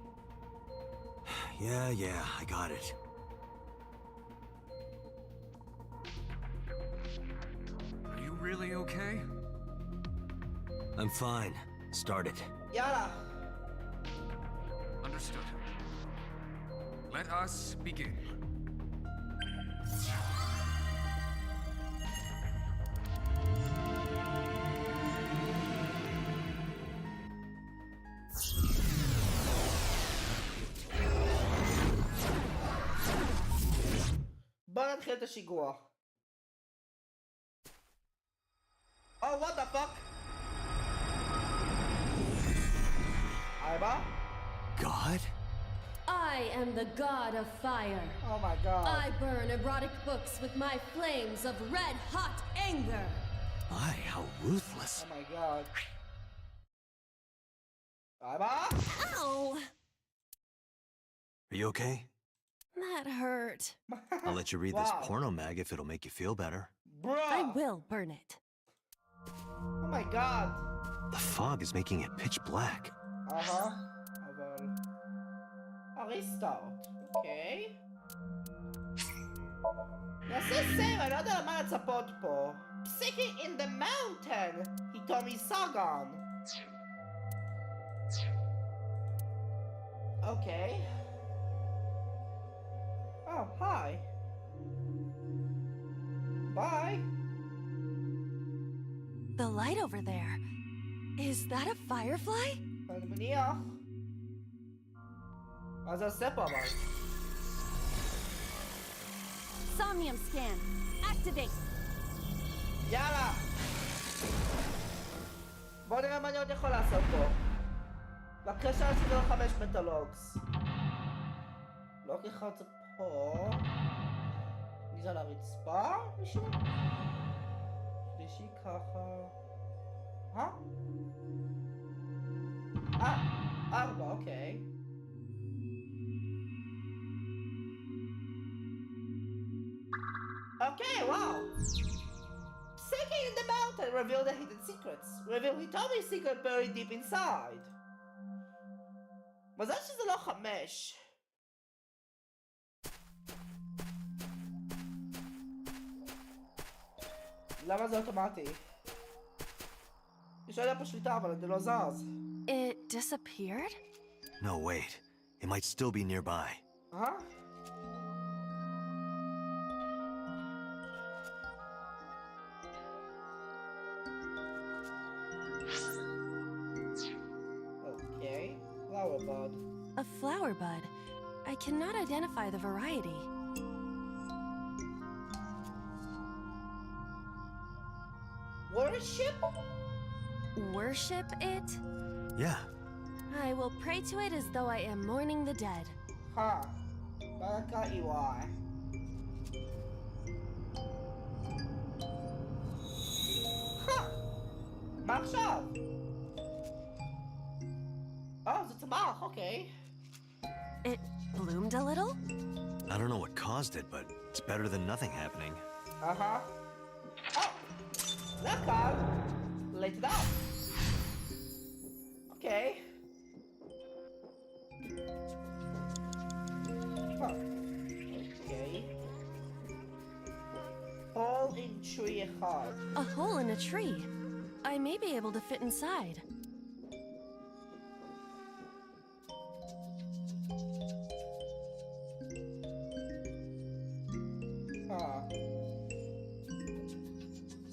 Yeah, I got it. Are you really okay? I'm fine. Start it. יאללה. Understood. Let us begin. בוא נתחיל את השיגוע. Oh, what the fuck? God? I am the god of fire. Oh my god. I burn erotic books with my flames of red-hot anger. My, how ruthless. Oh my god. Alba? Ow! Are you okay? That hurt. I'll let you read this porno mag if it'll make you feel better. Bruh. I will burn it. Oh my god. The fog is making it pitch black. אבל... restart. אוקיי. נעשה סייב, אני לא יודע למה לצפות פה. Psychic in the mountain! היטומי סאגון. אוקיי. Oh, hi. Bye. The light over there. Is that a firefly? אני מניח. מה זה עושה פה אבל? Somnium scan. Activate. יאללה! בוא נראה מה אני עוד יכול לעשות פה. בבקשה שלי לא 5 מטלוגס. לא ככה את זה פה. מי זה על הרצפה? מישהו? שלישי ככה. 4, אוקיי. Okay, wow! Sinking in the mountain revealed the hidden secrets. Reveal Hitomi's secret buried deep inside. מזל שזה לא 5. למה זה אוטומטי? יש עליה פה שליטה אבל אני לא זז. It disappeared? No, wait. It might still be nearby. Huh? Okay, flower bud. A flower bud. I cannot identify the variety. Worship? Worship it? Yeah. I will pray to it as though I am mourning the dead. Huh. Baraka Iwai. Huh. מה עכשיו? זה צמח, okay. It bloomed a little? I don't know what caused it, but it's better than nothing happening. Uh-huh. Oh! That card! Light it up! Okay. Huh. Okay. Hole in tree hard. A hole in a tree. I may be able to fit inside.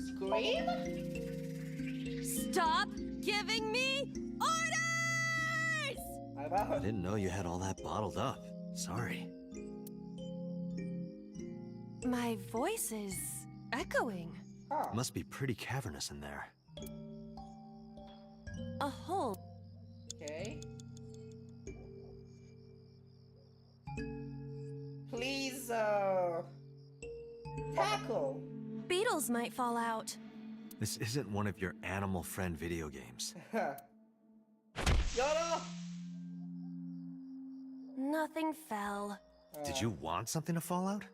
Scream? Stop giving me orders! I didn't know you had all that bottled up. Sorry. My voice is echoing. It must be pretty cavernous in there. A hole. Okay. Please, tackle. Beetles might fall out. This isn't one of your animal friend video games. YOLO! Nothing fell. Did you want something to fall out?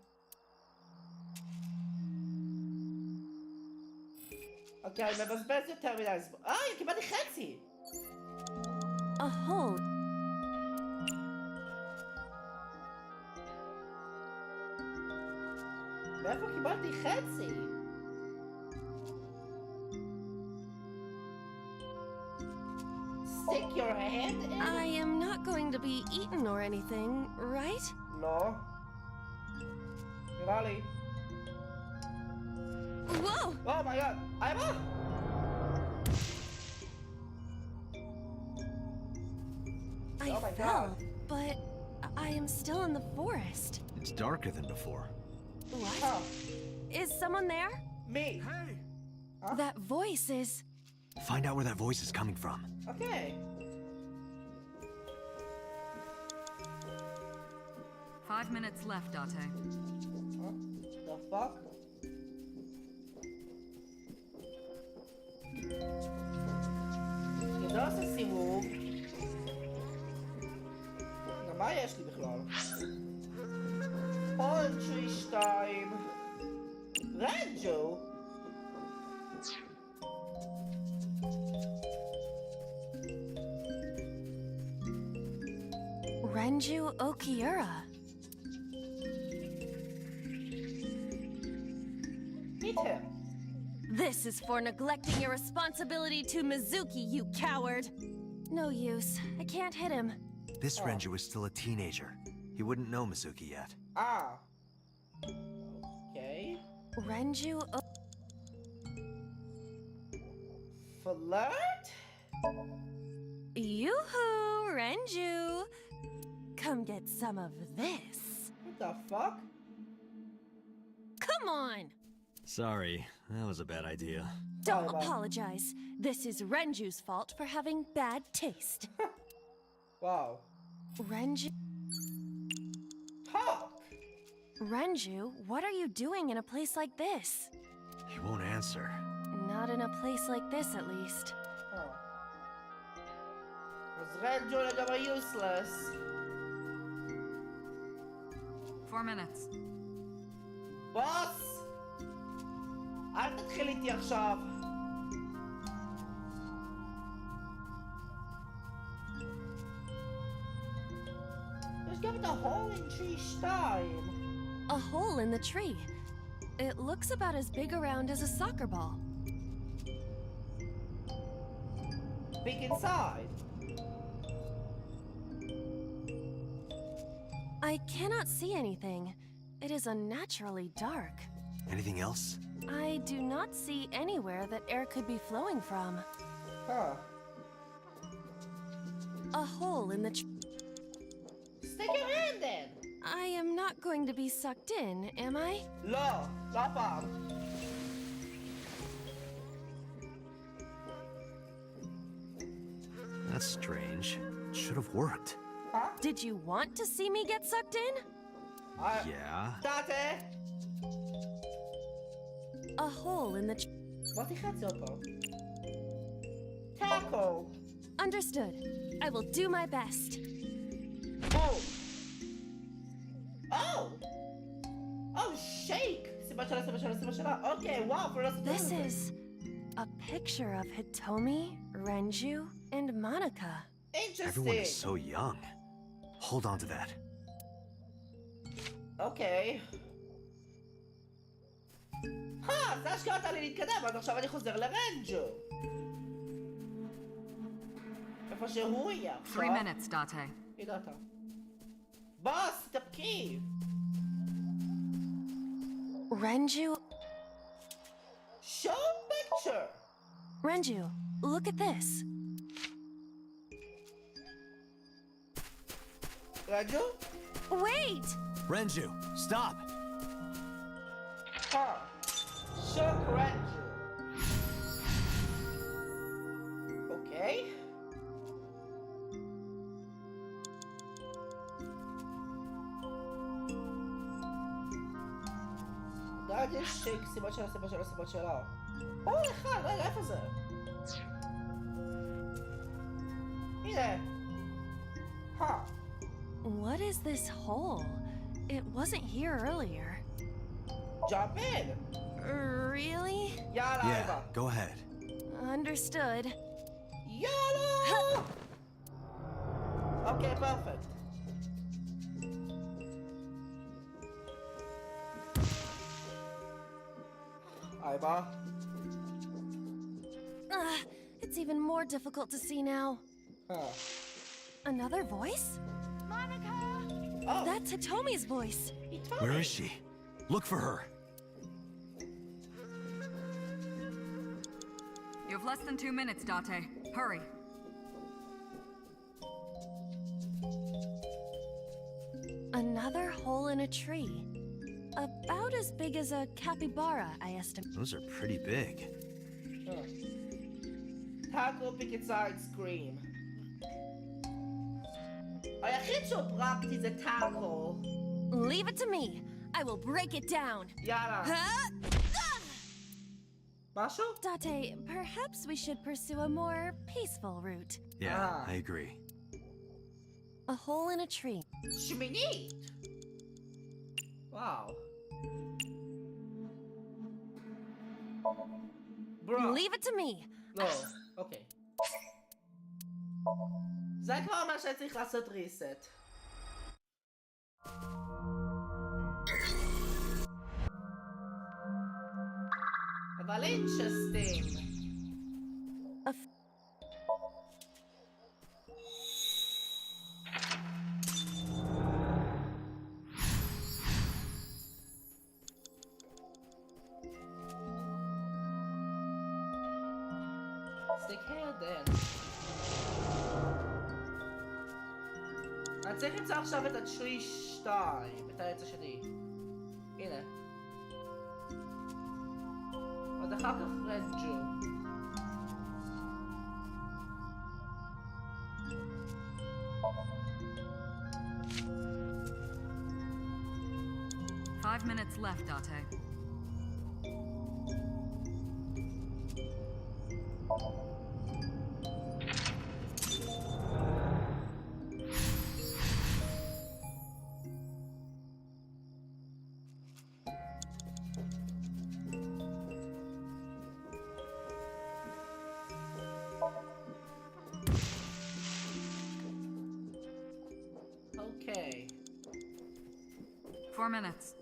אוקיי, אני מבזבז יותר מדי זמן. קיבלתי חצי! A hole. מאיפה קיבלתי חצי? Stick your hand in? I am not going to be eaten or anything, right? לא. נראה לי. Whoa! Oh my god! Aiba! I Oh my fell, God. but I am still in the forest. It's darker than before. What? Huh. Is someone there? Me! Hey! That voice is... Find out where that voice is coming from. Okay. 5 minutes left, Date. The fuck? כדי לעשות סיבוב. גם מה יש לי בכלל? פונצ'י 2. רנג'ו? Renju Okiura. Meet him. This is for neglecting your responsibility to Mizuki, you coward! No use. I can't hit him. This Renju is still a teenager. He wouldn't know Mizuki yet. Ah. Okay. Renju Flirt? Yoo-hoo, Renju! Come get some of this. What the fuck? Come on! Sorry, that was a bad idea. Don't apologize. This is Renju's fault for having bad taste. Wow. Renju... Talk! Renju, what are you doing in a place like this? He won't answer. Not in a place like this, at least. Oh. Was Renju לגמרי useless? 4 minutes. בוס! אל תתחיל איתי עכשיו. יש גם את ה-hole in tree 2. A hole in the tree. It looks about as big around as a soccer ball. Big inside. I cannot see anything. It is unnaturally dark. Anything else? I do not see anywhere that air could be flowing from. Huh. A hole in the Stick your hand in. I am not going to be sucked in, am I? לא, לא פעם. That's strange. It should have worked. Huh? Did you want to see me get sucked in? Yeah. Date! A hole in the מה תחצי אותו? Tackle! Understood. I will do my best. Oh! Oh! Oh, shake! סיבה שלה. Okay, wow, for us. This is a picture of Hitomi, Renju, and Monica. Interesting. Everyone is so young. Hold on to that. אוקיי. זה השקעת לי להתקדם, אז עכשיו אני חוזר לרנג'ו. איפה שהוא יהיה עכשיו. 3 minutes, Date. הגעת. בוס, תתאפקי. Renju... Show picture. Renju, look at this. רנג'ו? Wait! Renju, stop! Show Renju. Okay. עדיין יש שייק, סיבות שלה. או, אחד, רגע, איפה זה? הנה. What is this hole? It wasn't here earlier. Jump in. Really? Yalla, Yeah, go ahead. Understood. Yalla! Okay, perfect. Aiba. It's even more difficult to see now. Another voice? Monica! Oh, That's Hitomi's voice. Where is she? Look for her. You have less than 2 minutes, Date. Hurry. Another hole in a tree. About as big as a capybara, I estimate. Those are pretty big. Tackle, pick inside, scream. היחיד שהוא פרקטי זה tackle. Leave it to me. I will break it down. יאללה. משהו? Date, perhaps we should pursue a more peaceful route. Yeah, I agree. A hole in a tree. שמינית! וואו. ברו. Leave it to me. לא, אוקיי. זה כבר אומר שאני צריך לעשות reset. אבל interesting. אני צריך למצוא עכשיו את הטרי 2, את העץ השני. הנה. עוד אחר כך רד ג'ו. Five minutes left, Date. Okay. 4 minutes.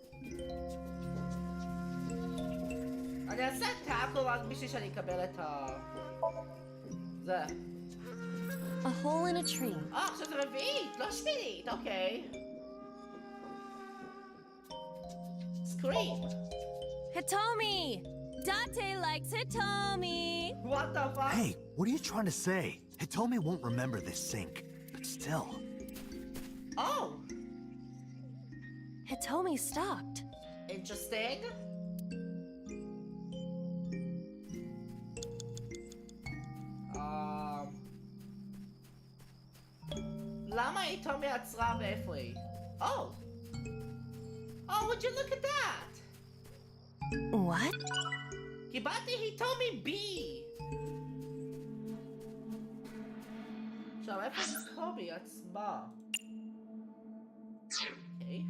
אני אעשה טאקו רק בשביל שאני אקבל את ה... זה. A hole in a tree. עכשיו זה רביעית, לא שמינית, אוקיי. Scream. Hitomi! Date likes Hitomi! What the fuck? Hey, what are you trying to say? Hitomi won't remember this sink, but still. Oh! Hitomi stopped. Interesting. למה היתומי עצרה ואיפה היא? Oh! Oh, would you look at that? What? קיבלתי היתומי B! עכשיו, איפה היתומי עצמה? אוקיי.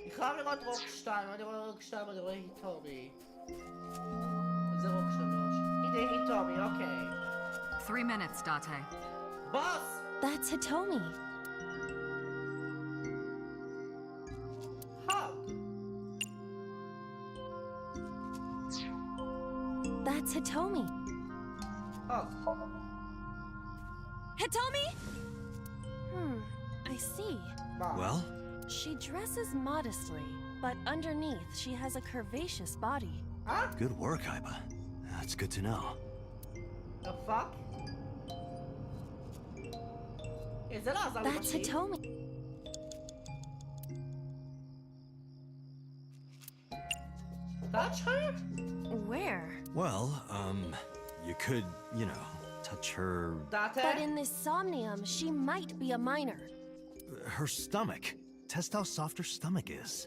אני חייב לראות רוק 2, אני רואה רוק 2, אני רואה היתומי. זה רוק 3. הנה היתומי, אוקיי. 3 minutes, Date. Boss! That's Hitomi. Hug! That's Hitomi. Hug. Hitomi? I see. Well? She dresses modestly, but underneath she has a curvaceous body. Huh? Good work, Aiba. That's good to know. The fuck? Is it us? That's Hitomi. Touch her? Where? Well, you could, you know, touch her... But in this somnium, she might be a minor. her stomach. Test how soft her stomach is.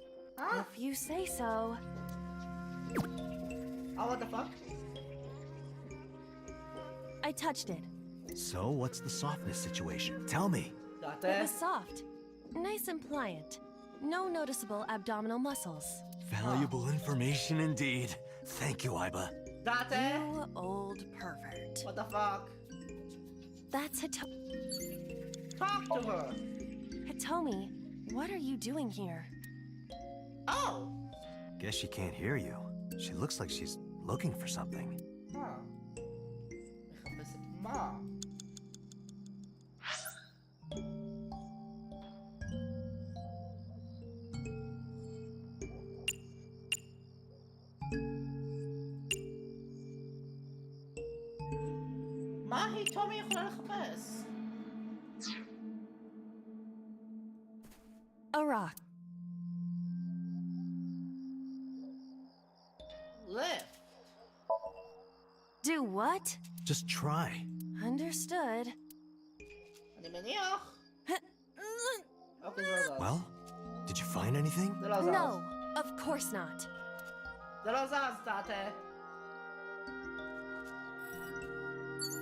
If you say so. Oh, what the fuck? I touched it. So, what's the softness situation? Tell me. It was soft. Nice and pliant. No noticeable abdominal muscles. Valuable information indeed. Thank you, Aiba. You old pervert. What the fuck? That's Hitomi. Talk to her. Hitomi, what are you doing here? Oh! Guess she can't hear you. She looks like she's looking for something. מחפשת מה? מה היתומי יכולה לחפש? A rock. Lift. Do what? Just try. Understood. אני מניח. אוקיי, זה לא זז. Well, did you find anything? זה לא זז. No, of course not. זה לא זז, טאטה.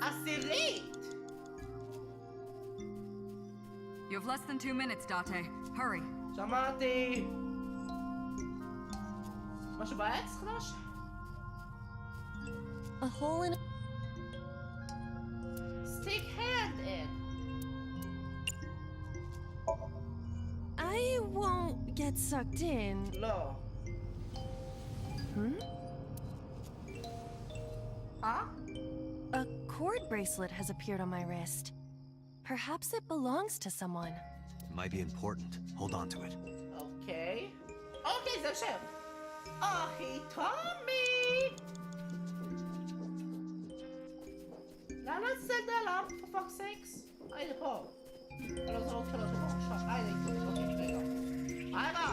עשירית! You have less than 2 minutes, Date. Hurry. שמעתי. משהו בעץ חדש? A hole in... Stick hand in. I won't get sucked in. לא. A cord bracelet has appeared on my wrist. Perhaps it belongs to someone. It might be important. Hold on to it. אוקיי. אוקיי, זה שם. אחי טומי! לאן הצדה לה? For fuck's sakes. הנה פה. אני לא זורק שלוש פה. עכשיו, הנה איתו. אוקיי, רגע. הלאה!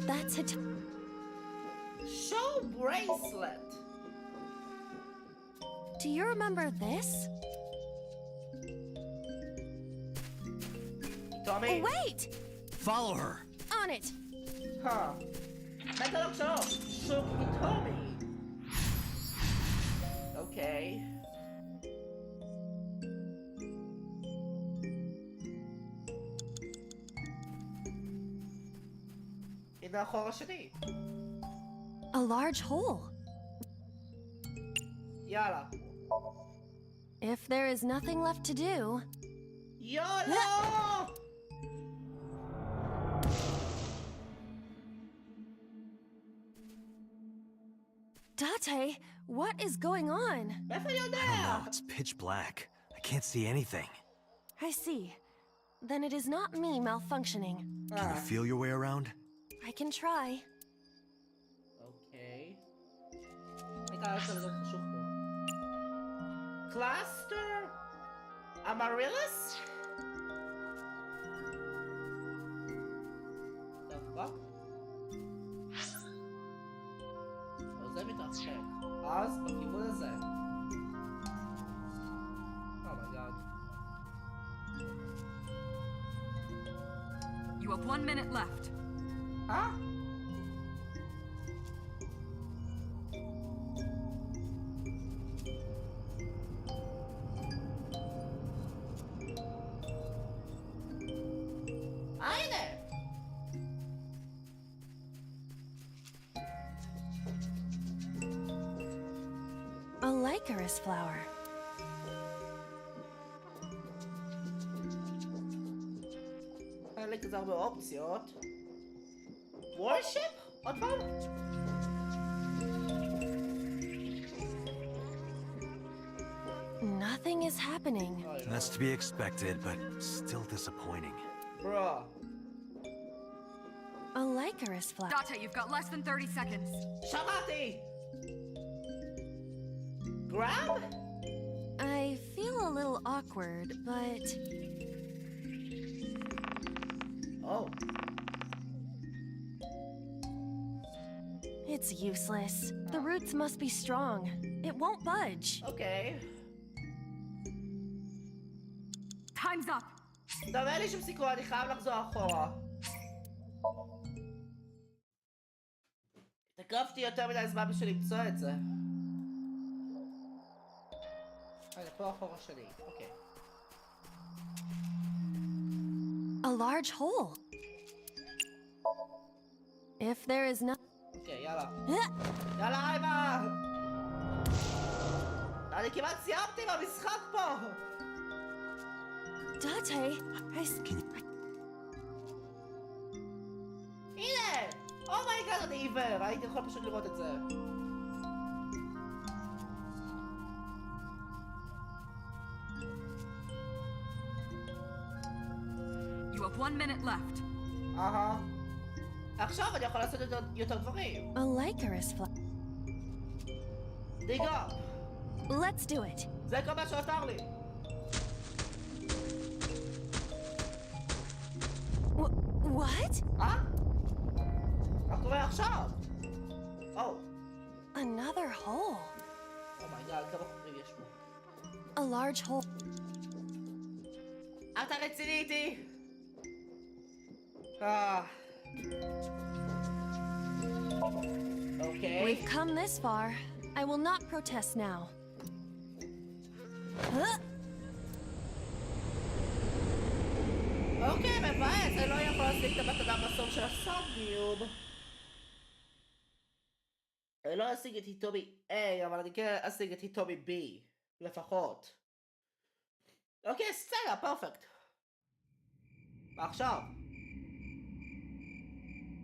That's it. Show bracelet. Do you remember this? Tommy. Oh, wait! Follow her. On it. Huh. Metal שלוש. שוק טומי. אוקיי. הנה החור השני. A large hole. יאללה. If there is nothing left to do... יאללה! Date, what is going on? מאיפה אני יודע? I don't know. It's pitch black. I can't see anything. I see. Then it is not me malfunctioning. Can you feel your way around? I can try. אוקיי. רגע, זה לא חשוב פה. Cluster? Amaryllis? The fuck? זה מתרחק. אז בכיוון הזה. Oh my god. You have 1 minute left. Huh? A licorice flower. חלק כזה הרבה אופציות. Worship? עוד פעם? Nothing is happening. That's to be expected, but still disappointing. Bruh. A licorice flower. Date, you've got less than 30 seconds. שמעתי! Grab? I feel a little awkward, but... Oh. It's useless. The roots must be strong. It won't budge. Okay. Time's up. טוב, אין לי שום סיכוי, אני חייב לחזור אחורה. תקרבתי יותר מדי זמן בשביל למצוא את זה. פה אחורה שלי, אוקיי. A large hole. If there is no... אוקיי, יאללה. יאללה, אייבה! אני כמעט סיימתי במשחק פה! Date, הנה! אומייגאד, אני עיוור! הייתי יכול פשוט לראות את זה. You have 1 minute left. אהה. עכשיו אני יכול לעשות יותר דברים. A licorice flower. Dig up. Let's do it. זה כל מה שעותר לי. What? מה קורה עכשיו? large hole. אתה רציני איתי? Okay. We've come this far. I will not protest now. אוקיי, מבאס, אני לא יכול להשיג את המתנה בסוף של הסומניום. אני לא אשיג את היטומי A, אבל אני כן אשיג את היטומי B, לפחות. אוקיי, סצנה, פרפקט. ועכשיו?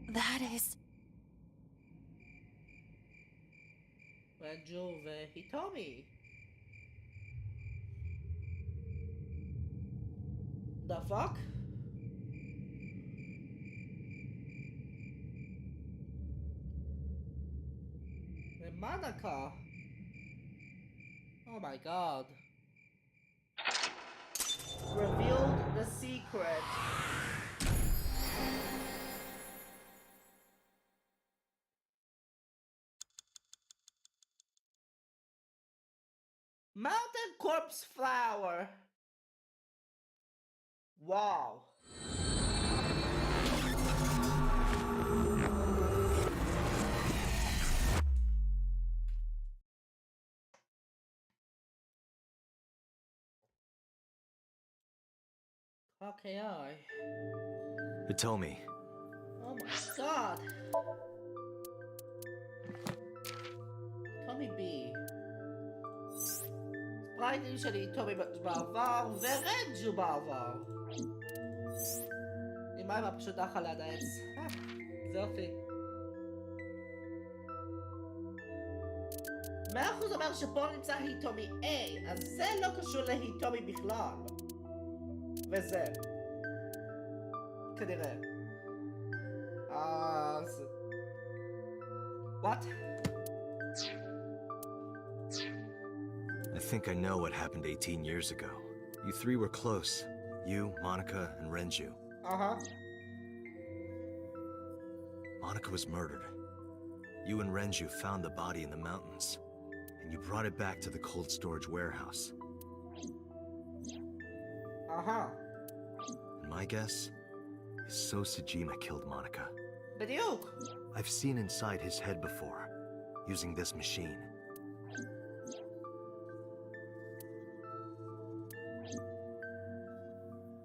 That is... רנג'ו והיטומי. The fuck? Monica. Oh my god. Revealed the secret. Mountain corpse flower. Wow. Okay, Hitomi. Oh my god. Tommy B. ספרייטים שלי טומי בעבר ורנג'ו בעבר. עם מה פשוט דחה ליד העץ. זה יופי. 100% אומר שפה נמצא היטומי A, אז זה לא קשור להיטומי בכלל. וזה. כנראה. אז... What? I think I know what happened 18 years ago. You three were close. You, Monica, and Renju. Uh-huh. Monica was murdered. You and Renju found the body in the mountains, and you brought it back to the cold storage warehouse. Uh-huh. And my guess is So Sejima killed Monica. בדיוק. I've seen inside his head before, using this machine.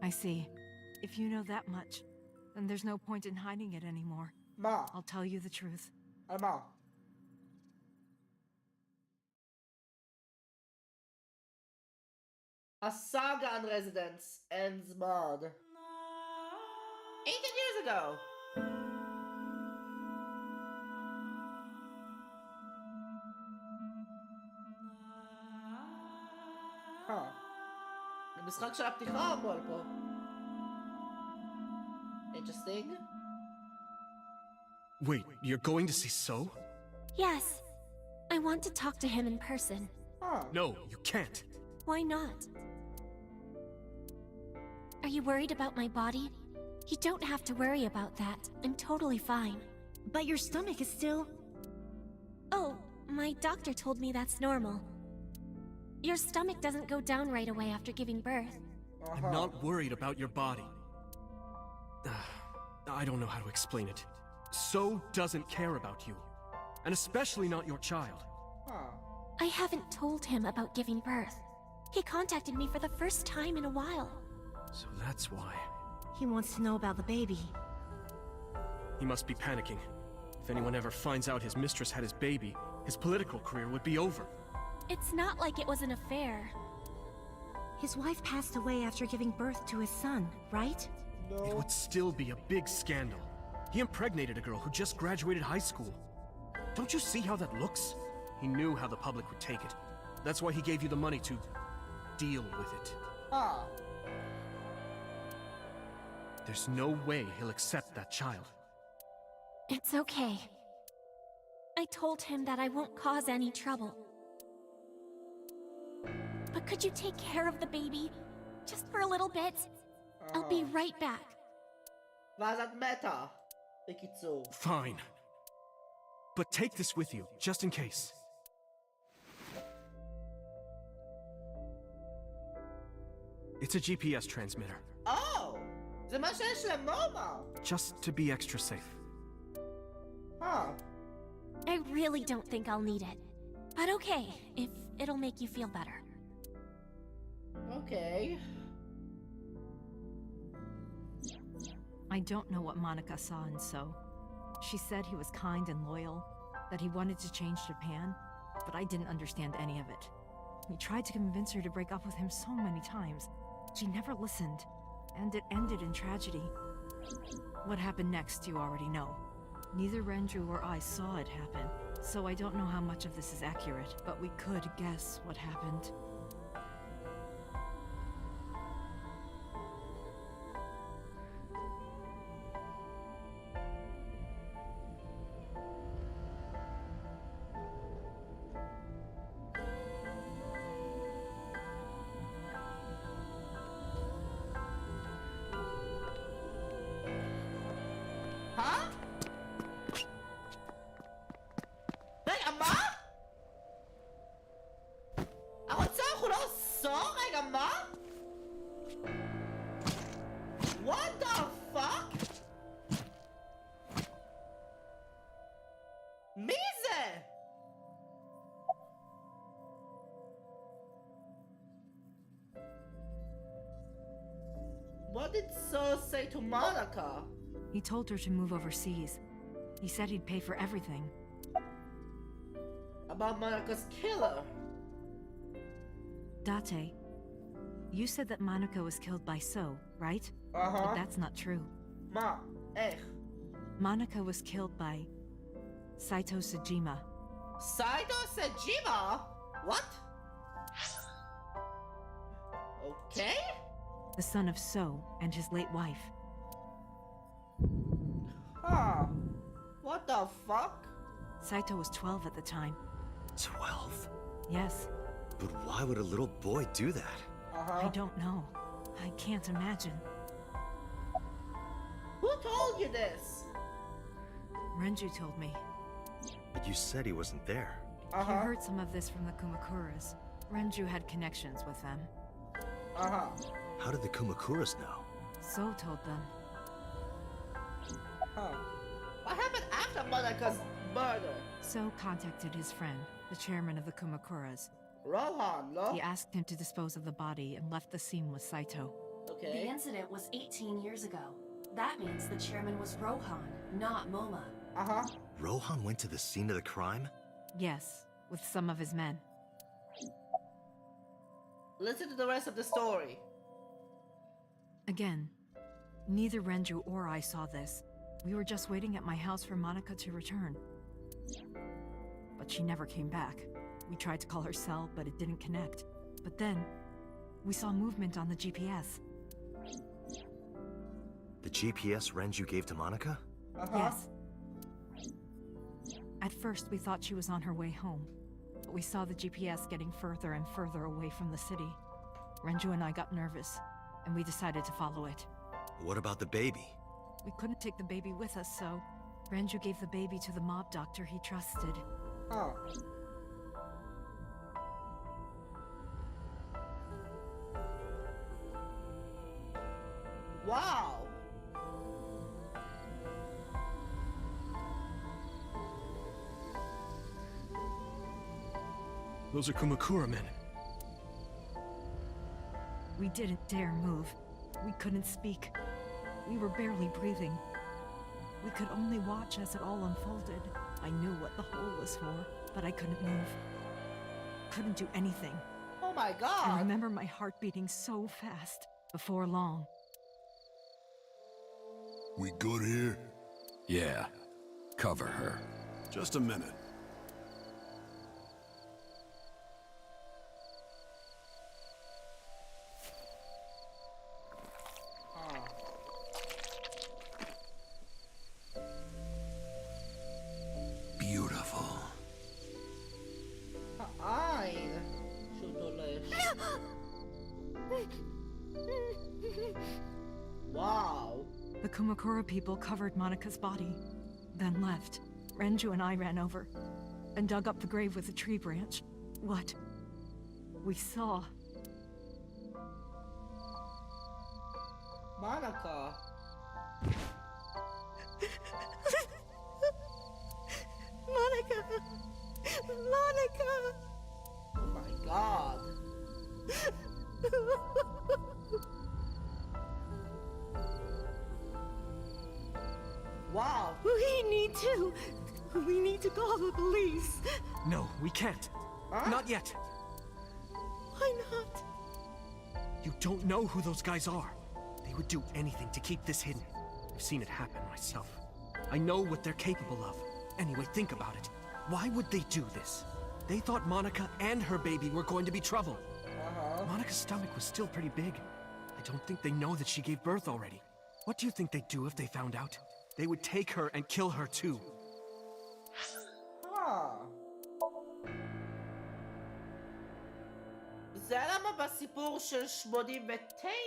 I see. If you know that much, then there's no point in hiding it anymore. Ma. I'll tell you the truth. Ma. A saga on Residence ends mod. 18 years ago. המשחק של הפתיחה אמור פה. Interesting. Wait, you're going to see So? Yes. I want to talk to him in person. No, you can't. Why not? Are you worried about my body? You don't have to worry about that. I'm totally fine. But your stomach is still... Oh, my doctor told me that's normal. Your stomach doesn't go down right away after giving birth. I'm not worried about your body. I don't know how to explain it. So doesn't care about you. And especially not your child. I haven't told him about giving birth. He contacted me for the first time in a while. So that's why. He wants to know about the baby. He must be panicking. If anyone ever finds out his mistress had his baby, his political career would be over. It's not like it was an affair. His wife passed away after giving birth to his son, right? No. It would still be a big scandal. He impregnated a girl who just graduated high school. Don't you see how that looks? He knew how the public would take it. That's why he gave you the money to deal with it. There's no way he'll accept that child. It's okay. I told him that I won't cause any trouble. But could you take care of the baby? Just for a little bit? I'll be right back. ואז את מתה. בקיצור. Fine. But take this with you, just in case. It's a GPS transmitter. Oh! זה מה שיש למומה! Just to be extra safe. Huh. I really don't think I'll need it. But okay, if it'll make you feel better. Okay. I don't know what Monica saw in So. She said he was kind and loyal, that he wanted to change Japan, but I didn't understand any of it. We tried to convince her to break up with him so many times. She never listened, and it ended in tragedy. What happened next, you already know. Neither Renju or I saw it happen, so I don't know how much of this is accurate, but we could guess what happened. Huh? רגע, מה? הרוצח הוא לא סור? רגע, מה? What the fuck? מי זה? What did So say to Monica? He told her to move overseas. He said he'd pay for everything. About Monica's killer. Date, you said that Monica was killed by So, right? Uh-huh. But that's not true. מה? איך? Monica was killed by Saito Sejima. Saito Sejima? What? Okay? The son of So and his late wife. Huh. What the fuck? Saito was 12 at the time. 12? Yes, But why would a little boy do that? I don't know. I can't imagine. Who told you this? Renju told me. But you said he wasn't there. You heard some of this from the Kumakuras. Renju had connections with them. How did the Kumakuras know? So told them. What happened after Monica's murder? So contacted his friend, the chairman of the Kumakuras. Rohan, no? He asked him to dispose of the body and left the scene with Saito. The Okay. incident was 18 years ago. That means the chairman was Rohan, not Moma. Rohan went to the scene of the crime? Yes, with some of his men. Listen to the rest of the story. Again, neither Renju or I saw this. We were just waiting at my house for Monica to return. But she never came back. We tried to call her cell, but it didn't connect. But then, we saw movement on the GPS. The GPS Renju gave to Monica? Yes. At first, we thought she was on her way home, but we saw the GPS getting further and further away from the city. Renju and I got nervous, and we decided to follow it. What about the baby? We couldn't take the baby with us, so Renju gave the baby to the mob doctor he trusted. Wow. Those are Kumakura men. We didn't dare move. We couldn't speak. We were barely breathing. We could only watch as it all unfolded. I knew what the hole was for, but I couldn't move. Couldn't do anything. Oh my I god. remember my heart beating so fast. Before long, We good here? Yeah. Cover her. Just a minute. Beautiful. Ay. Shootolish. Wow. the Kumakura people covered Monica's body, then left. Renju and I ran over and dug up the grave with a tree branch. What we saw Monica. Monica! Monica! Oh my god. Wow. We need to call the police. No, we can't. Huh? Not yet. Why not? You don't know who those guys are. They would do anything to keep this hidden. I've seen it happen myself. I know what they're capable of. Anyway, think about it. Why would they do this? They thought Monica and her baby were going to be trouble. Monica's stomach was still pretty big. I don't think they know that she gave birth already. What do you think they'd do if they found out? They would take her and kill her too. זה למה בסיפור של 89,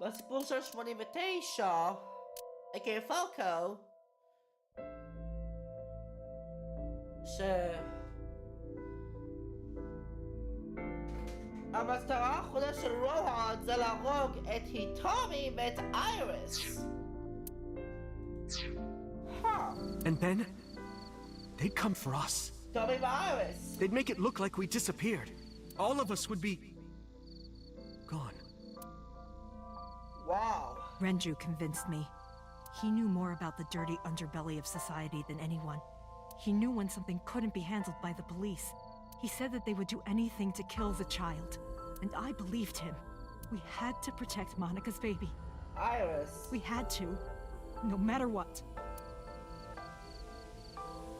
בסיפור של 89, אקי פלקו, המטרה האחרונה של רולנד זה להרוג את היטומי ואת אייריס. And then, they'd come for us. היטומי ואייריס. They'd make it look like we disappeared. All of us would be... gone. Wow. Renju convinced me. He knew more about the dirty underbelly of society than anyone. He knew when something couldn't be handled by the police. He said that they would do anything to kill the child. And I believed him. We had to protect Monica's baby. Iris. We had to. No matter what.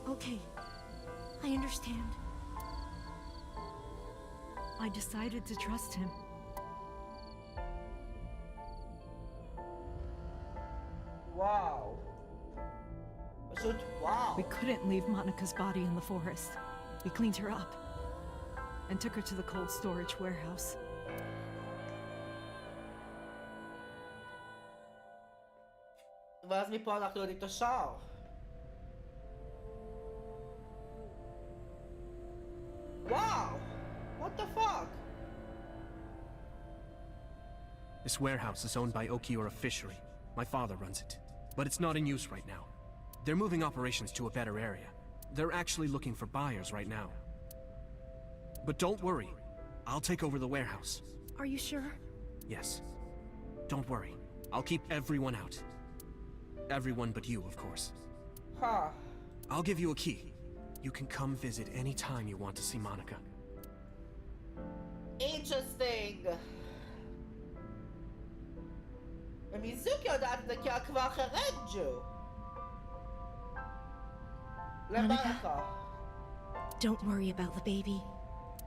Okay. I understand. I decided to trust him. Wow. Wow. We couldn't leave Monica's body in the forest. We cleaned her up and took her to the cold storage warehouse. ואז מפה אנחנו יודעים את השאר. Wow! What the fuck? This warehouse is owned by Okiura Fishery. My father runs it. But it's not in use right now. They're moving operations to a better area. They're actually looking for buyers right now. But don't worry. I'll take over the warehouse. Are you sure? Yes. Don't worry. I'll keep everyone out. Everyone but you, of course. Huh. I'll give you a key. You can come visit any time you want to see Monica. Interesting. ומיזוקי יודעת לדכא כבר אחרי רנג'ו. למלכה. Don't worry about the baby.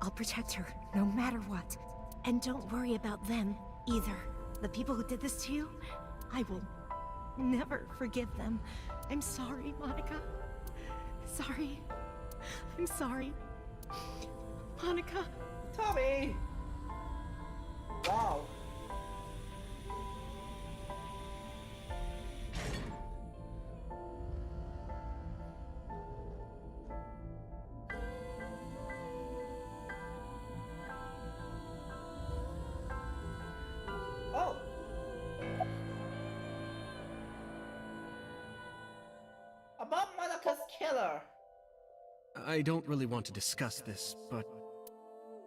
I'll protect her, no matter what. And don't worry about them, either. The people who did this to you, I will never forgive them. I'm sorry, Monica. Sorry. I'm sorry. Monica. Tommy! Wow. Oh. About Monica's killer. I don't really want to discuss this, but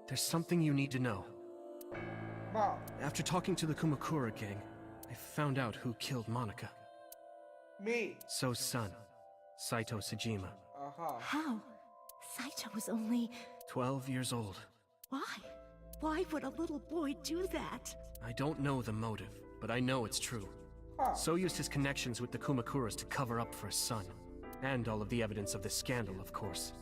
there's something you need to know. Mom. After talking to the Kumakura gang, I found out who killed Monica. Me. So's son, Saito Sejima. How? Saito was only... 12 years old. Why? Why would a little boy do that? I don't know the motive, but I know it's true. So used his connections with the Kumakuras to cover up for his son. And all of the evidence of this scandal, of course.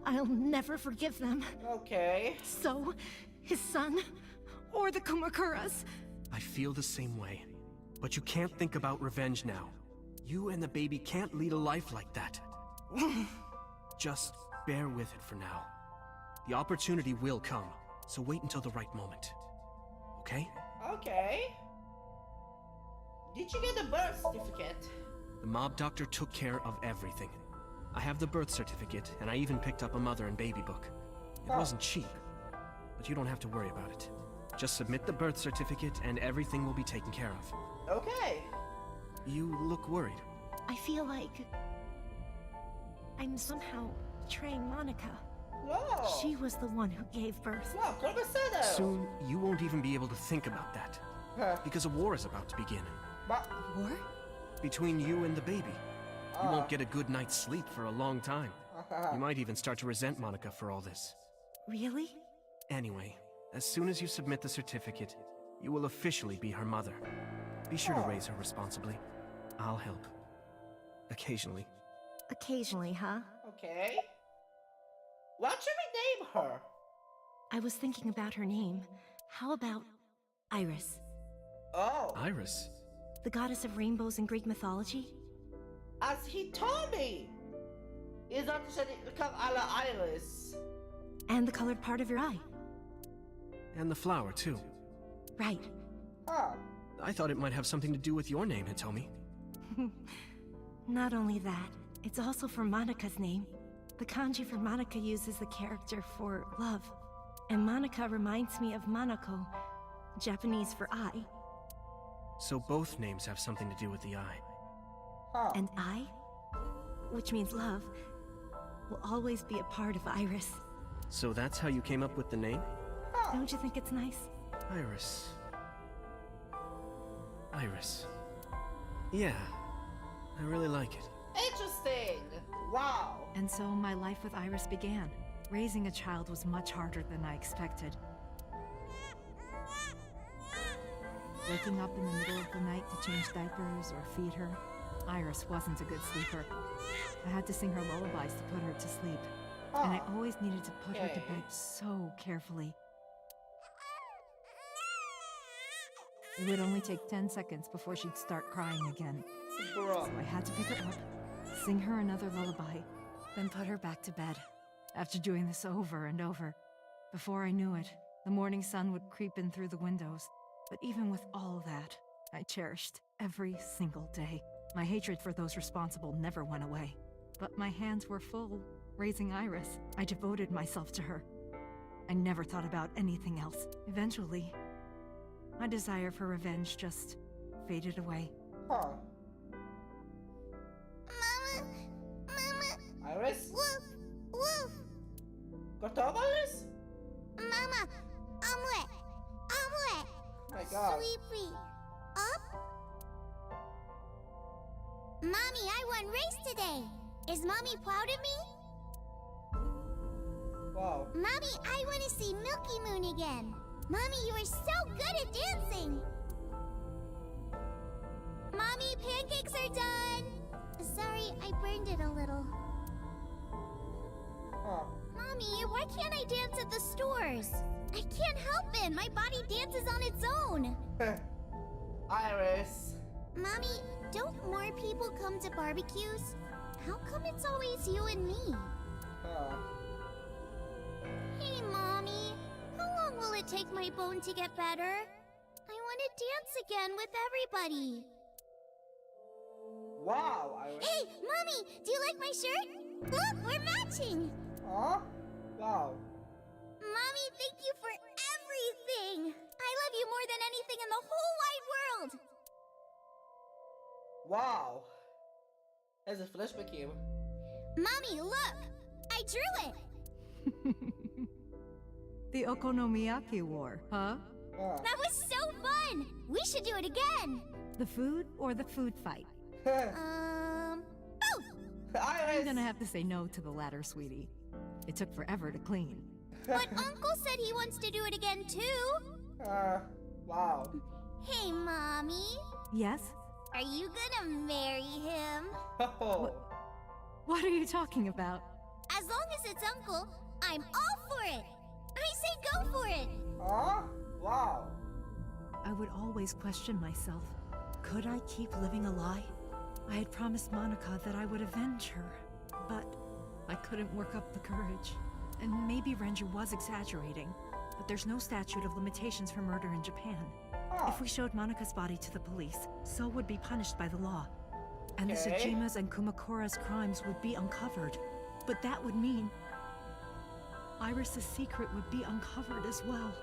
I'll never forgive them. Okay. So, his son, or the Kumakuras. I feel the same way. But you can't think about revenge now. You and the baby can't lead a life like that. Just bear with it for now. The opportunity will come, so wait until the right moment. Okay? Okay. Did you get the birth certificate? The mob doctor took care of everything. I have the birth certificate, and I even picked up a mother and baby book. It wasn't cheap, but you don't have to worry about it. Just submit the birth certificate and everything will be taken care of. Okay. You look worried. I feel like I'm somehow betraying Monica. No. She was the one who gave birth. No, come say that. Soon, you won't even be able to think about that. Because a war is about to begin. War? Between you and the baby. You won't get a good night's sleep for a long time. You might even start to resent Monica for all this. Really? Anyway, as soon as you submit the certificate, you will officially be her mother. Be sure to raise her responsibly. I'll help. Occasionally. Occasionally, huh? Okay. What should we name her? I was thinking about her name. How about Iris? Oh. Iris? The goddess of rainbows in Greek mythology? As he told me. Is not become a la Iris. And the colored part of your eye. And the flower, too. Right. I thought it might have something to do with your name, Hitomi. Not only that, it's also for Monica's name. The kanji for Monica uses the character for love. And Monica reminds me of Monoko, Japanese for eye. So both names have something to do with the eye. And eye, which means love, will always be a part of Iris. So that's how you came up with the name? Don't you think it's nice? Iris. Iris. Yeah, I really like it. Interesting. Wow. And so my life with Iris began. Raising a child was much harder than I expected. Waking up in the middle of the night to change diapers or feed her. Iris wasn't a good sleeper. I had to sing her lullabies to put her to sleep. And I always needed to put her to bed so carefully. It would only take 10 seconds before she'd start crying again. So I had to pick her up, sing her another lullaby, then put her back to bed. After doing this over and over, before I knew it, the morning sun would creep in through the windows. But even with all that, I cherished every single day. My hatred for those responsible never went away. But my hands were full. Raising Iris, I devoted myself to her. I never thought about anything else. Eventually, my desire for revenge just faded away. Mama! Iris? Woof! Woof! Got up, Iris? Mama! Omelet! Omelet! Oh my god. Sleepy! Up? Mommy, I won race today! Is Mommy proud of me? Wow. Mommy, I want to see Milky Moon again! Mommy, you are so good at dancing! Mommy, pancakes are done! Sorry, I burned it a little. Mommy, why can't I dance at the stores? I can't help it! My body dances on its own! Iris. Mommy, don't more people come to barbecues? How come it's always you and me? Hey, Mommy. How long will it take my bone to get better? I want to dance again with everybody. Wow, Iris. Hey, Mommy! Do you like my shirt? Look, we're matching! Huh? Wow. Mommy, thank you for everything! I love you more than anything in the whole wide world! Wow. As a flashback game. Mommy, look! I drew it! The Okonomiyaki War, huh? That was so fun! We should do it again! The food or the food fight? Both! I'm gonna have to say no to the latter, sweetie. It took forever to clean. But Uncle said he wants to do it again too! Wow. Hey, Mommy. Yes? Are you gonna marry him? What are you talking about? As long as it's Uncle, I'm all for it! I say go for it! Wow. I would always question myself. Could I keep living a lie? I had promised Monica that I would avenge her, but I couldn't work up the courage. And maybe Renju was exaggerating, but there's no statute of limitations for murder in Japan. If we showed Monica's body to the police, so would be punished by the law. And the Tsujima's and Kumakura's crimes would be uncovered. But that would mean Iris's secret would be uncovered as well.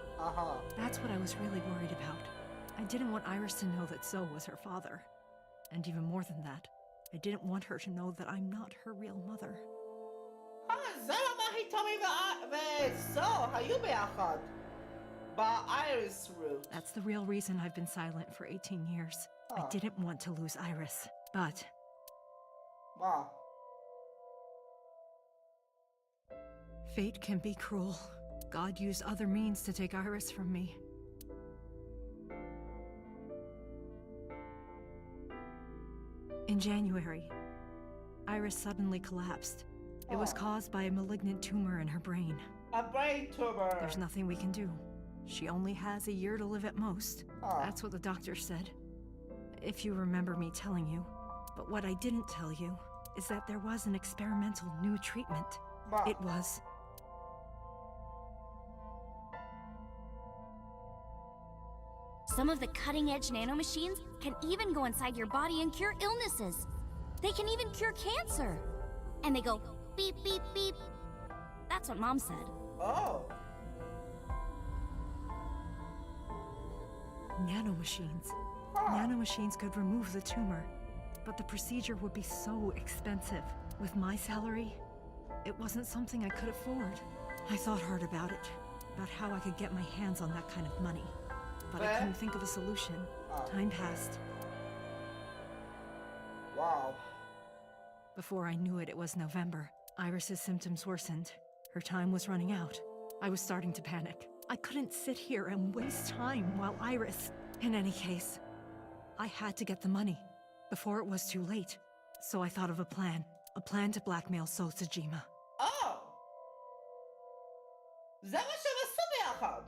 That's what I was really worried about. I didn't want Iris to know that So was her father. And even more than that, I didn't want her to know that I'm not her real mother. זה למה היתומי וסו היו ביחד. באייריס route. That's the real reason I've been silent for 18 years. I didn't want to lose Iris, but... מה? Fate can be cruel. God used other means to take Iris from me. In January, Iris suddenly collapsed. It was caused by a malignant tumor in her brain. A brain tumor. There's nothing we can do. She only has a year to live at most. That's what the doctor said. If you remember me telling you. But what I didn't tell you is that there was an experimental new treatment. It was... Some of the cutting-edge nanomachines can even go inside your body and cure illnesses. They can even cure cancer. And they go beep, beep, beep. That's what Mom said. Oh. Nanomachines. Nanomachines could remove the tumor, but the procedure would be so expensive. With my salary, it wasn't something I could afford. I thought hard about it, about how I could get my hands on that kind of money. But I couldn't think of a solution. Time passed. Wow. Before I knew it, it was November. Iris's symptoms worsened. Her time was running out. I was starting to panic. I couldn't sit here and waste time while Iris... In any case, I had to get the money before it was too late. So I thought of a plan to blackmail So Tsujima. Oh! זה מה שהם עשו ביחד!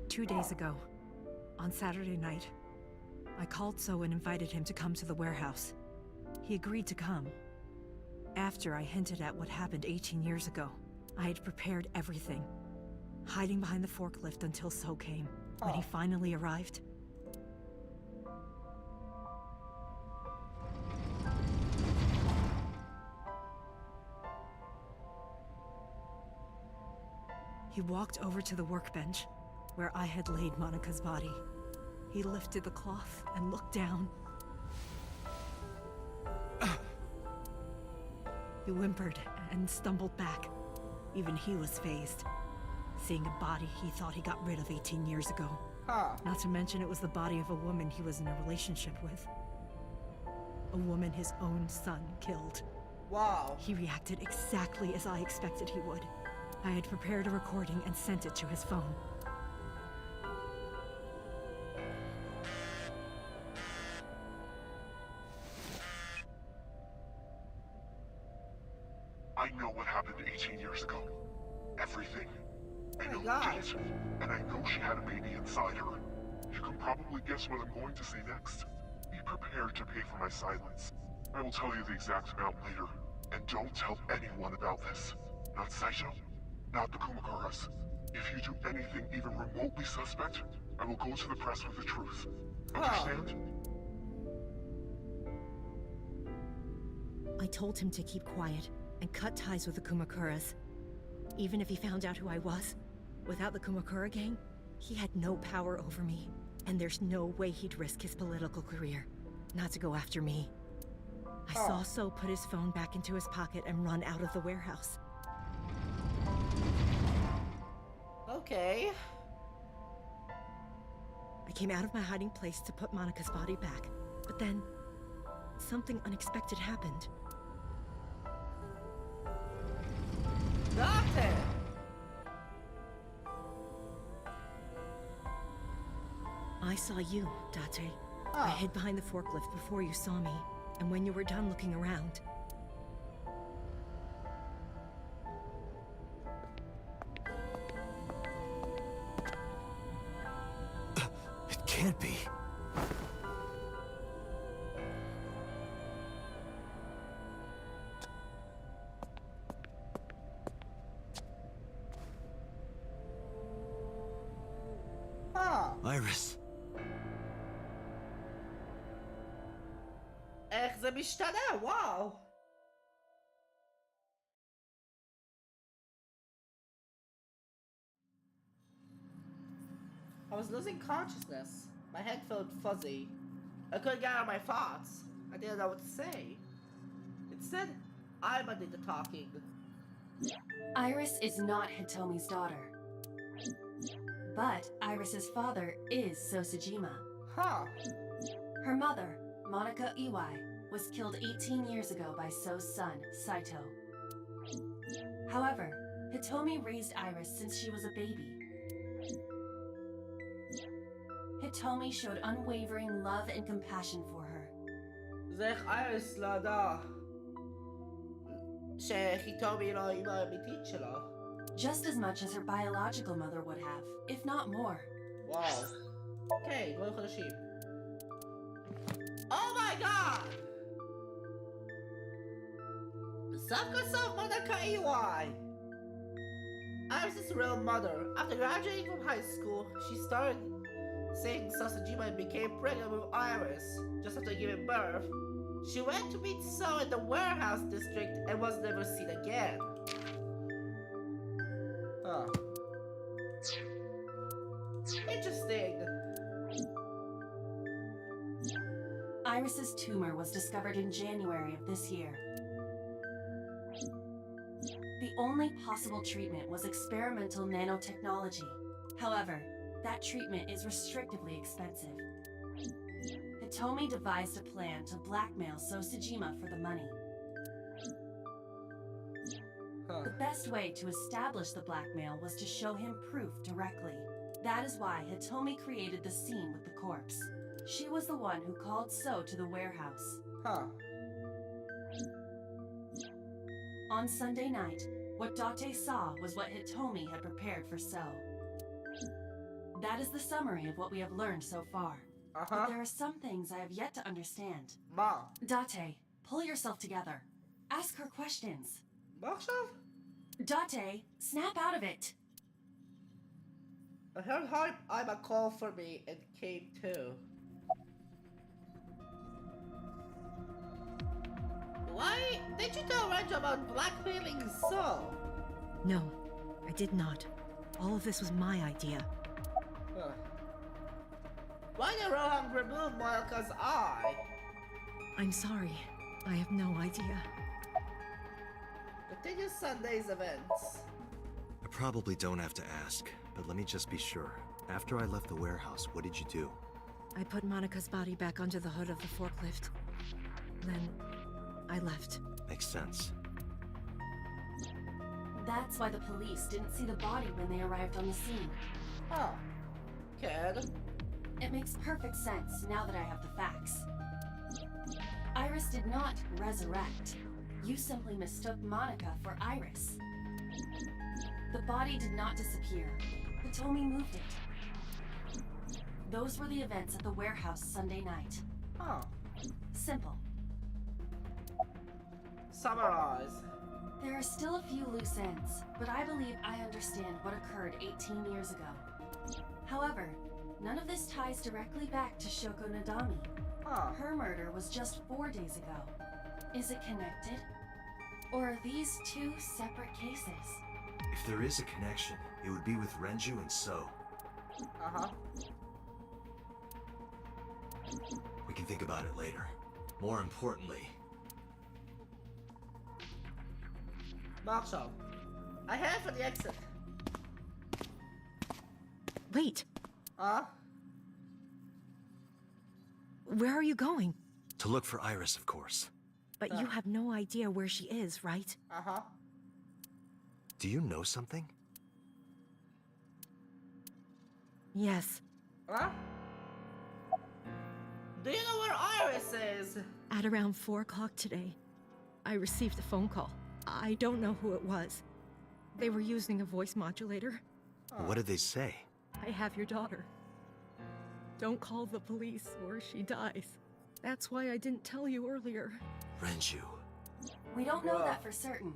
Two days ago, on Saturday night, I called So and invited him to come to the warehouse. He agreed to come. After I hinted at what happened 18 years ago, I had prepared everything, hiding behind the forklift until So came. When he finally arrived, he walked over to the workbench where I had laid Monica's body. He lifted the cloth and looked down. He whimpered and stumbled back. Even he was fazed, seeing a body he thought he got rid of 18 years ago. Not to mention it was the body of a woman he was in a relationship with. A woman his own son killed. Wow. He reacted exactly as I expected he would. I had prepared a recording and sent it to his phone. I know what happened 18 years ago. Everything. I know who did it, and I know she had a baby inside her. You can probably guess what I'm going to say next. Be prepared to pay for my silence. I will tell you the exact amount later, and don't tell anyone about this. Not Saito, not the Kumakuras. If you do anything even remotely suspect, I will go to the press with the truth. Understand? I told him to keep quiet and cut ties with the Kumakuras. Even if he found out who I was, without the Kumakura gang, he had no power over me. And there's no way he'd risk his political career, not to go after me. I saw So put his phone back into his pocket and run out of the warehouse. Okay. I came out of my hiding place to put Monica's body back, but then something unexpected happened. Doctor! I saw you, Date. I hid behind the forklift before you saw me, and when you were done looking around... It can't be. Iris. איך זה משתנה, וואו. I was losing consciousness. My head felt fuzzy. I couldn't get out of my thoughts. I didn't know what to say. Instead, Aiba did the talking. Iris is not Hitomi's daughter. But Iris's father is Sosajima. Huh. Her mother, Monica Iwai, was killed 18 years ago by So's son, Saito. However, Hitomi raised Iris since she was a baby. Hitomi showed unwavering love and compassion for her. זה איך איירס לא ידע שחיתומי לא האמא האמיתית שלו. Just as much as her biological mother would have, if not more. וואו. אוקיי, דברים חדשים. אומייגאד! סוף כל סוף מוניקה איוואי! Iris' real mother. After graduating from high school, she started seeing Sosajima and became pregnant with Iris. Just after giving birth, she went to meet So in the warehouse district and was never seen again. Huh. Interesting. Iris's tumor was discovered in January of this year. The only possible treatment was experimental nanotechnology. However, that treatment is restrictively expensive. Hitomi devised a plan to blackmail Sosajima for the money. The best way to establish the blackmail was to show him proof directly. That is why Hitomi created the scene with the corpse. She was the one who called So to the warehouse. On Sunday night, what Date saw was what Hitomi had prepared for So. That is the summary of what we have learned so far. But there are some things I have yet to understand. Date, pull yourself together. Ask her questions. Date, snap out of it. I heard Aiba call for me and came too. Why did you tell Renji about blackmailing So? No, I did not. All of this was my idea. Why did Rohan remove Monika's eye? I'm sorry. I have no idea. Continue Sunday's events. I probably don't have to ask, but let me just be sure. After I left the warehouse, what did you do? I put Monika's body back onto the hood of the forklift. Then I left. Makes sense. That's why the police didn't see the body when they arrived on the scene. Oh. Kid. It makes perfect sense now that I have the facts. Iris did not resurrect. You simply mistook Monica for Iris. The body did not disappear. Hitomi moved it. Those were the events at the warehouse Sunday night. Oh. Simple. Summarize. There are still a few loose ends, but I believe I understand what occurred 18 years ago. However, none of this ties directly back to Shoko Nadami. Her murder was just 4 days ago. Is it connected? Or are these two separate cases? If there is a connection, it would be with Renju and So. We can think about it later. More importantly... Marshall, I head for the exit. Wait. Where are you going? To look for Iris, of course. But you have no idea where she is, right? Do you know something? Yes. Do you know where Iris is? At around 4 o'clock today, I received a phone call. I don't know who it was. They were using a voice modulator. What did they say? I have your daughter. Don't call the police or she dies. That's why I didn't tell you earlier. Renju. We don't know that for certain.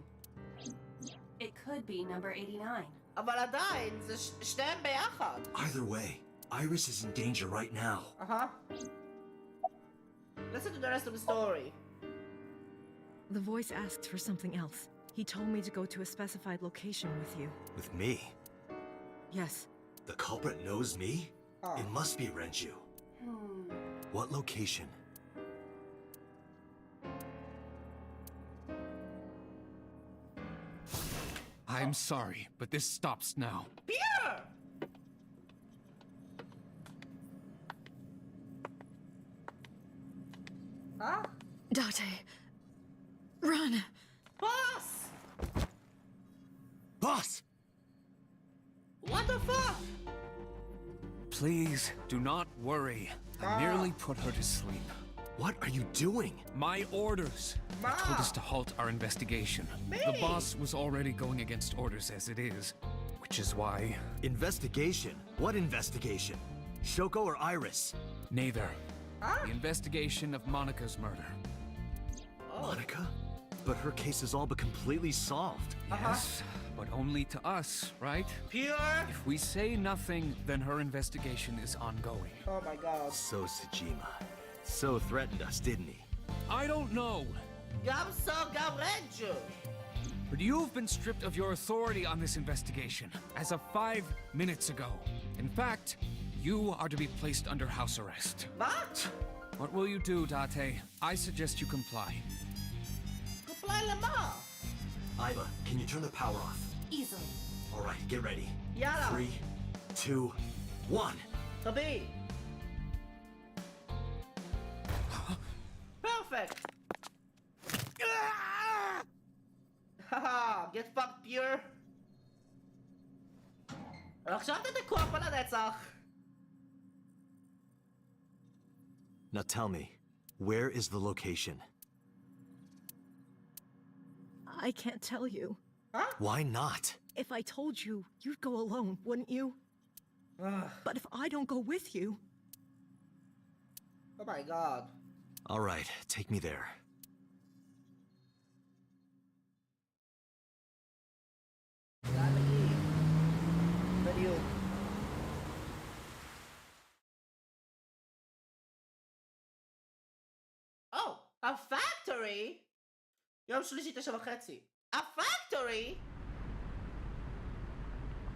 It could be number 89. אבל עדיין, זה שניהם ביחד. Either way, Iris is in danger right now. Listen to the rest of the story. The voice asked for something else. He told me to go to a specified location with you. With me? Yes. The culprit knows me? It must be Renju. What location? I'm sorry, but this stops now. Pure! Huh? Date, run! Boss! Boss! What the fuck? Please, do not worry. I merely put her to sleep. What are you doing? My orders. They told us to halt our investigation. The boss was already going against orders as it is, which is why... Investigation? What investigation? Shoko or Iris? Neither. The investigation of Monika's murder. Monica? But her case is all but completely solved. Yes, but only to us, right? Pure? If we say nothing, then her investigation is ongoing. Oh my god. So Tsujima. So threatened us, didn't he? I don't know. Gamso Gamrenju! But you've been stripped of your authority on this investigation as of 5 minutes ago. In fact, you are to be placed under house arrest. What? What will you do, Date? I suggest you comply. Comply Lama! Iva, can you turn the power off? Easily. All right, get ready. Yalla! 3, 2, 1. Tabi! Perfect! Haha, get fucked, Pure! עכשיו תתקוע פה לנצח! Now tell me, where is the location? I can't tell you. Huh? Why not? If I told you, you'd go alone, wouldn't you? But if I don't go with you... Oh my god. All right, take me there. Oh, a factory? יום שלישי 9:30. A factory?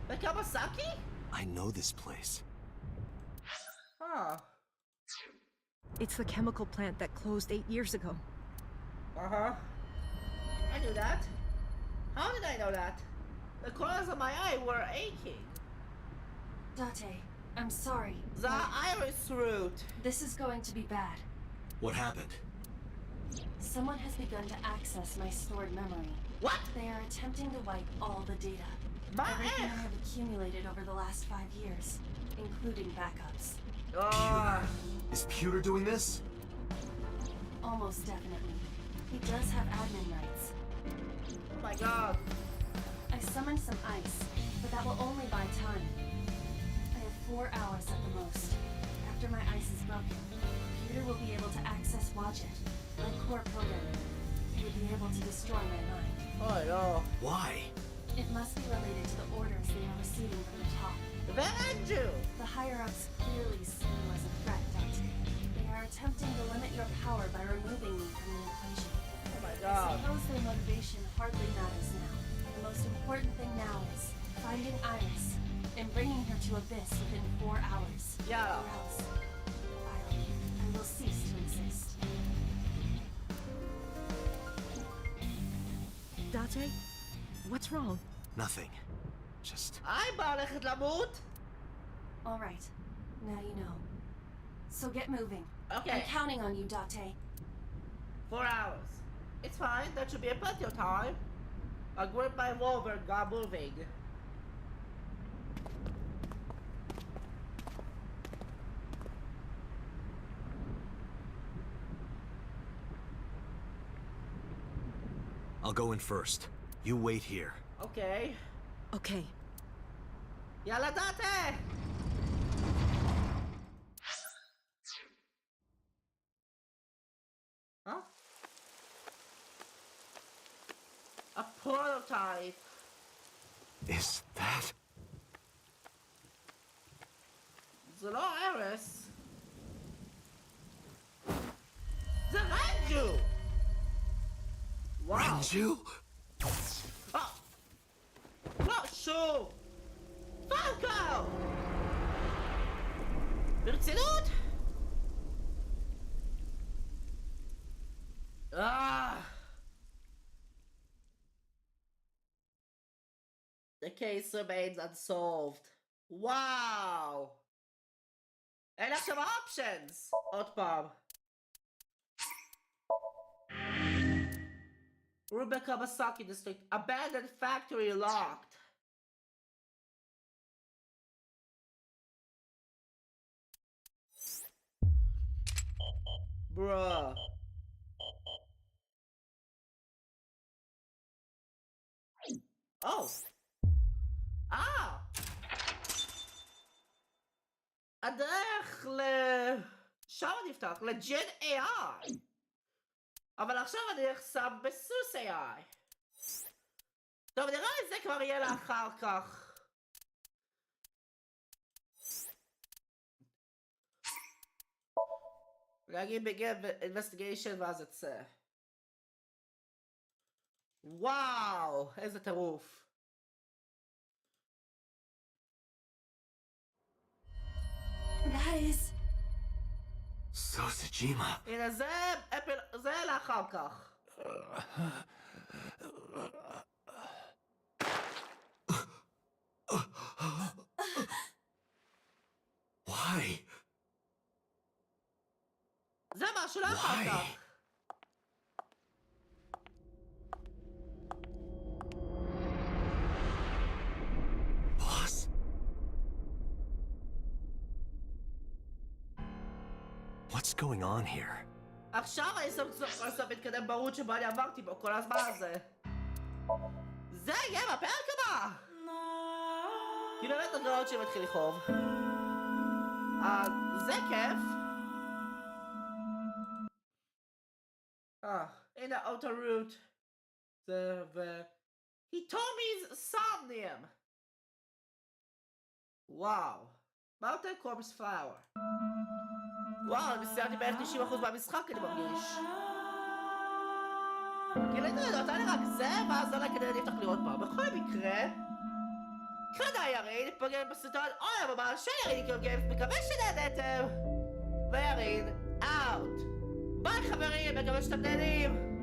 בקאבסקי? I know this place. Huh. It's the chemical plant that closed 8 years ago. Uh-huh. I knew that. How did I know that? The corners of my eye were aching. Date, I'm sorry. The iris root. This is going to be bad. What happened? Someone has begun to access my stored memory. What? They are attempting to wipe all the data. My Everything ass. I have accumulated over the last 5 years, including backups. Is Pewter doing this? Almost definitely. He does have admin rights. Oh my god. I summoned some ice, but that will only buy time. I have 4 hours at the most. After my ice is broken, Peter will be able to access Wadjet, like core programming. He would be able to destroy my mind. Oh no. Why? It must be related to the orders they are receiving from the top. Venju! The higher-ups clearly see you as a threat, Dante. They are attempting to limit your power by removing me from the equation. Oh my I god. suppose their motivation hardly matters now. The most important thing now is finding Iris and bringing her to Abyss within 4 hours. Yeah. Or else, I will cease to exist. Date? What's wrong? Nothing. Just... I'm הולכת למות. All right, now you know. So get moving. Okay. I'm counting on you, Date. 4 hours. It's fine, that should be a plenty of time. I'll grab my revolver and go moving. I'll go in first. You wait here. Okay. Okay. Yalla Date! Huh? A prototype. Is that... The law Iris. The Renju! Wow. Renju? Oh! Not sure! Falco! ברצינות? The case remains unsolved. וואו! אין עכשיו options! עוד פעם. Ruben Kawasaki District. Abandoned factory locked. Bruh. Oh. הדרך שם נפתח, לג'ן AI. אבל עכשיו אני נחסם בסוס AI. טוב, נראה לי זה כבר יהיה לאחר כך. להגיד begin investigation ואז יצא. וואו, איזה טירוף. That is... Sosajima. הנה זה לאחר כך. Why? זה משהו לאחר כך. Boss? What's going on here? עכשיו אני סוף מתקדם ברות שבו אני עברתי בו כל הזמן הזה. זה יהיה בפרק הבא! כי באמת הדרעות שלי מתחיל לכאוב. זה כיף. הנה אוטו רוט. זה He told me Somnium. וואו. Mountain Corpse Flower. וואו, אני סיימתי בערך 90% מהמשחק, אני מרגיש. כאילו, נתן לי רק זה, ואז אולי כדי נפתח לראות פעם. בכל מקרה, תודה ירין, נתפגש בסרטון עולם הבא של ירין יקום גיימס, מקווה שנהנתם. וירין, אאוט. ביי חברים, מקווה שאתם נהנים.